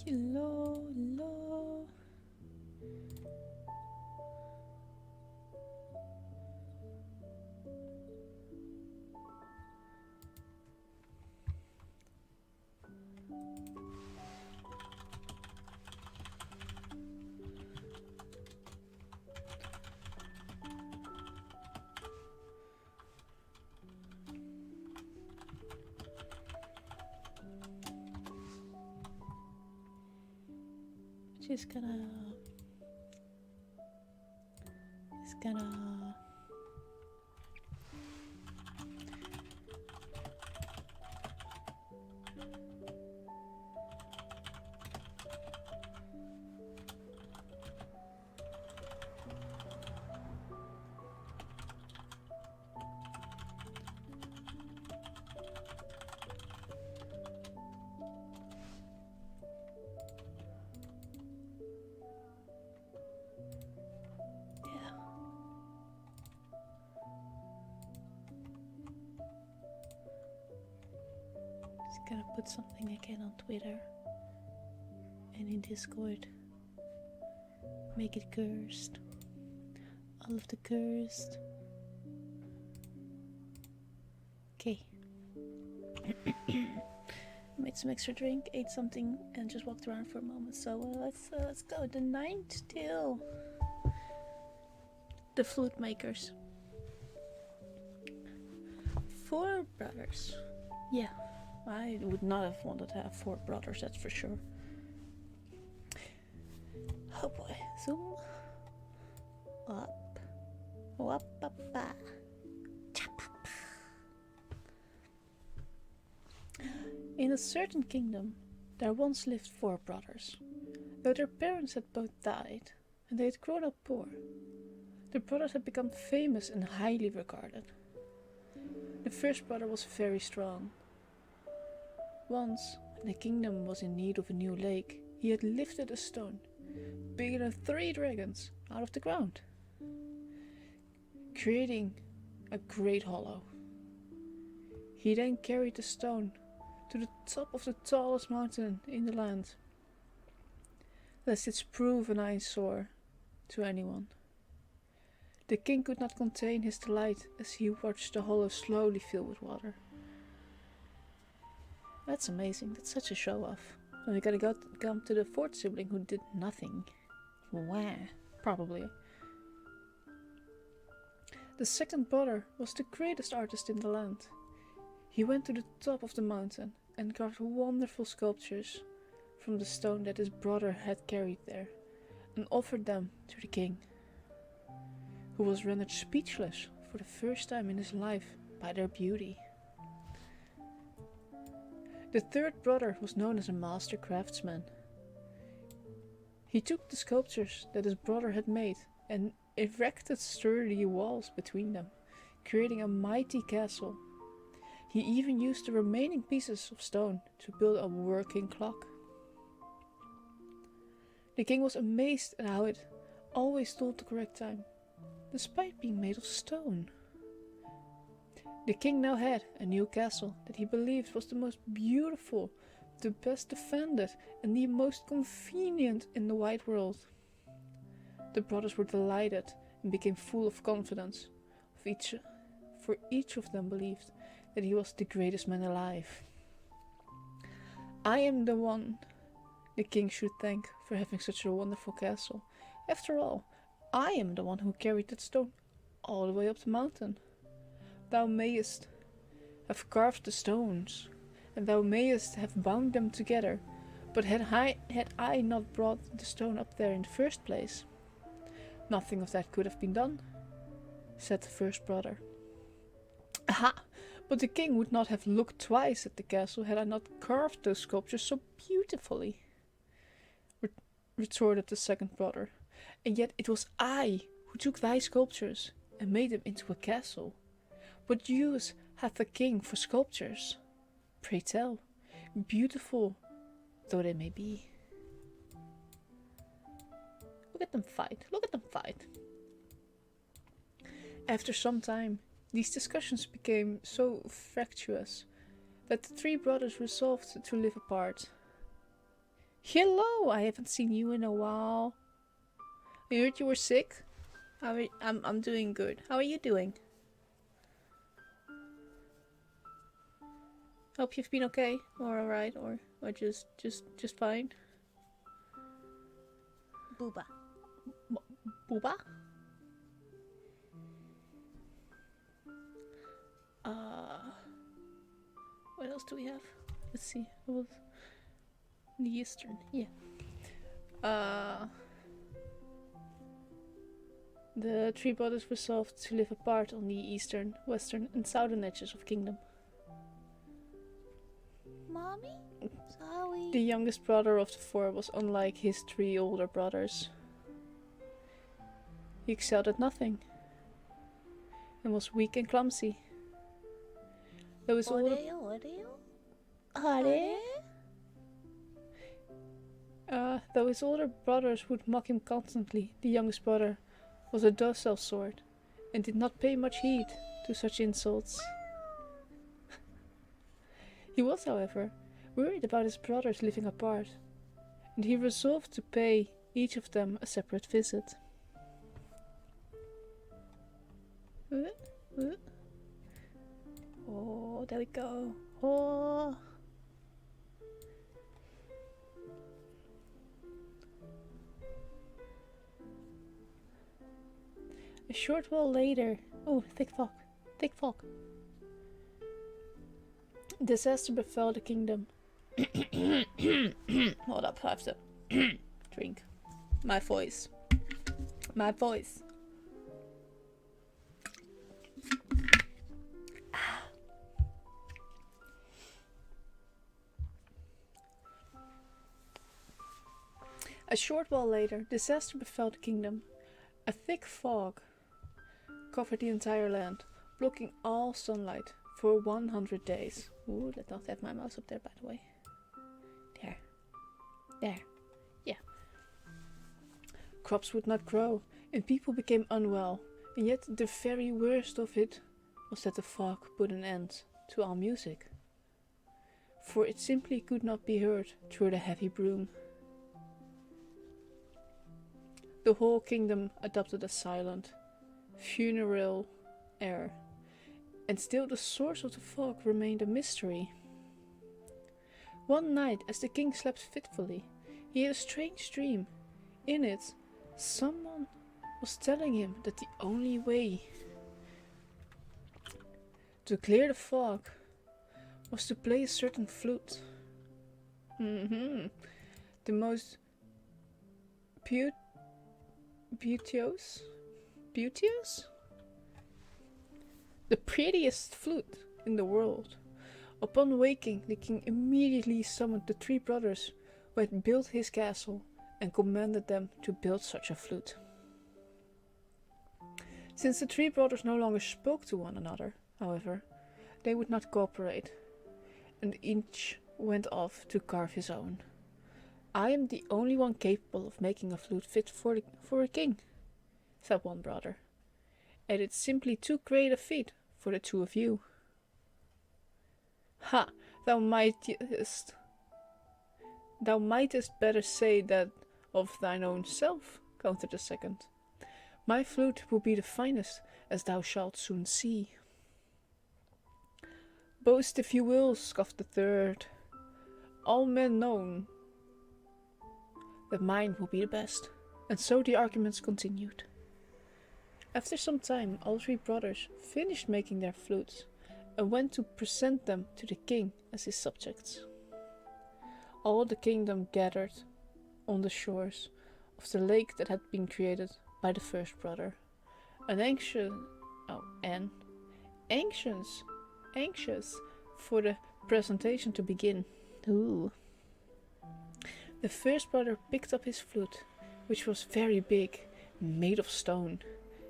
Hello, hello. Just gonna gonna put something again on Twitter and in Discord. Make it cursed. All of the cursed. Okay. Made some extra drink, ate something, and just walked around for a moment. So let's go. The 9th tale. The flute makers. 4 brothers. Yeah. I would not have wanted to have 4 brothers, that's for sure. Oh boy, zoom up, up. In a certain kingdom, there once lived 4 brothers. Though their parents had both died, and they had grown up poor, the brothers had become famous and highly regarded. The first brother was very strong. Once, when the kingdom was in need of a new lake, he had lifted a stone, bigger than 3 dragons, out of the ground, creating a great hollow. He then carried the stone to the top of the tallest mountain in the land, lest it prove an eyesore to anyone. The king could not contain his delight as he watched the hollow slowly fill with water. That's amazing. That's such a show off. And we gotta come to the 4th sibling who did nothing. Wah. Probably. The 2nd brother was the greatest artist in the land. He went to the top of the mountain and carved wonderful sculptures from the stone that his brother had carried there, and offered them to the king, who was rendered speechless for the first time in his life by their beauty. The 3rd brother was known as a master craftsman. He took the sculptures that his brother had made and erected sturdy walls between them, creating a mighty castle. He even used the remaining pieces of stone to build a working clock. The king was amazed at how it always told the correct time, despite being made of stone. The king now had a new castle that he believed was the most beautiful, the best defended, and the most convenient in the wide world. The brothers were delighted and became full of confidence, for each of them believed that he was the greatest man alive. I am the one the king should thank for having such a wonderful castle. After all, I am the one who carried that stone all the way up the mountain. Thou mayest have carved the stones, and thou mayest have bound them together, but had I not brought the stone up there in the first place, nothing of that could have been done, said the 1st brother. Aha! But the king would not have looked twice at the castle had I not carved those sculptures so beautifully, retorted the 2nd brother. And yet it was I who took thy sculptures and made them into a castle. What use hath the king for sculptures? Pray tell, beautiful though they may be. Look at them fight. Look at them fight. After some time, These discussions became so fractious that the three brothers resolved to live apart. Hello, I haven't seen you in a while. I heard you were sick. I'm doing good. How are you doing? Hope you've been okay, or alright, or just fine. Booba. Booba? What else do we have? Let's see. What was the Eastern? Yeah. The three brothers resolved to live apart on the eastern, western, and southern edges of Kingdom. Mommy? Sorry. The youngest brother of the four was unlike his three older brothers. He excelled at nothing and was weak and clumsy. Though his older brothers would mock him constantly, the youngest brother was a docile sort and did not pay much heed to such insults. He was, however, worried about his brothers living apart, and he resolved to pay each of them a separate visit. Oh, there we go. Oh. A short while later, oh, thick fog. Disaster befell the kingdom. Hold up, I have to drink. My voice. A short while later, disaster befell the kingdom. A thick fog covered the entire land, blocking all sunlight for 100 days. Ooh, let's not have my mouse up there, by the way. There. Yeah. Crops would not grow, and people became unwell. And yet the very worst of it was that the fog put an end to all music, for it simply could not be heard through the heavy broom. The whole kingdom adopted a silent, funereal air, and still the source of the fog remained a mystery. One night, as the king slept fitfully, he had a strange dream. In it, someone was telling him that the only way to clear the fog was to play a certain flute. The most beauteous? The prettiest flute in the world. Upon waking, the king immediately summoned the three brothers who had built his castle and commanded them to build such a flute. Since the three brothers no longer spoke to one another, however, they would not cooperate, and each went off to carve his own. "I am the only one capable of making a flute fit for a king," said one brother, "and it's simply too great a feat for the two of you." "Ha! Thou mightest better say that of thine own self," countered the second. "My flute will be the finest, as thou shalt soon see." "Boast if you will," scoffed the third. "All men know that mine will be the best." And so the arguments continued. After some time, all three brothers finished making their flutes and went to present them to the king as his subjects. All the kingdom gathered on the shores of the lake that had been created by the first brother, anxious for the presentation to begin. Ooh. The first brother picked up his flute, which was very big, made of stone,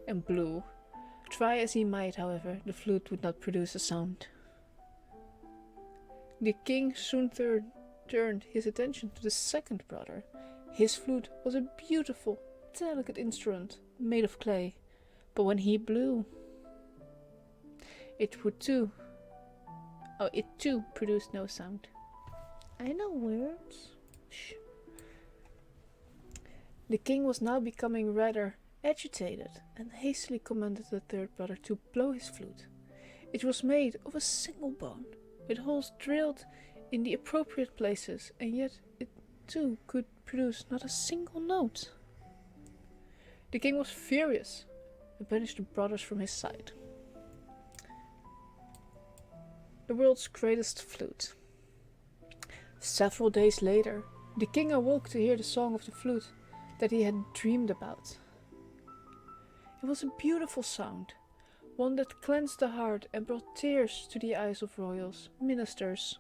and blew. Try as he might, however, the flute would not produce a sound. The king soon turned his attention to the second brother. His flute was a beautiful, delicate instrument made of clay, but when he blew, It would too. Oh, it too produced no sound. I know words. Shh. The king was now becoming rather agitated and hastily commanded the third brother to blow his flute. It was made of a single bone, with holes drilled in the appropriate places, and yet it too could produce not a single note. The king was furious and banished the brothers from his side. The world's greatest flute. Several days later, the king awoke to hear the song of the flute that he had dreamed about. It was a beautiful sound, one that cleansed the heart and brought tears to the eyes of royals, ministers,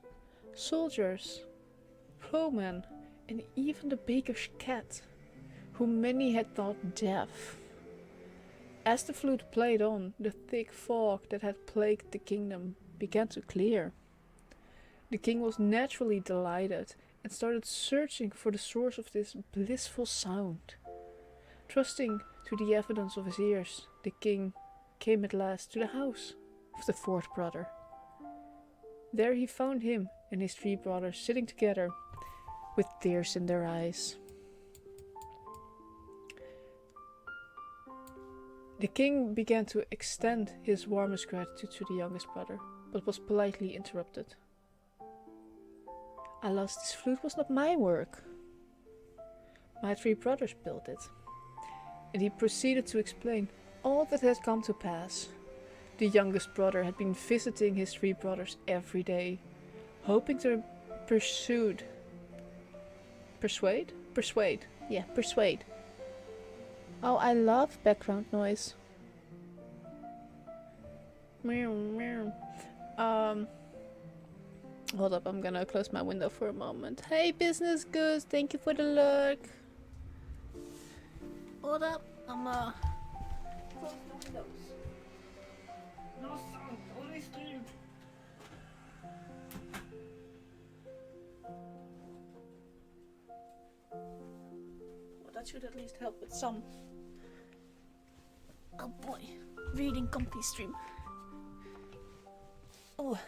soldiers, plowmen, and even the baker's cat, whom many had thought deaf. As the flute played on, the thick fog that had plagued the kingdom began to clear. The king was naturally delighted and started searching for the source of this blissful sound. Trusting to the evidence of his ears, the king came at last to the house of the fourth brother. There he found him and his three brothers sitting together with tears in their eyes. The king began to extend his warmest gratitude to the youngest brother, but was politely interrupted. Alas, this flute was not my work. My three brothers built it. And he proceeded to explain all that had come to pass. The youngest brother had been visiting his three brothers every day, hoping to persuade. Yeah, persuade. Oh, I love background noise. Meow, meow. Hold up, I'm gonna close my window for a moment. Hey, business goose, thank you for the lurk. Hold up, I'm close the windows. No sound, only stream. Well, that should at least help with some. Oh boy, reading comfy stream. Oh.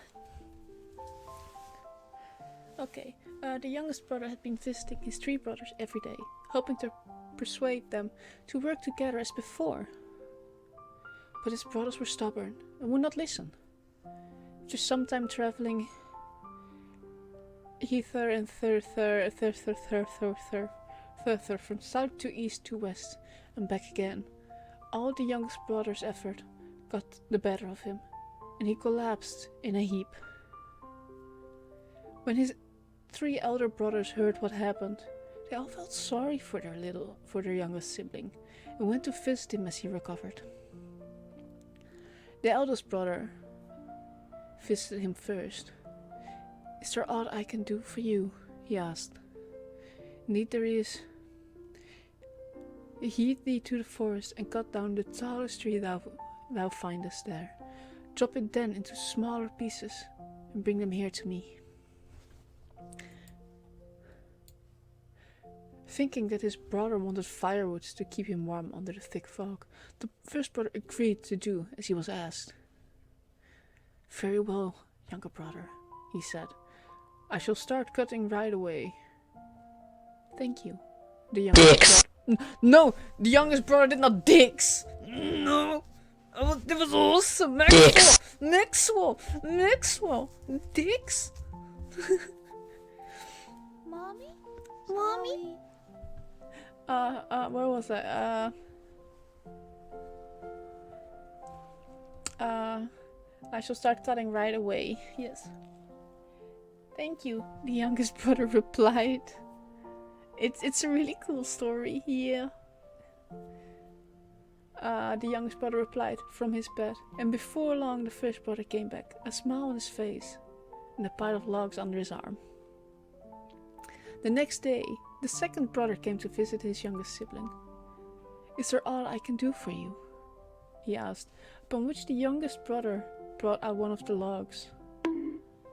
Okay, the youngest brother had been visiting his three brothers every day, hoping to persuade them to work together as before. But his brothers were stubborn and would not listen. After some time traveling hither and thither from south to east to west and back again, all the youngest brother's effort got the better of him, and he collapsed in a heap. When his three elder brothers heard what happened, they all felt sorry for their youngest sibling and went to visit him as he recovered. The eldest brother visited him first. "Is there aught I can do for you?" he asked. "Indeed there is. Heed thee to the forest and cut down the tallest tree thou findest there. Chop it then into smaller pieces and bring them here to me." Thinking that his brother wanted firewood to keep him warm under the thick fog, the first brother agreed to do as he was asked. "Very well, younger brother," he said. "I shall start cutting right away." "Thank you." The youngest brother... No! The youngest brother did not dicks! No! Oh, it was awesome! Maxwell! Dicks? Mommy? Mommy? Where was I? I shall start cutting right away. Yes. Thank you, the youngest brother replied. It's a really cool story, yeah. The youngest brother replied from his bed, and before long the first brother came back, a smile on his face, and a pile of logs under his arm. The next day, the second brother came to visit his youngest sibling. "Is there aught I can do for you?" he asked, upon which the youngest brother brought out one of the logs.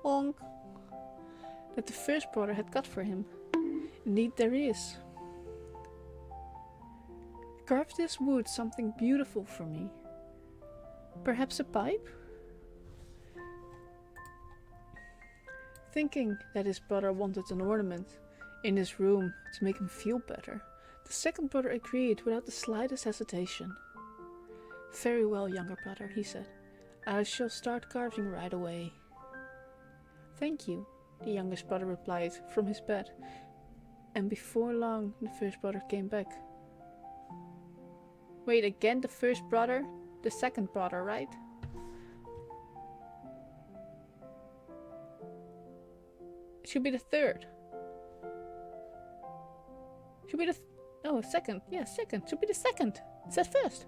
Onk! That the first brother had cut for him. "Indeed there is. Carve this wood something beautiful for me. Perhaps a pipe?" Thinking that his brother wanted an ornament in his room to make him feel better, the second brother agreed without the slightest hesitation. "Very well, younger brother," he said. "I shall start carving right away." "Thank you," the youngest brother replied from his bed, and before long the first brother came back. Wait, again the first brother? The second brother, right? It should be the third. Should be the... Oh, second. Yeah, second. Should be the second. It said first.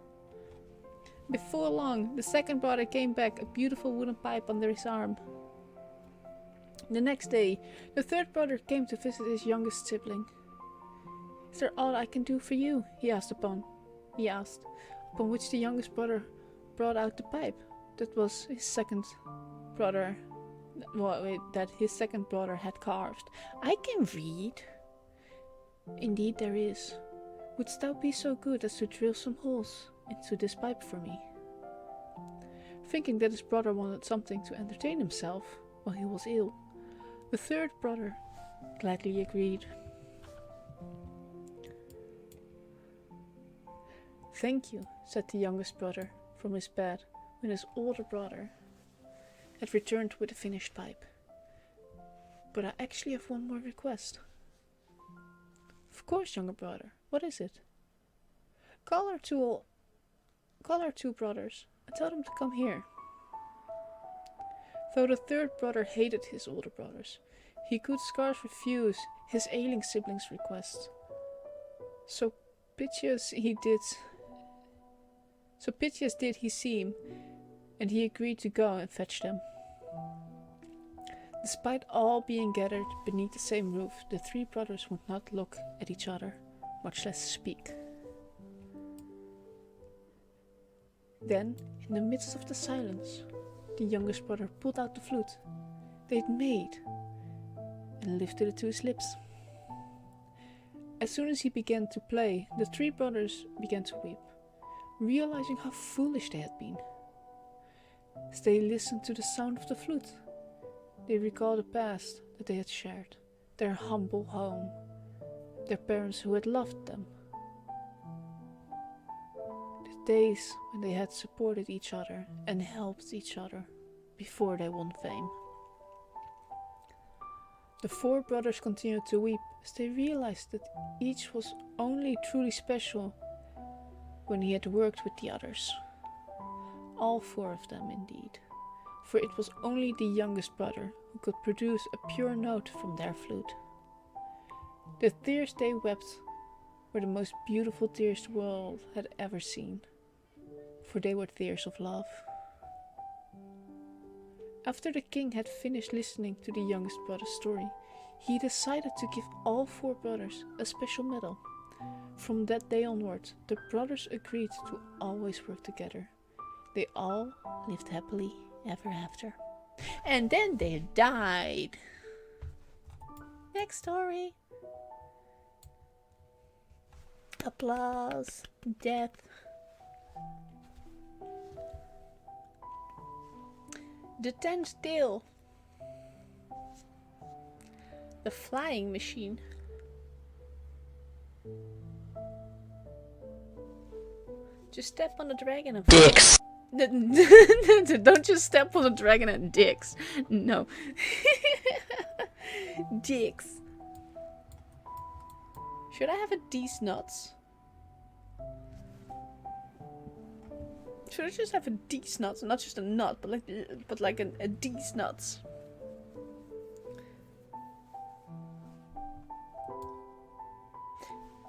Before long, the second brother came back, a beautiful wooden pipe under his arm. The next day, the third brother came to visit his youngest sibling. "Is there aught I can do for you?" he asked, upon which the youngest brother brought out the pipe that was his second brother, that his second brother had carved. "I can read." "Indeed there is. Wouldst thou be so good as to drill some holes into this pipe for me?" Thinking that his brother wanted something to entertain himself while he was ill, the third brother gladly agreed. "Thank you," said the youngest brother from his bed when his older brother had returned with a finished pipe. "But I actually have one more request." "Of course, younger brother. What is it?" Call our two brothers and tell them to come here." Though the third brother hated his older brothers, he could scarce refuse his ailing sibling's request. So piteous did he seem, and he agreed to go and fetch them. Despite all being gathered beneath the same roof, the three brothers would not look at each other, much less speak. Then, in the midst of the silence, the youngest brother pulled out the flute they'd made and lifted it to his lips. As soon as he began to play, the three brothers began to weep, realizing how foolish they had been. As they listened to the sound of the flute, they recalled the past that they had shared, their humble home, their parents who had loved them, the days when they had supported each other and helped each other before they won fame. The four brothers continued to weep as they realized that each was only truly special when he had worked with the others. All four of them, indeed, for it was only the youngest brother who could produce a pure note from their flute. The tears they wept were the most beautiful tears the world had ever seen, for they were tears of love. After the king had finished listening to the youngest brother's story, he decided to give all four brothers a special medal. From that day onward, the brothers agreed to always work together. They all lived happily ever after. And then they died. Next story. Applause. Death. The 10th tale. The flying machine. Just step on the dragon and Dicks. Don't just step on the dragon and dicks. No. Dicks. Should I have a D's nuts? Should I just have a D's nuts? Not just a nut, but like a D's nuts.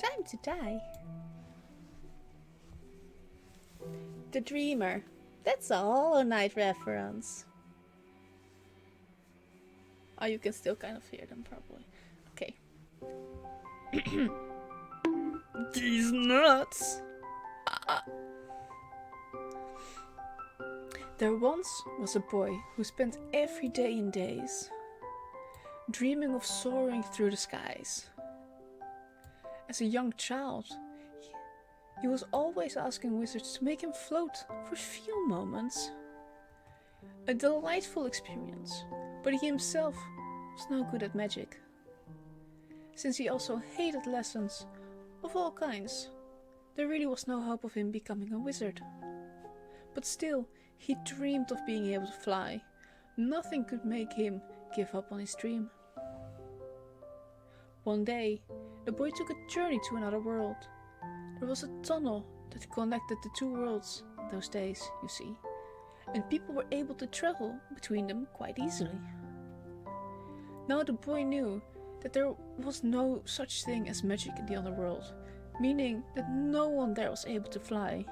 Time to die. The Dreamer. That's a Hollow Knight reference. Oh, you can still kind of hear them, probably. Okay. These nuts. There once was a boy who spent every day and days dreaming of soaring through the skies. As a young child, he was always asking wizards to make him float for a few moments. A delightful experience, but he himself was no good at magic. Since he also hated lessons of all kinds, there really was no hope of him becoming a wizard. But still, he dreamed of being able to fly. Nothing could make him give up on his dream. One day, the boy took a journey to another world. There was a tunnel that connected the two worlds those days, you see, and people were able to travel between them quite easily. Now the boy knew that there was no such thing as magic in the underworld, meaning that no one there was able to fly.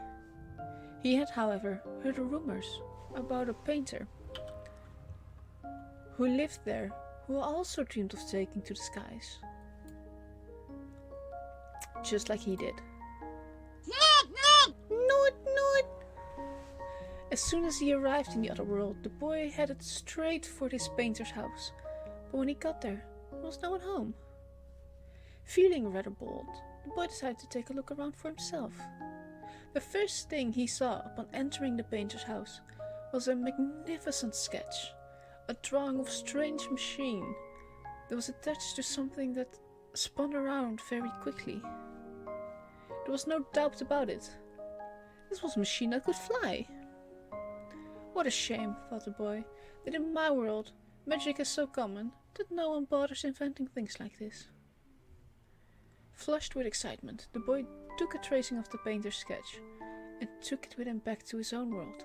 He had, however, heard rumors about a painter who lived there, who also dreamed of taking to the skies, just like he did. As soon as he arrived in the other world, the boy headed straight for this painter's house, but when he got there was no one home. Feeling rather bold, the boy decided to take a look around for himself. The first thing he saw upon entering the painter's house was a magnificent sketch, a drawing of a strange machine that was attached to something that spun around very quickly. There was no doubt about it. This was a machine that could fly. What a shame, thought the boy, that in my world magic is so common that no one bothers inventing things like this. Flushed with excitement, the boy took a tracing of the painter's sketch and took it with him back to his own world.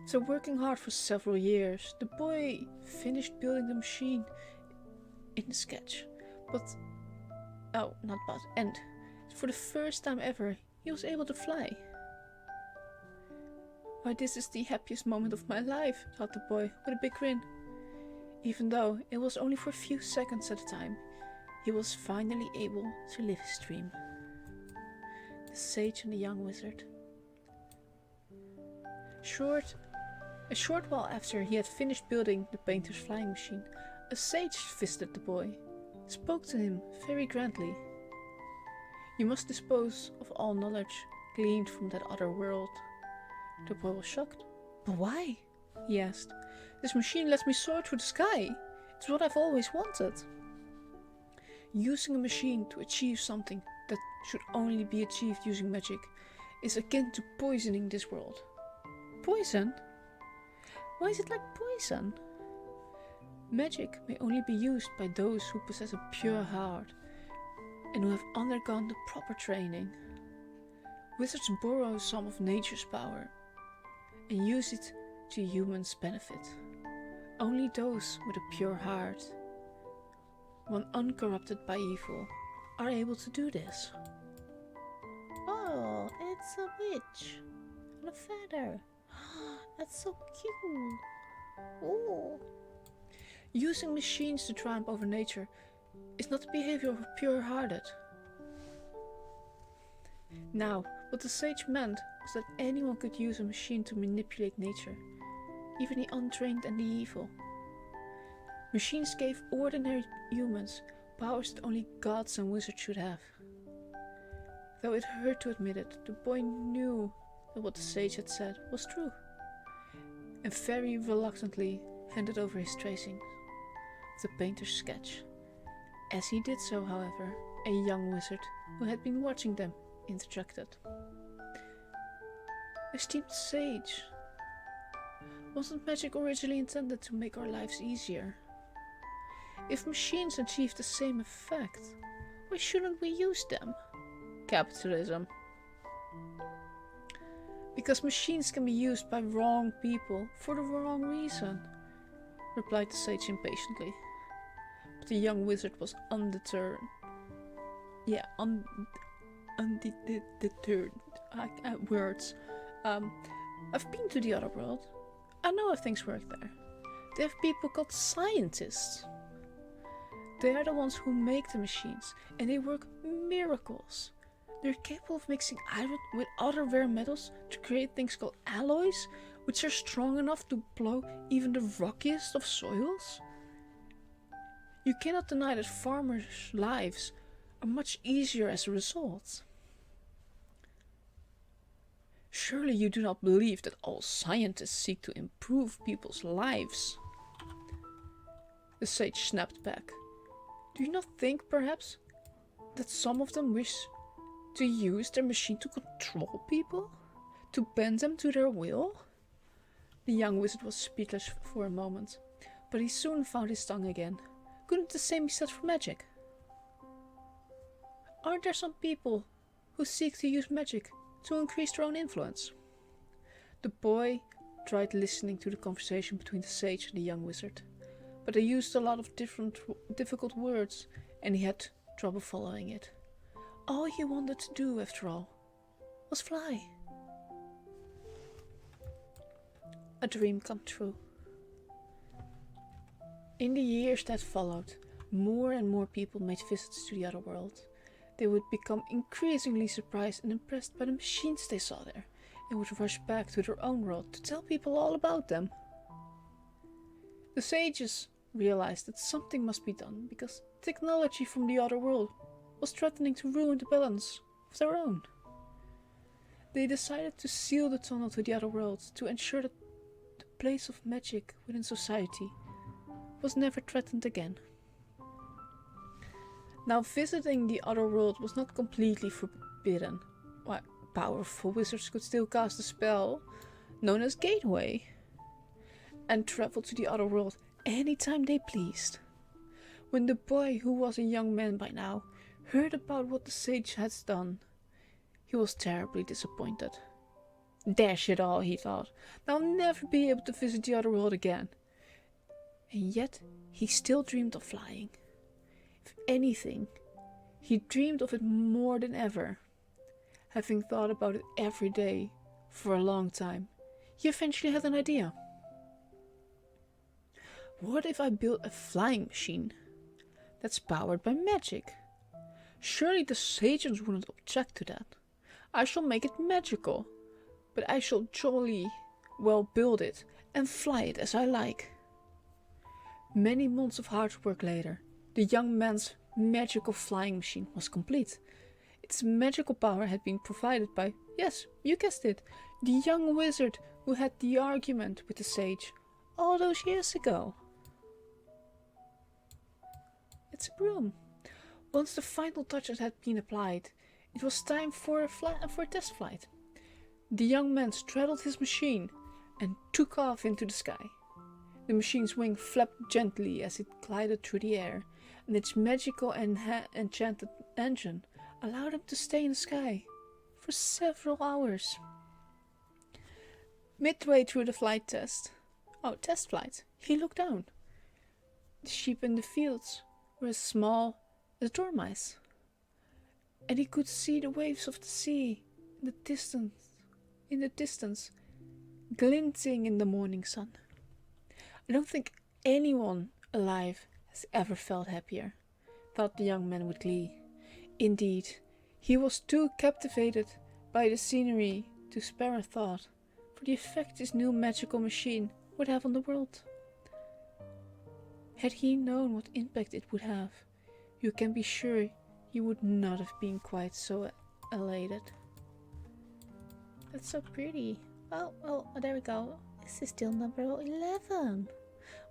So working hard for several years, the boy finished building the machine in the sketch. And for the first time ever, he was able to fly. Why, this is the happiest moment of my life, thought the boy with a big grin. Even though it was only for a few seconds at a time, he was finally able to live his dream. The sage and the young wizard. A short while after he had finished building the painter's flying machine, a sage visited the boy, spoke to him very grandly. You must dispose of all knowledge gleaned from that other world. The boy was shocked. But why? He asked. This machine lets me soar through the sky. It's what I've always wanted. Using a machine to achieve something that should only be achieved using magic is akin to poisoning this world. Poison? Why is it like poison? Magic may only be used by those who possess a pure heart and who have undergone the proper training. Wizards borrow some of nature's power and use it to humans' benefit. Only those with a pure heart, one uncorrupted by evil, are able to do this. Oh, it's a witch on a feather. That's so cute. Oh. Using machines to triumph over nature is not the behavior of a pure-hearted. Now, what the sage meant was that anyone could use a machine to manipulate nature, even the untrained and the evil. Machines gave ordinary humans powers that only gods and wizards should have. Though it hurt to admit it, the boy knew that what the sage had said was true, and very reluctantly handed over his tracings of the painter's sketch. As he did so, however, a young wizard who had been watching them interjected. Esteemed sage, wasn't magic originally intended to make our lives easier? If machines achieve the same effect, why shouldn't we use them? Capitalism. Because machines can be used by wrong people for the wrong reason, replied the sage impatiently. But the young wizard was undeterred. Undeterred. Words. I've been to the other world. I know how things work there. They have people called scientists. They are the ones who make the machines, and they work miracles. They're capable of mixing iron with other rare metals to create things called alloys, which are strong enough to blow even the rockiest of soils. You cannot deny that farmers' lives are much easier as a result. Surely you do not believe that all scientists seek to improve people's lives? The sage snapped back. Do you not think, perhaps, that some of them wish to use their machine to control people? To bend them to their will? The young wizard was speechless for a moment, but he soon found his tongue again. Couldn't the same be said for magic? Aren't there some people who seek to use magic to increase their own influence? The boy tried listening to the conversation between the sage and the young wizard, but they used a lot of difficult words, and he had trouble following it. All he wanted to do, after all, was fly. A dream come true. In the years that followed, more and more people made visits to the other world. They would become increasingly surprised and impressed by the machines they saw there, and would rush back to their own world to tell people all about them. The sages realized that something must be done because technology from the other world was threatening to ruin the balance of their own. They decided to seal the tunnel to the other world to ensure that the place of magic within society was never threatened again. Now, visiting the other world was not completely forbidden. Why, powerful wizards could still cast a spell known as Gateway and travel to the other world anytime they pleased. When the boy, who was a young man by now, heard about what the sage had done, he was terribly disappointed. Dash it all, he thought. I'll never be able to visit the other world again. And yet, he still dreamed of flying. If anything, he dreamed of it more than ever. Having thought about it every day for a long time, he eventually had an idea. What if I built a flying machine that's powered by magic? Surely the sages wouldn't object to that. I shall make it magical, but I shall jolly well build it and fly it as I like. Many months of hard work later, the young man's magical flying machine was complete. Its magical power had been provided by, yes, you guessed it, the young wizard who had the argument with the sage all those years ago. It's a broom. Once the final touches had been applied, it was time for a test flight. The young man straddled his machine and took off into the sky. The machine's wing flapped gently as it glided through the air, and its magical and enchanted engine allowed him to stay in the sky for several hours. Midway through the test flight, he looked down. The sheep in the fields were as small as dormice, and he could see the waves of the sea in the distance, glinting in the morning sun. I don't think anyone alive has ever felt happier, thought the young man with glee. Indeed, he was too captivated by the scenery to spare a thought for the effect his new magical machine would have on the world. Had he known what impact it would have, you can be sure he would not have been quite so elated. That's so pretty. Oh, there we go. This is still number 11.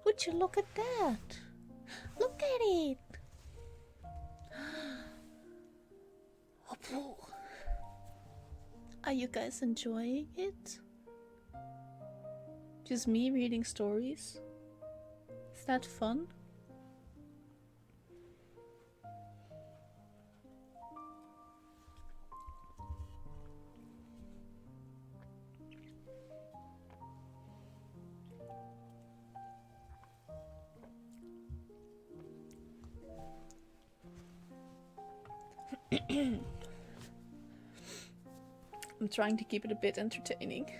Would you look at that? Look at it. Are you guys enjoying it? Just me reading stories? Is that fun? I'm trying to keep it a bit entertaining,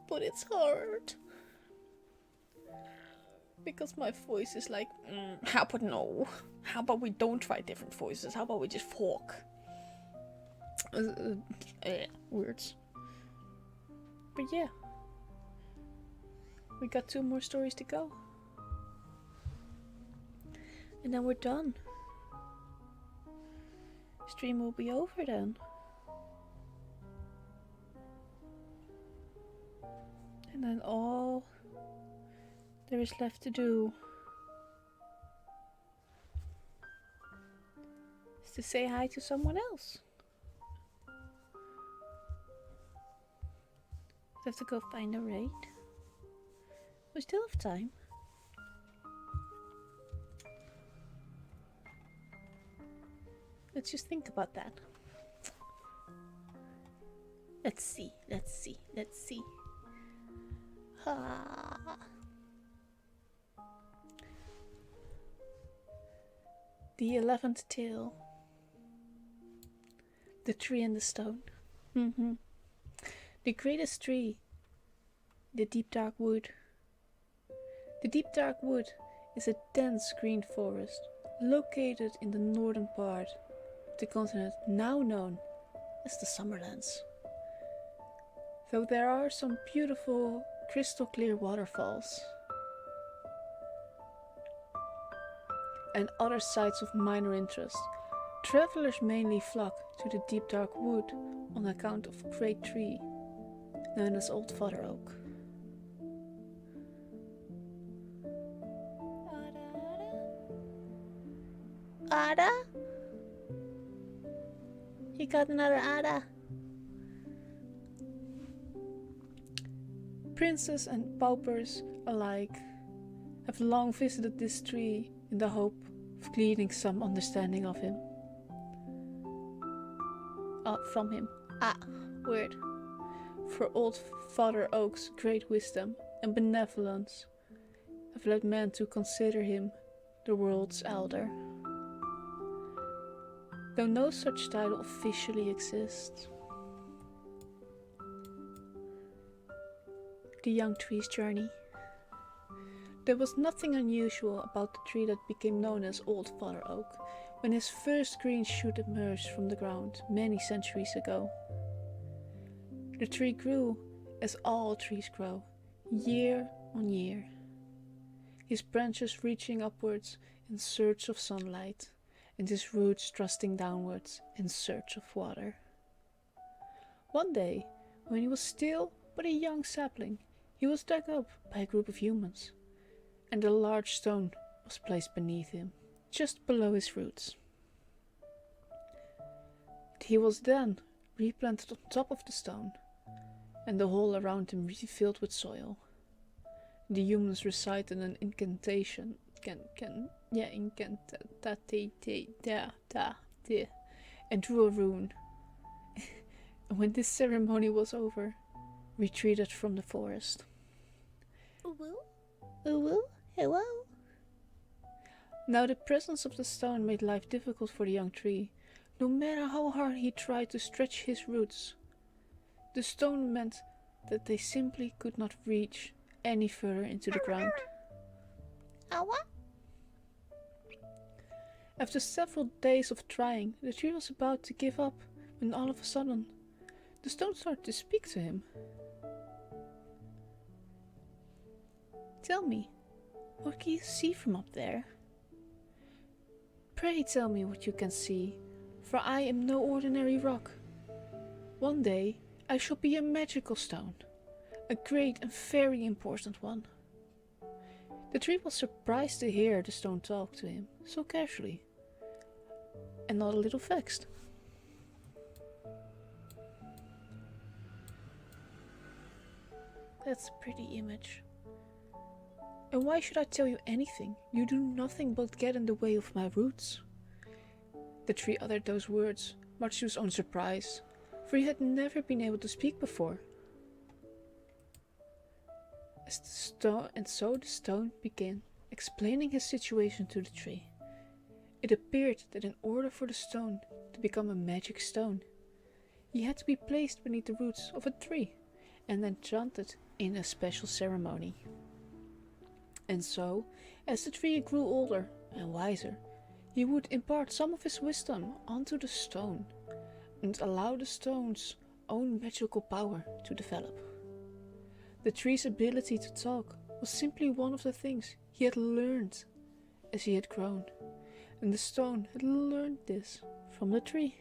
but it's hard. Because my voice is like, how about no? How about we don't try different voices? How about we just talk? Words. But yeah. We got 2 more stories to go. And then we're done. Stream will be over then. And then all there is left to do is to say hi to someone else. I have to go find a raid. We still have time. Let's just think about that. Let's see. Ah. The 11th tale. The tree and the stone. The greatest tree. The deep dark wood. The deep dark wood is a dense green forest located in the northern part of the continent now known as the Summerlands. Though there are some beautiful crystal clear waterfalls and other sites of minor interest, travelers mainly flock to the deep dark wood on account of a great tree known as Old Father Oak. Ada? You got another Ada? Princes and paupers alike have long visited this tree in the hope of gleaning some understanding of him. From him. Weird. For Old Father Oak's great wisdom and benevolence have led men to consider him the world's elder. Though no such title officially exists. The young tree's journey. There was nothing unusual about the tree that became known as Old Father Oak when his first green shoot emerged from the ground many centuries ago. The tree grew as all trees grow, year on year, his branches reaching upwards in search of sunlight, and his roots thrusting downwards in search of water. One day, when he was still but a young sapling, he was dug up by a group of humans, and a large stone was placed beneath him, just below his roots. He was then replanted on top of the stone, and the hole around him refilled with soil. The humans recited an incantation, and drew a rune. And when this ceremony was over, retreated from the forest. Hello? Now the presence of the stone made life difficult for the young tree, no matter how hard he tried to stretch his roots. The stone meant that they simply could not reach any further into the ground. What? After several days of trying, the tree was about to give up when all of a sudden, the stone started to speak to him. Tell me, what can you see from up there? Pray tell me what you can see, for I am no ordinary rock. One day I shall be a magical stone, a great and very important one. The tree was surprised to hear the stone talk to him so casually, and not a little vexed. That's a pretty image. And why should I tell you anything? You do nothing but get in the way of my roots. The tree uttered those words, much to his own surprise, for he had never been able to speak before. So the stone began explaining his situation to the tree. It appeared that in order for the stone to become a magic stone, he had to be placed beneath the roots of a tree and then chanted in a special ceremony. And so, as the tree grew older and wiser, he would impart some of his wisdom onto the stone and allow the stone's own magical power to develop. The tree's ability to talk was simply one of the things he had learned as he had grown, and the stone had learned this from the tree.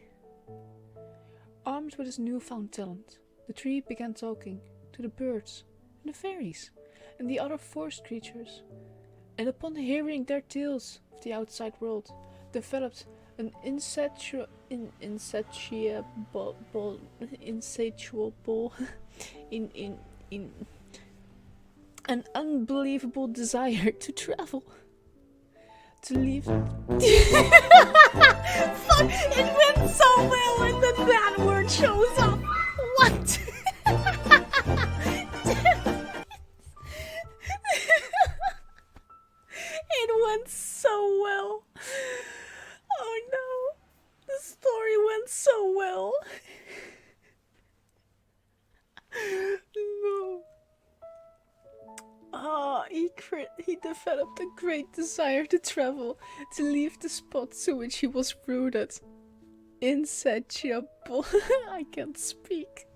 Armed with his newfound talent, the tree began talking to the birds and the fairies and the other forest creatures, and upon hearing their tales of the outside world, developed An insatiable, in an unbelievable desire to travel, to leave. Fuck! It went so well, and then that word shows up. What? It went so well. Oh no, the story went so well. No. He developed a great desire to travel, to leave the spot to which he was rooted. Insatiable. I can't speak.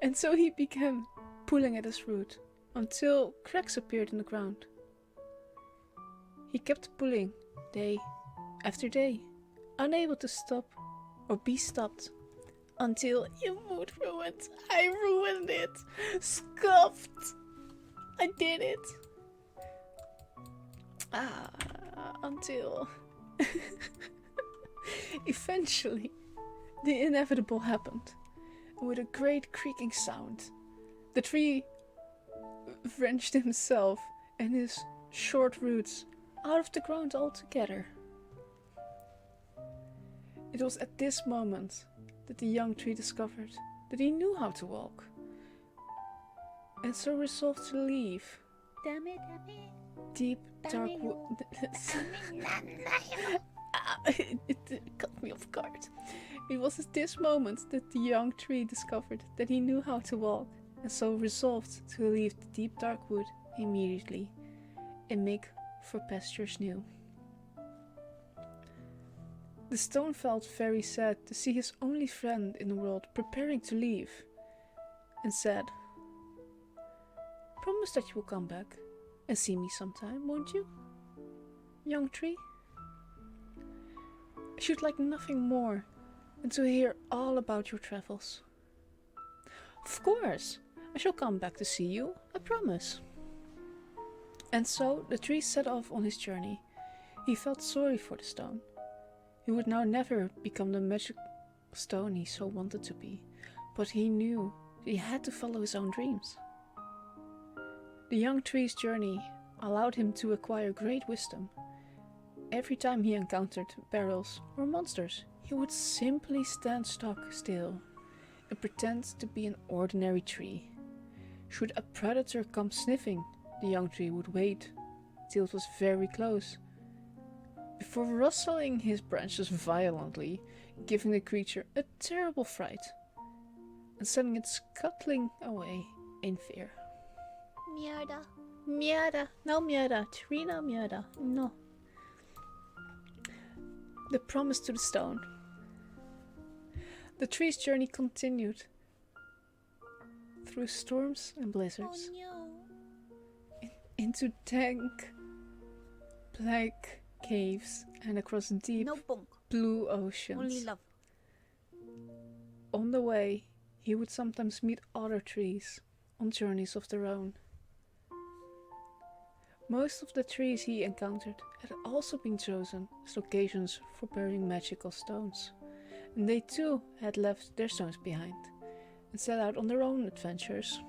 And so he began pulling at his root until cracks appeared in the ground. He kept pulling day after day, unable to stop or be stopped, until your mood ruined. I ruined it. Scuffed. I did it. Until eventually the inevitable happened. With a great creaking sound, the tree wrenched himself and his short roots out of the ground altogether. It was at this moment that the young tree discovered that he knew how to walk, and so resolved to leave deep dark wood. It caught me off guard. It was at this moment that the young tree discovered that he knew how to walk, and so resolved to leave the deep dark wood immediately and make for pastures new. The stone felt very sad to see his only friend in the world preparing to leave, and said, "Promise that you will come back and see me sometime, won't you, young tree? I should like nothing more than to hear all about your travels." "Of course, I shall come back to see you, I promise." And so the tree set off on his journey. He felt sorry for the stone. He would now never become the magic stone he so wanted to be, but he knew that he had to follow his own dreams. The young tree's journey allowed him to acquire great wisdom. Every time he encountered perils or monsters, he would simply stand stock still and pretend to be an ordinary tree. Should a predator come sniffing, the young tree would wait till it was very close, before rustling his branches violently, giving the creature a terrible fright, and sending it scuttling away in fear. Mierda. Mierda, no mierda, tree no mierda, no. The promise to the stone. The tree's journey continued through storms and blizzards, Oh no. into dank, black caves, and across deep No punk. blue oceans. Only love. On the way, he would sometimes meet other trees on journeys of their own. Most of the trees he encountered had also been chosen as locations for burying magical stones, and they too had left their stones behind and set out on their own adventures.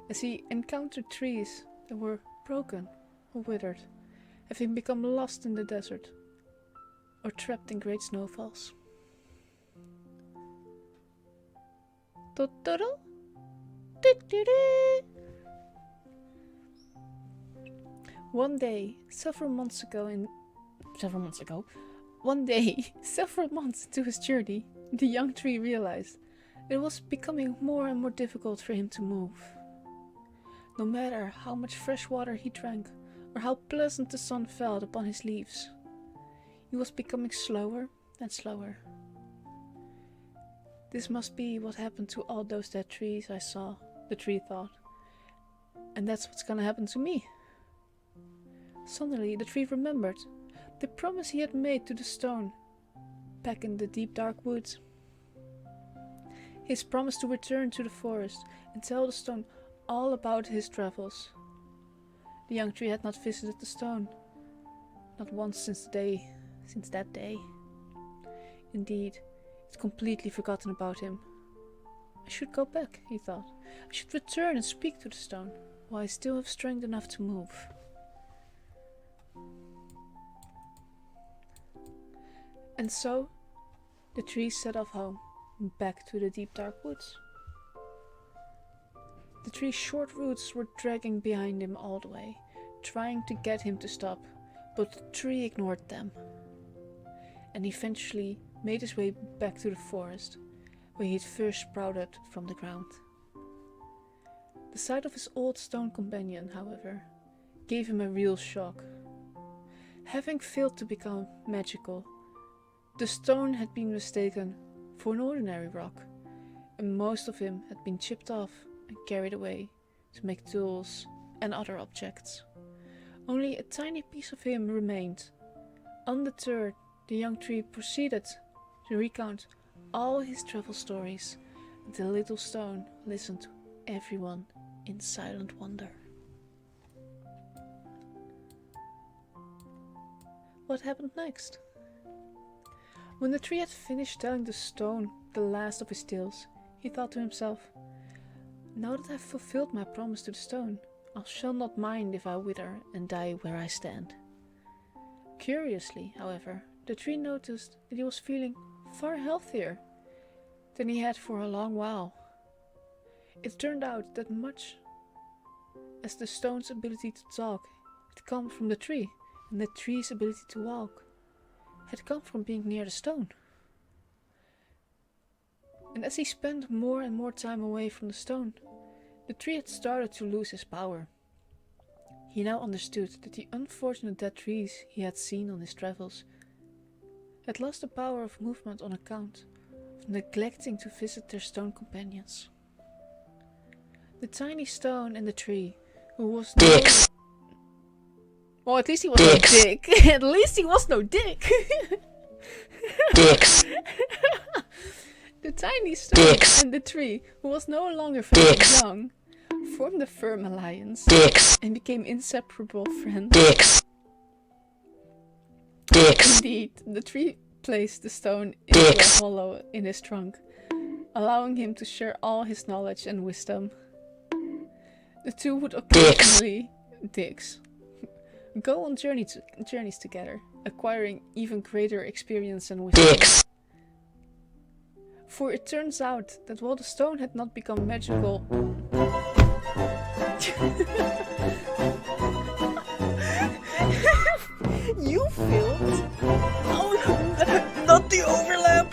As he encountered trees that were broken or withered, having become lost in the desert or trapped in great snowfalls. Totoro? One day, several months into his journey, the young tree realized that it was becoming more and more difficult for him to move. No matter how much fresh water he drank, or how pleasant the sun felt upon his leaves, he was becoming slower and slower. "This must be what happened to all those dead trees I saw," the tree thought, "and that's what's gonna happen to me." Suddenly the tree remembered the promise he had made to the stone back in the deep dark woods. His promise to return to the forest and tell the stone all about his travels. The young tree had not visited the stone, Not once since that day. Indeed, he'd completely forgotten about him. I should go back, he thought. I should return and speak to the stone, while I still have strength enough to move. And so, the tree set off home, back to the deep dark woods. The tree's short roots were dragging behind him all the way, trying to get him to stop, but the tree ignored them. And eventually made his way back to the forest, where he'd first sprouted from the ground. The sight of his old stone companion, however, gave him a real shock. Having failed to become magical, the stone had been mistaken for an ordinary rock, and most of him had been chipped off and carried away to make tools and other objects. Only a tiny piece of him remained. Undeterred, the young tree proceeded to recount all his travel stories, and the little stone listened to everyone in silent wonder. What happened next? When the tree had finished telling the stone the last of his tales, he thought to himself, "Now that I've fulfilled my promise to the stone, I shall not mind if I wither and die where I stand." Curiously, however, the tree noticed that he was feeling far healthier than he had for a long while. It turned out that much as the stone's ability to talk had come from the tree, and the tree's ability to walk had come from being near the stone. And as he spent more and more time away from the stone, the tree had started to lose his power. He now understood that the unfortunate dead trees he had seen on his travels had lost the power of movement on account of neglecting to visit their stone companions. The tiny stone and the tree, who was Dicks. Well, at least he was no dick. At least he was no dick. Dicks. The tiny stone Dicks. and the tree, who was no longer very Dicks. young, formed a firm alliance Dicks. and became inseparable friends. Dicks. Dicks. Indeed, the tree placed the stone into Dicks. a hollow in his trunk, allowing him to share all his knowledge and wisdom. The two would occasionally, dicks, go on journeys together, acquiring even greater experience and wisdom. Dicks. For it turns out that while the stone had not become magical, you failed. Oh, not the overlap.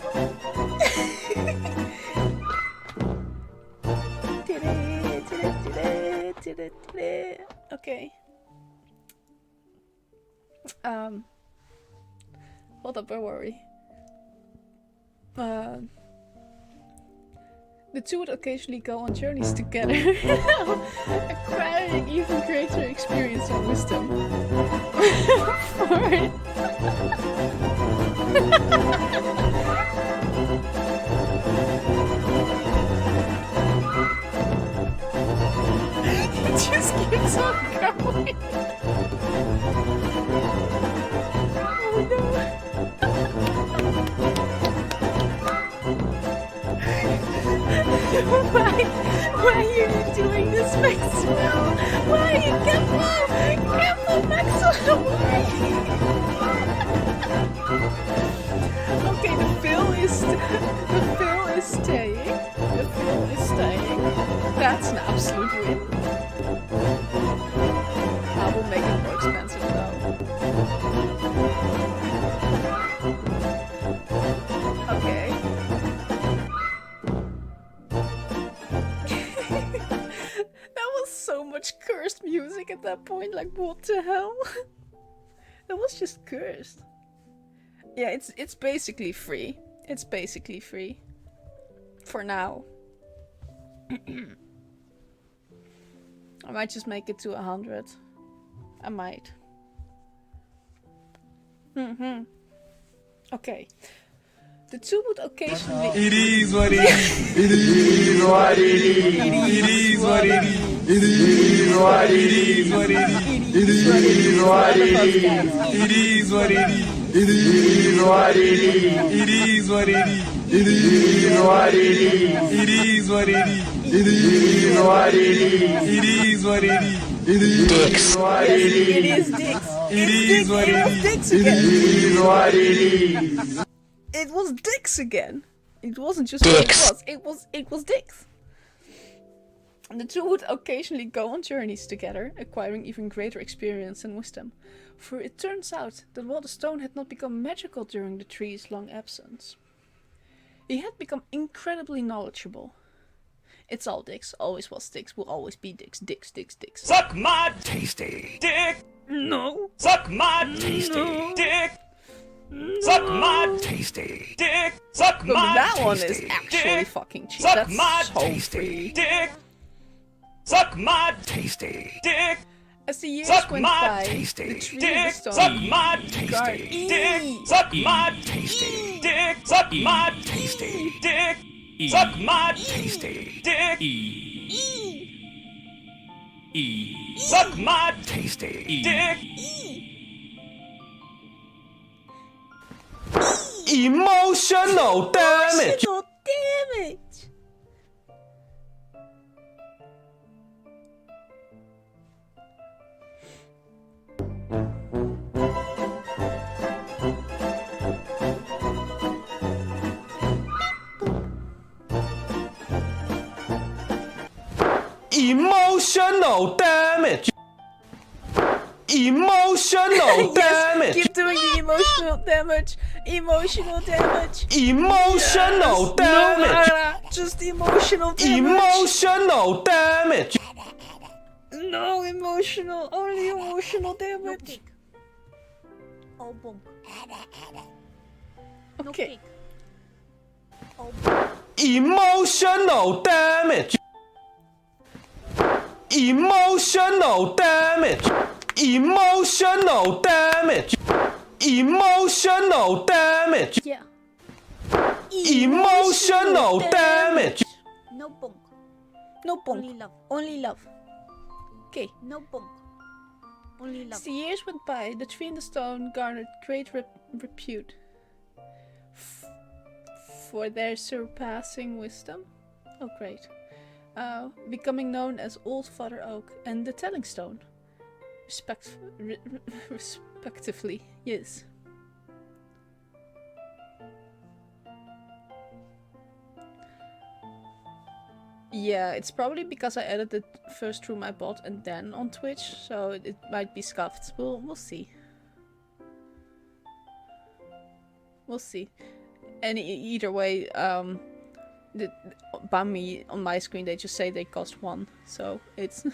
Okay. Hold up, where were we? The two would occasionally go on journeys together, acquiring even greater experience and wisdom. It just keeps on going. Oh no. Why are you doing this, Maxwell? Why are you careful, Maxwell? Why? Okay, the fill is staying. The fill is staying. That's an absolute win. I will make it more expensive though. Okay. That was so much cursed music at that point, like what the hell? That was just cursed. Yeah, it's basically free. It's basically free. For now. I might just make it to 100. I might. Okay. The two would occasionally... It is what it is. It is what it is. It is what it is. It is what it is. What it is. It is what it is. It is what it is. It is what it is. It is what it is. It is what it is. It is what it is. It is what it is. It is what it is. It is what it is. It is dicks. It is what it is. Dicks It again. is what it is. It was dicks again. It wasn't just what it was. It was dicks. The two would occasionally go on journeys together, acquiring even greater experience and wisdom. For it turns out that while the stone had not become magical during the tree's long absence, he had become incredibly knowledgeable. It's all dicks, always was dicks, will always be dicks, dicks, dicks, dicks. Suck my Tasty. dick. No. Suck my Tasty. dick. Suck my Tasty. dick. Suck But my that one is tasty. actually dick. fucking cheap. Suck That's my so tasty. free. dick. Suck my Tasty. dick. As the years Suck went my by, tasty. the tree and the Dick. stone Suck my Tasty. dick. Suck my Tasty. dick. Suck my Tasty. dick. Suck my Tasty. dick. Suck my Tasty. dick. Emotional damage. Emotional damage. Emotional damage. Emotional damage. Keep doing the emotional damage. Emotional damage. Emotional No, damage. Anna, just emotional damage. Emotional damage. No emotional, only emotional damage. Oh, bonk. Okay. Emotional damage. Emotional damage. Emotional damage. Emotional damage. Yeah. Emotional damage. No bonk. No Only bonk. love. Only love. Okay. No bonk. Only As love. the years went by, the tree and the stone garnered great repute for their surpassing wisdom. Oh, great. Becoming known as Old Father Oak and the Telling Stone, respectively. Yes. Yeah, it's probably because I edited first through my bot and then on Twitch, so it might be scuffed. We'll see. We'll see. And either way, by me on my screen they just say they cost 1, so it's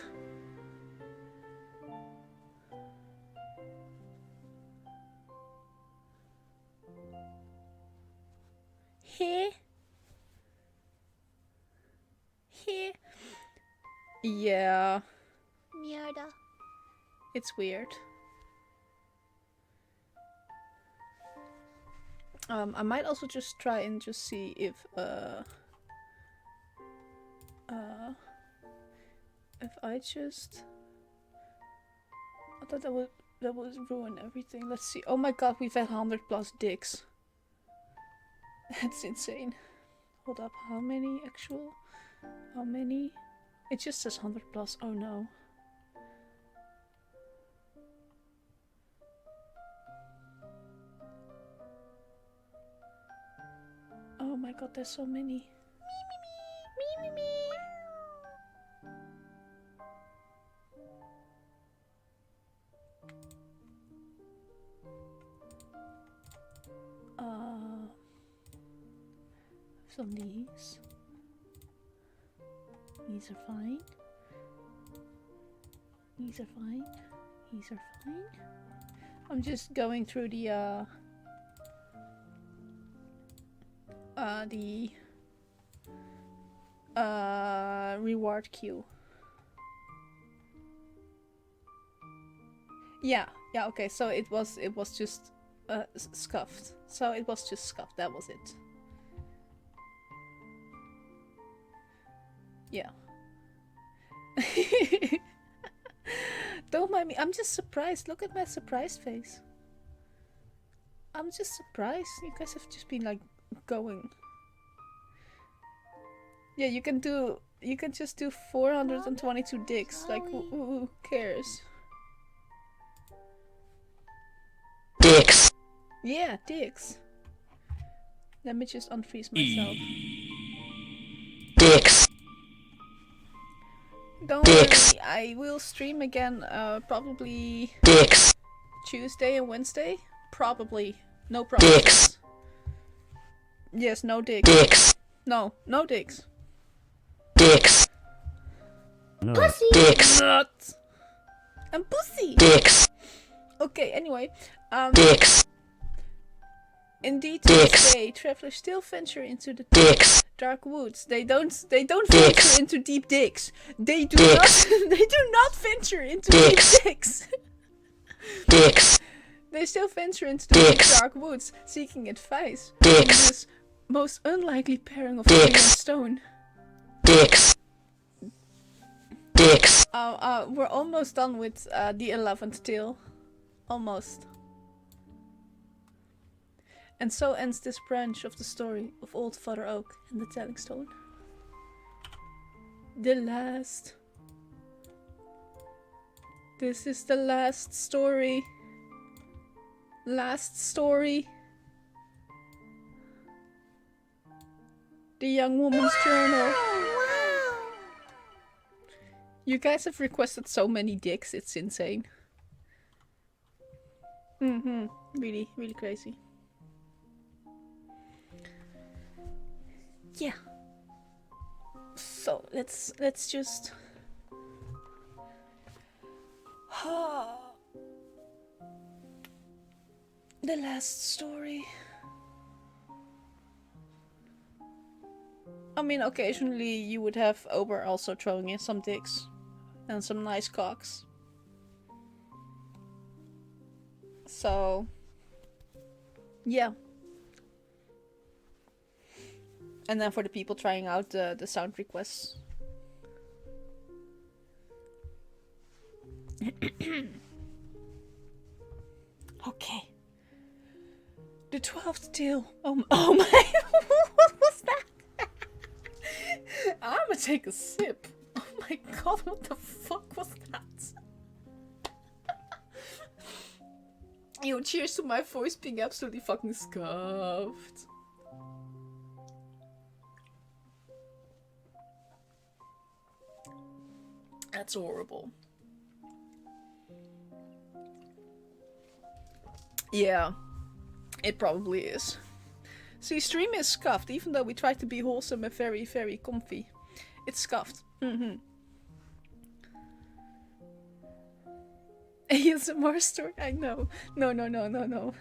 here. Yeah, Mierda. it's weird. I might also just try and just see if I just, I thought that would ruin everything. Let's see. Oh my god, we've had 100+ dicks. That's insane. Hold up, how many actual? How many? It just says 100+. Oh no. Oh my god, there's so many. Some these. These are fine. These are fine. These are fine. I'm just going through the reward queue. Yeah, okay, so it was just scuffed. So it was just scuffed, that was it. Yeah. Don't mind me. I'm just surprised. Look at my surprised face. I'm just surprised. You guys have just been like going. Yeah, you can just do 422 dicks. Like, who cares? Dicks. Yeah, dicks. Let me just unfreeze myself. Dicks. Don't worry, I will stream again, probably Dicks. Tuesday and Wednesday. Probably. No promises. Yes, no dicks. Dicks. No dicks. Dicks. Pussy. Dicks. Not. And pussy. Dicks. Okay, anyway. Dicks. Indeed, to this day, travelers still venture into the Dicks. dark woods. They don't venture into deep dicks. They do not they do not venture into deep dicks. Dicks. They still venture into the deep dark woods, seeking advice from this most unlikely pairing of tree and stone. Dicks. Dicks. We're almost done with the 11th tale. Almost. And so ends this branch of the story of Old Father Oak and the Telling Stone. The last. This is the last story. Last story. The young woman's journal. You guys have requested so many dicks, it's insane. Really, really crazy. Yeah. So let's just the last story. I mean, occasionally you would have Ober also throwing in some dicks and some nice cocks. So yeah. And then for the people trying out the sound requests. Okay. The 12th tale. Oh my. What was that? I'ma take a sip. Oh my god, what the fuck was that? Yo, cheers to my voice being absolutely fucking scuffed. That's horrible. Yeah, it probably is. See, stream is scuffed, even though we try to be wholesome and very, very comfy. It's scuffed. ASMR story? I know. No.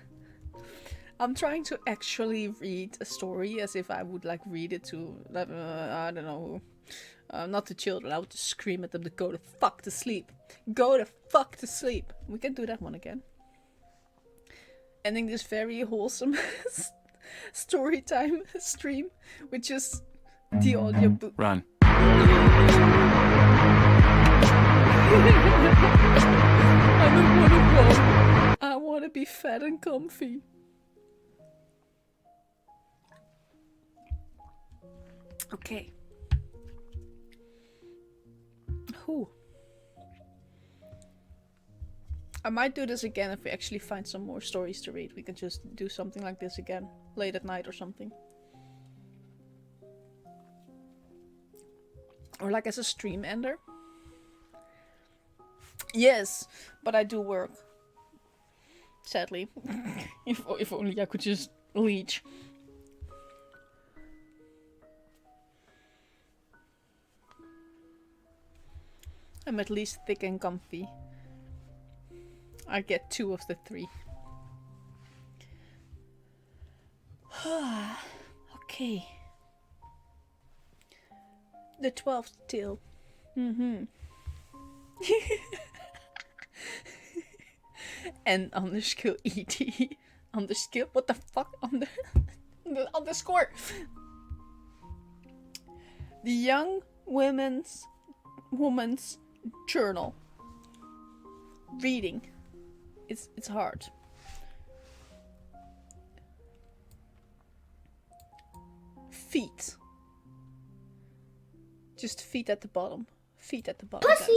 I'm trying to actually read a story as if I would like read it to, I don't know, not the children. I would just scream at them to go the fuck to sleep. Go the fuck to sleep. We can do that one again. Ending this very wholesome story time stream with just the audio book. Run. I don't want to run. I want to be fat and comfy. Okay. Whew. I might do this again if we actually find some more stories to read. We can just do something like this again, late at night or something. Or like as a stream ender. Yes, but I do work. Sadly. if only I could just leech. I'm at least thick and comfy. I get 2 of the 3. Okay. The 12th tale. And underskill ET. Underskill? What the fuck? The underscore. The young woman's journal. reading. It's hard. Feet. Just feet at the bottom. Feet at the bottom. Pussy!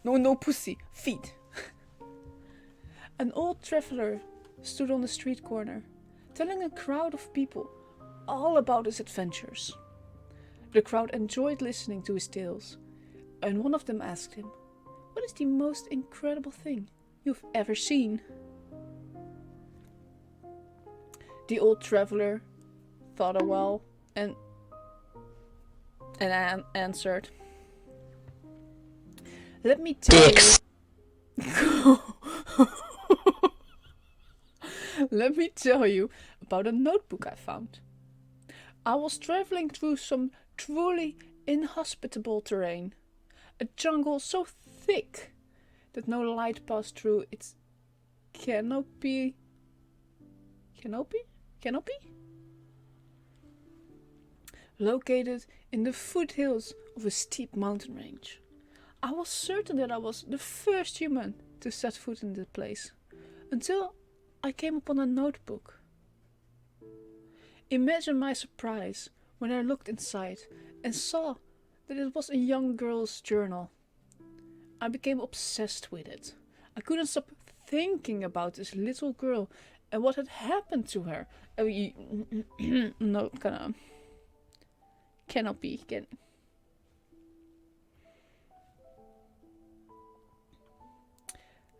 No, pussy. Feet. An old traveler stood on the street corner, telling a crowd of people all about his adventures. The crowd enjoyed listening to his tales, and one of them asked him, "What is the most incredible thing you've ever seen?" The old traveler thought a while and answered, "Let me tell Dicks. you." Let me tell you about a notebook I found. I was traveling through some truly inhospitable terrain, a jungle so thick that no light passed through its canopy. Located in the foothills of a steep mountain range. I was certain that I was the first human to set foot in the place, until I came upon a notebook. Imagine my surprise when I looked inside and saw that it was a young girl's journal. I became obsessed with it. I couldn't stop thinking about this little girl and what had happened to her. No, cannot be.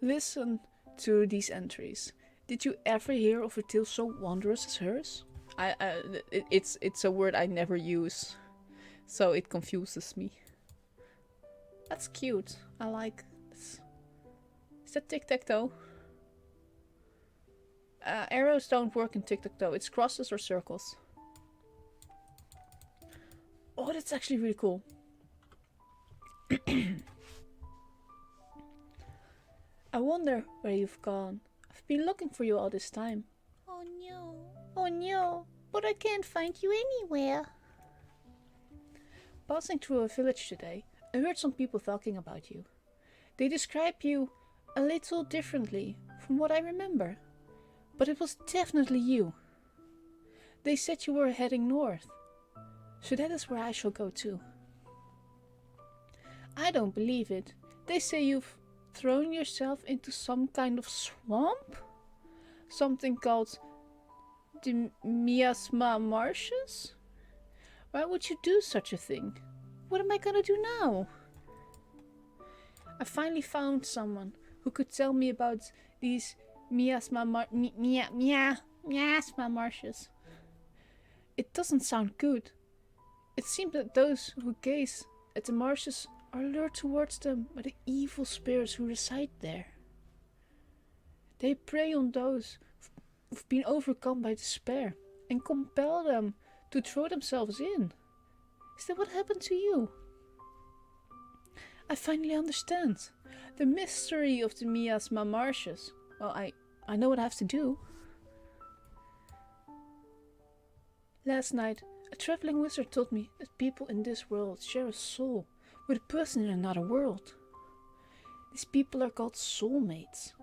Listen to these entries. Did you ever hear of a tale so wondrous as hers? It's a word I never use, so it confuses me. That's cute. I like this. Is that tic-tac-toe? Arrows don't work in tic-tac-toe. It's crosses or circles. Oh, that's actually really cool. I wonder where you've gone. I've been looking for you all this time. Oh no. Oh no, but I can't find you anywhere. Passing through a village today, I heard some people talking about you. They describe you a little differently from what I remember, but it was definitely you. They said you were heading north, so that is where I shall go too. I don't believe it. They say you've thrown yourself into some kind of swamp? Something called the Miasma Marshes? Why would you do such a thing? What am I gonna do now? I finally found someone who could tell me about these Miasma Marshes. It doesn't sound good. It seems that those who gaze at the marshes are lured towards them by the evil spirits who reside there. They prey on those who've been overcome by despair and compel them to throw themselves in. Is that what happened to you? I finally understand. The mystery of the Miasma Marshes. Well, I know what I have to do. Last night, a traveling wizard told me that people in this world share a soul with a person in another world. These people are called soulmates.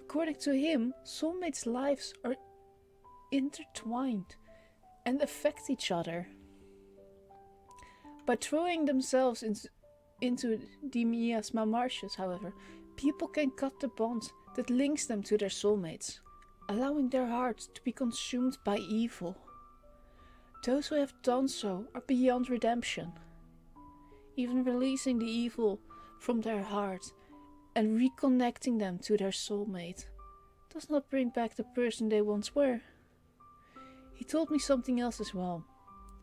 According to him, soulmates' lives are intertwined and affect each other. By throwing themselves into the Miasma Marshes, however, people can cut the bond that links them to their soulmates, allowing their hearts to be consumed by evil. Those who have done so are beyond redemption. Even releasing the evil from their heart and reconnecting them to their soulmate does not bring back the person they once were. He told me something else as well,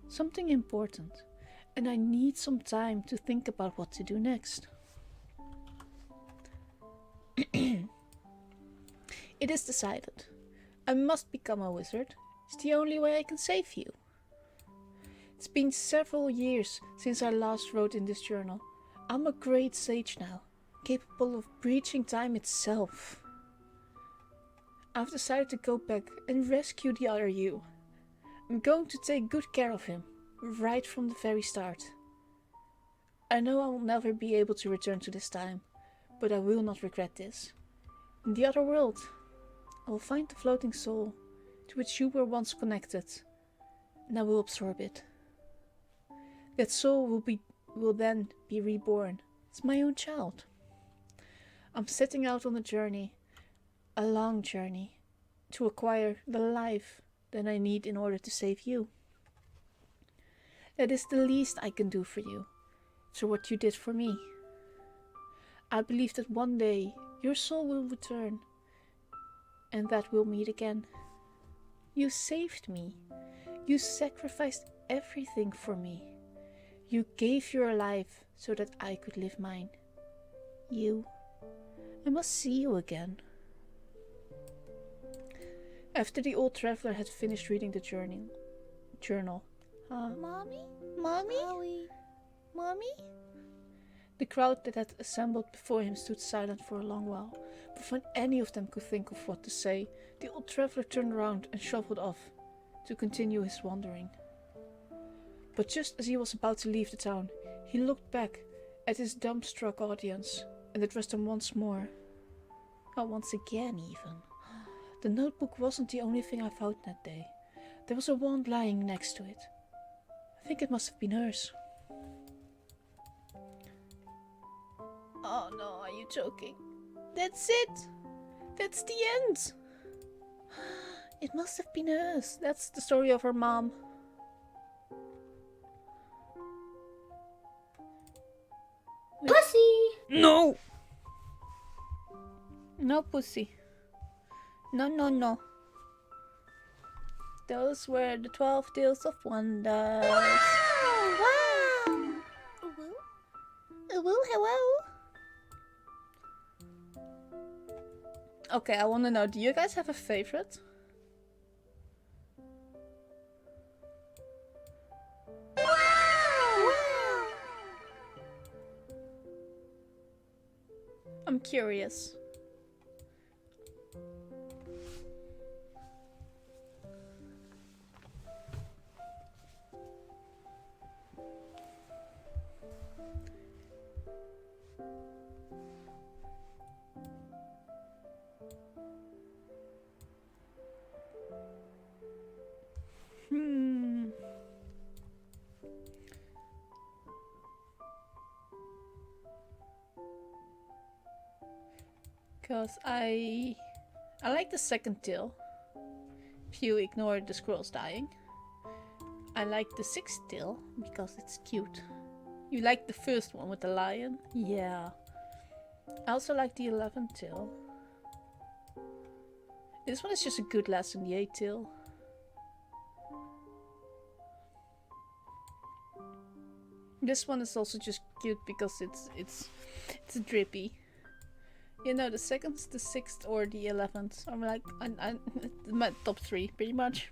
something important, and I need some time to think about what to do next. It is decided. I must become a wizard. It's the only way I can save you. It's been several years since I last wrote in this journal. I'm a great sage now, capable of breaching time itself. I've decided to go back and rescue the other you. I'm going to take good care of him, right from the very start. I know I will never be able to return to this time, But I will not regret this. In the other world, I will find the floating soul to which you were once connected, and I will absorb it. That soul will then be reborn as my own child. I'm setting out on a journey, a long journey, to acquire the life that I need in order to save you. That is the least I can do for you, for what you did for me. I believe that one day your soul will return, and that we'll meet again. You saved me. You sacrificed everything for me. You gave your life so that I could live mine. I must see you again. After the old traveler had finished reading the journal. Mommy? Mommy? Mommy? The crowd that had assembled before him stood silent for a long while. Before any of them could think of what to say, the old traveler turned around and shuffled off to continue his wandering. But just as he was about to leave the town, he looked back at his dumbstruck audience and addressed them once more. Once again even. The notebook wasn't the only thing I found that day. There was a wand lying next to it. I think it must have been hers. Oh no, are you joking? That's it! That's the end! It must have been hers. That's the story of her mom. Pussy! No! No pussy. No. Those were the 12 Tales of Wonders. Wow! Hello? Okay, I want to know, do you guys have a favorite? I'm curious. Because I like the second tale. If you ignore the squirrels dying. I like the sixth tale because it's cute. You like the first one with the lion? Yeah. I also like the 11th tale. This one is just a good lesson, the 8th tale. This one is also just cute because it's drippy. You know, the 2nd, the 6th, or the 11th. I'm like, my top 3 pretty much.